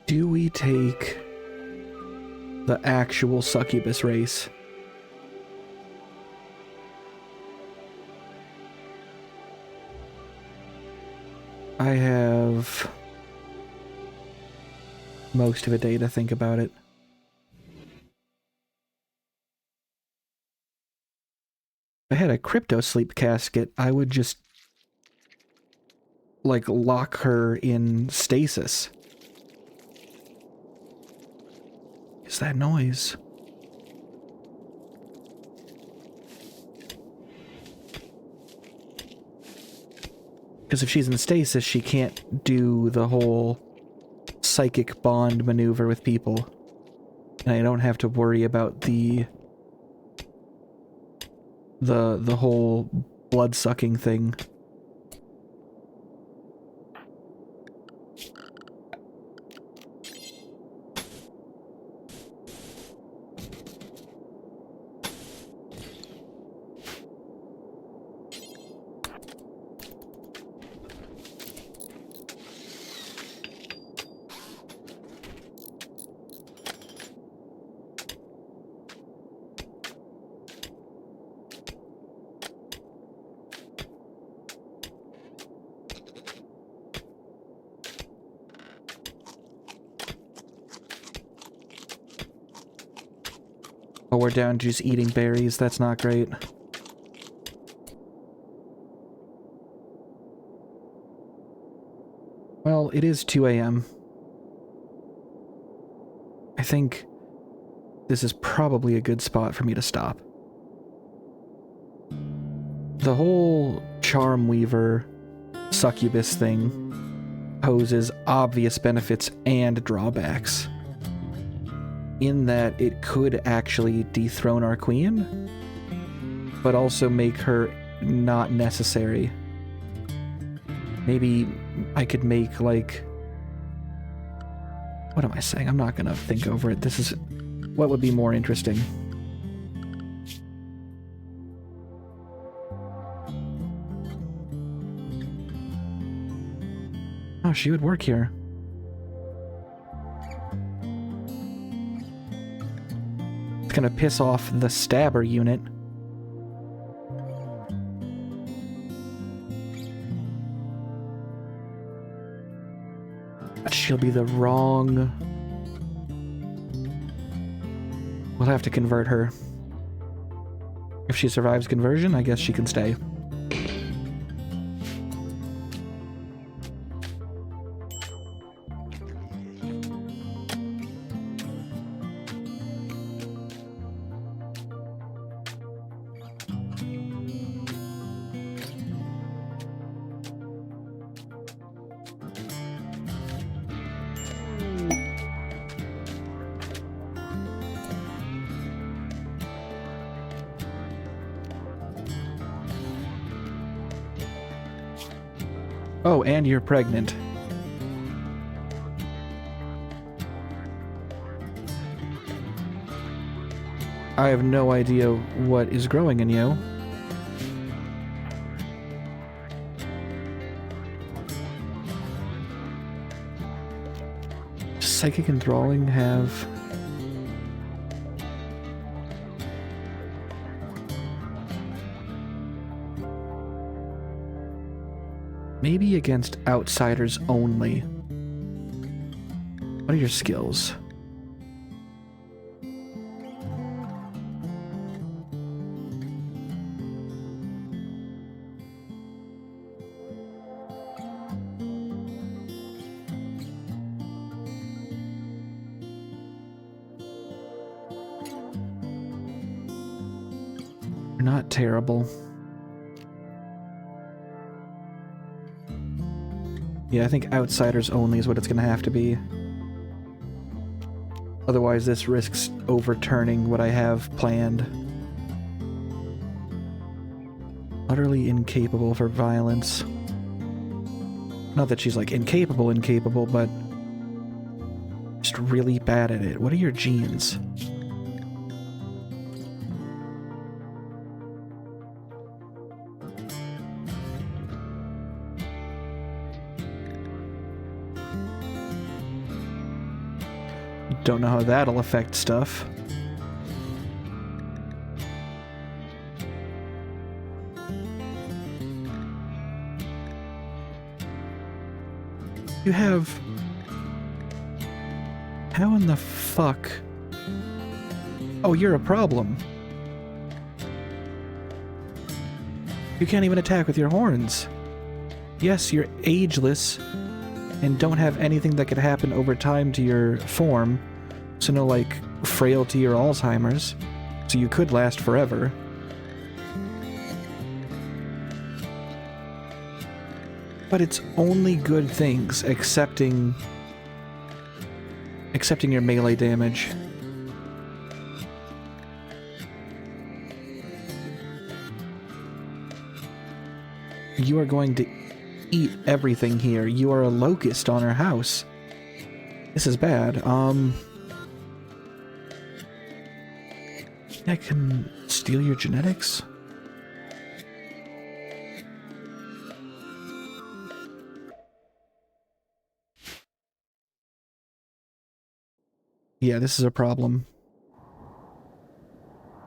Do we take the actual succubus race? I have most of a day to think about it. If I had a crypto sleep casket, I would just, like, lock her in stasis. Is that noise? Because if she's in stasis, she can't do the whole psychic bond maneuver with people. And I don't have to worry about the whole blood-sucking thing. Oh, we're down to just eating berries. That's not great. Well, it is 2 a.m. I think this is probably a good spot for me to stop. The whole Charm Weaver succubus thing poses obvious benefits and drawbacks. In that it could actually dethrone our queen, but also make her not necessary. Maybe I could make, like... What am I saying? I'm not gonna think over it. This is... What would be more interesting? Oh, she would work here. Gonna piss off the stabber unit. But she'll be the wrong... We'll have to convert her. If she survives conversion, I guess she can stay. Oh, and you're pregnant. I have no idea what is growing in you. Does psychic enthralling have... Maybe against outsiders only. What are your skills? You're not terrible. Yeah, I think outsiders only is what it's going to have to be. Otherwise, this risks overturning what I have planned. Utterly incapable for violence. Not that she's, like, incapable, but just really bad at it. What are your genes? Don't know how that'll affect stuff. You have How in the fuck? Oh, you're a problem. You can't even attack with your horns. Yes, you're ageless and don't have anything that could happen over time to your form, so no, like, frailty or Alzheimer's, so you could last forever. But it's only good things, excepting your melee damage. You are going to eat everything here. You are a locust on our house. This is bad. I can steal your genetics? Yeah, this is a problem.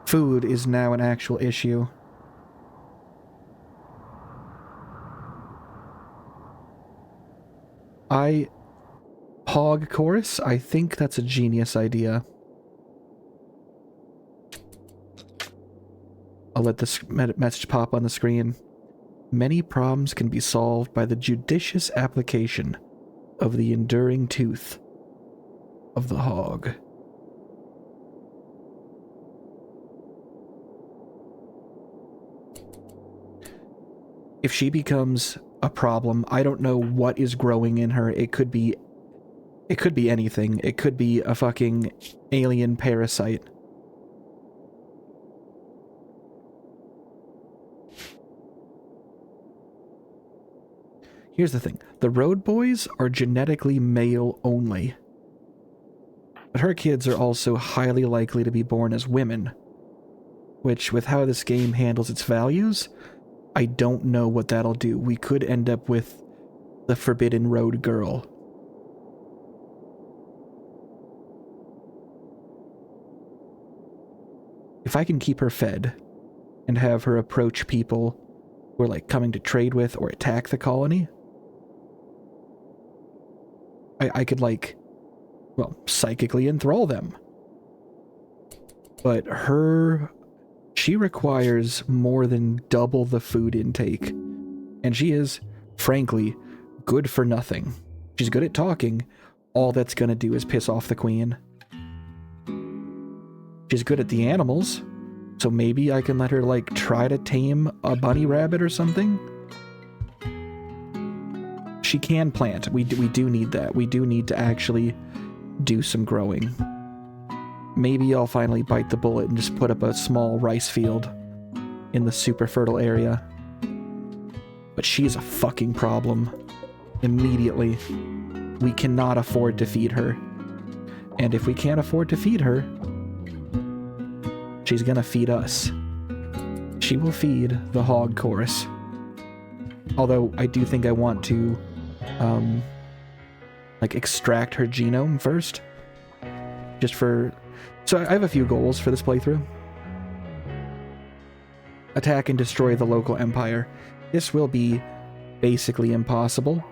Food is now an actual issue. Hog chorus? I think that's a genius idea. I'll let this message pop on the screen. Many problems can be solved by the judicious application of the enduring tooth of the hog. If she becomes a problem, I don't know what is growing in her. It could be anything. It could be a fucking alien parasite. Here's the thing. The Road Boys are genetically male only. But her kids are also highly likely to be born as women. Which, with how this game handles its values, I don't know what that'll do. We could end up with the Forbidden Road Girl. If I can keep her fed and have her approach people who are like coming to trade with or attack the colony, I could like, well, psychically enthrall them. But she requires more than double the food intake. And she is, frankly, good for nothing. She's good at talking. All that's gonna do is piss off the queen. She's good at the animals. So maybe I can let her, like, try to tame a bunny rabbit or something? She can plant. We do need that. We do need to actually do some growing. Maybe I'll finally bite the bullet and just put up a small rice field in the super fertile area. But she's a fucking problem. Immediately. We cannot afford to feed her. And if we can't afford to feed her, she's gonna feed us. She will feed the hog chorus. Although I do think I want to like extract her genome first. Just for... So I have a few goals for this playthrough. Attack and destroy the local empire. This will be basically impossible.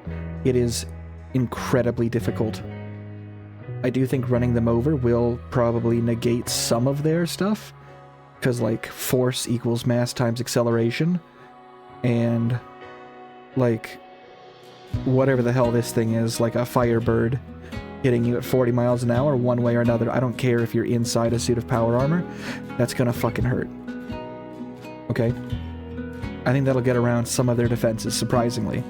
It is incredibly difficult. I do think running them over will probably negate some of their stuff. Because, like, force equals mass times acceleration. And, like, whatever the hell this thing is, like a firebird hitting you at 40 miles an hour one way or another. I don't care if you're inside a suit of power armor. That's gonna fucking hurt. Okay? I think that'll get around some of their defenses, surprisingly.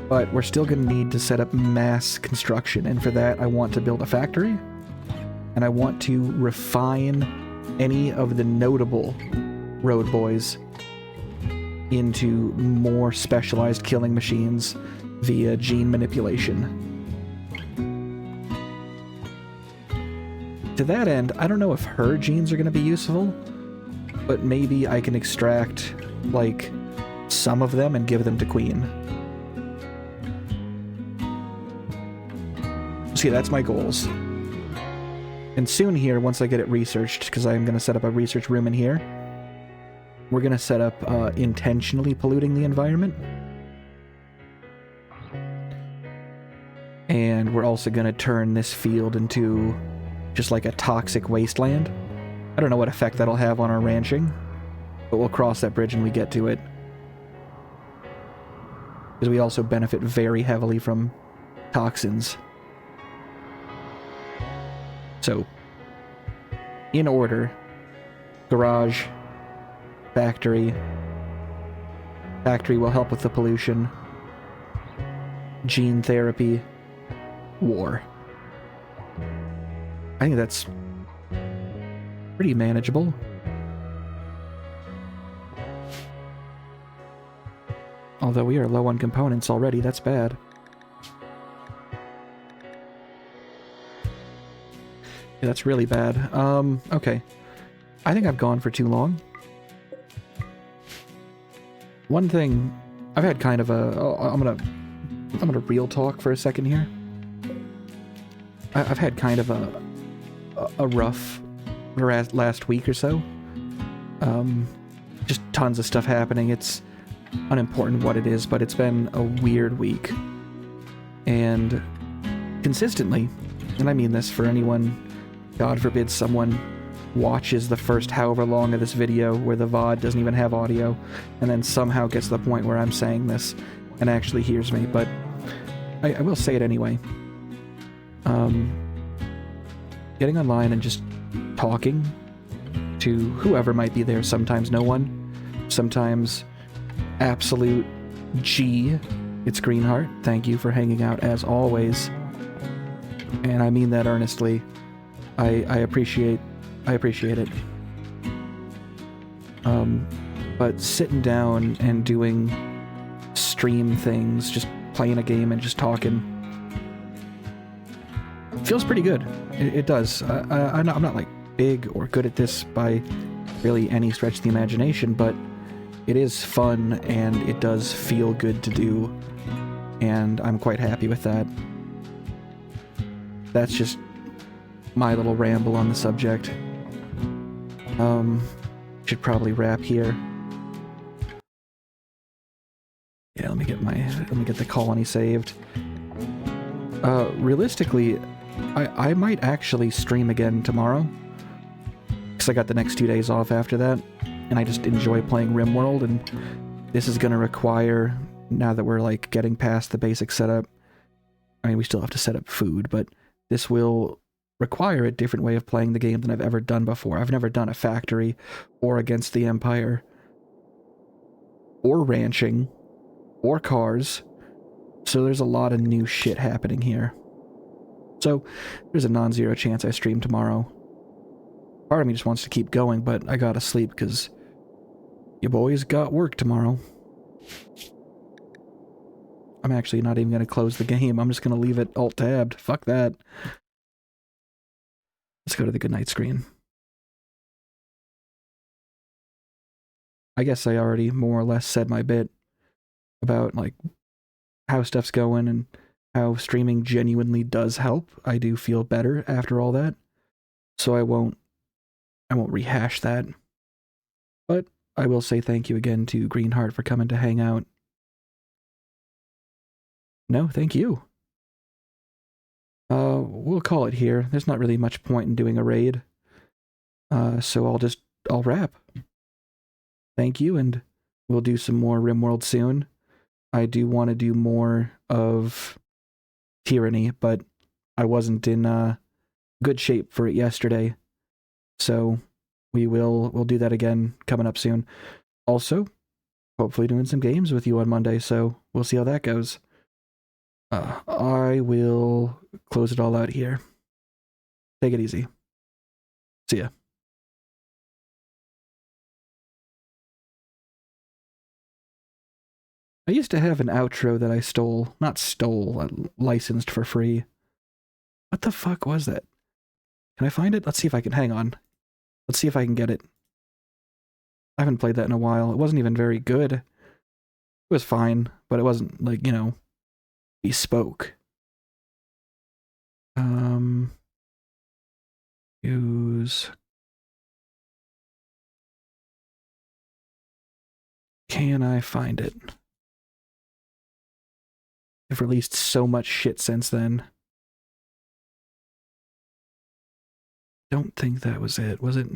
But we're still gonna need to set up mass construction, and for that I want to build a factory, and I want to refine any of the notable road boys into more specialized killing machines via gene manipulation. To that end, I don't know if her genes are going to be useful, but maybe I can extract, like, some of them and give them to Queen. See, that's my goals. And soon here, once I get it researched, because I'm going to set up a research room in here, we're going to set up intentionally polluting the environment. and we're also going to turn this field into just like a toxic wasteland. I don't know what effect that'll have on our ranching, but we'll cross that bridge when we get to it. Because we also benefit very heavily from toxins. So, in order, garage, factory. Factory will help with the pollution. Gene therapy, war. I think that's pretty manageable. Although we are low on components already, that's bad. Yeah, that's really bad. Okay. I think I've gone for too long. One thing, I've had kind of a... I'm gonna real talk for a second here. I've had kind of a rough last week or so. Just tons of stuff happening. It's unimportant what it is, but it's been a weird week. And consistently, and I mean this for anyone, God forbid someone watches the first however long of this video where the VOD doesn't even have audio, and then somehow gets to the point where I'm saying this and actually hears me, but I will say it anyway. Getting online and just talking to whoever might be there, sometimes no one, sometimes absolute G. It's Greenheart. Thank you for hanging out as always. And I mean that earnestly. I appreciate it. But sitting down and doing stream things, just playing a game and just talking, feels pretty good. It does. I'm not like big or good at this by really any stretch of the imagination, but it is fun and it does feel good to do, and I'm quite happy with that. That's just my little ramble on the subject. Should probably wrap here. Yeah, let me get the colony saved. Realistically, I might actually stream again tomorrow, because I got the next 2 days off after that, and I just enjoy playing Rimworld, and this is gonna require, now that we're like getting past the basic setup, I mean we still have to set up food, but this will require a different way of playing the game than I've ever done before. I've never done a factory, or against the Empire, or ranching, or cars, so there's a lot of new shit happening here. So there's a non-zero chance I stream tomorrow. Part of me just wants to keep going, but I gotta sleep because your boys got work tomorrow. I'm actually not even gonna close the game. I'm just gonna leave it alt-tabbed. Fuck that. Let's go to the goodnight screen. I guess I already more or less said my bit about like how stuff's going and how streaming genuinely does help. I do feel better after all that, so I won't rehash that. But I will say thank you again to Greenheart for coming to hang out. No, thank you. We'll call it here. There's not really much point in doing a raid. So I'll wrap. Thank you, and we'll do some more Rimworld soon. I do want to do more of Tyranny, but I wasn't in good shape for it yesterday. So we'll do that again coming up soon. Also, hopefully doing some games with you on Monday, so we'll see how that goes. I will close it all out here. Take it easy. See ya. I used to have an outro that I licensed for free. What the fuck was that? Can I find it? Let's see if I can, hang on. Let's see if I can get it. I haven't played that in a while. It wasn't even very good. It was fine, but it wasn't like, you know, bespoke. Use. Can I find it? They've released so much shit since then. Don't think that was it, was it?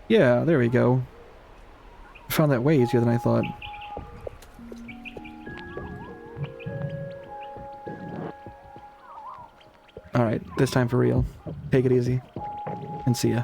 Yeah, there we go. I found that way easier than I thought. Alright, this time for real. Take it easy, and see ya.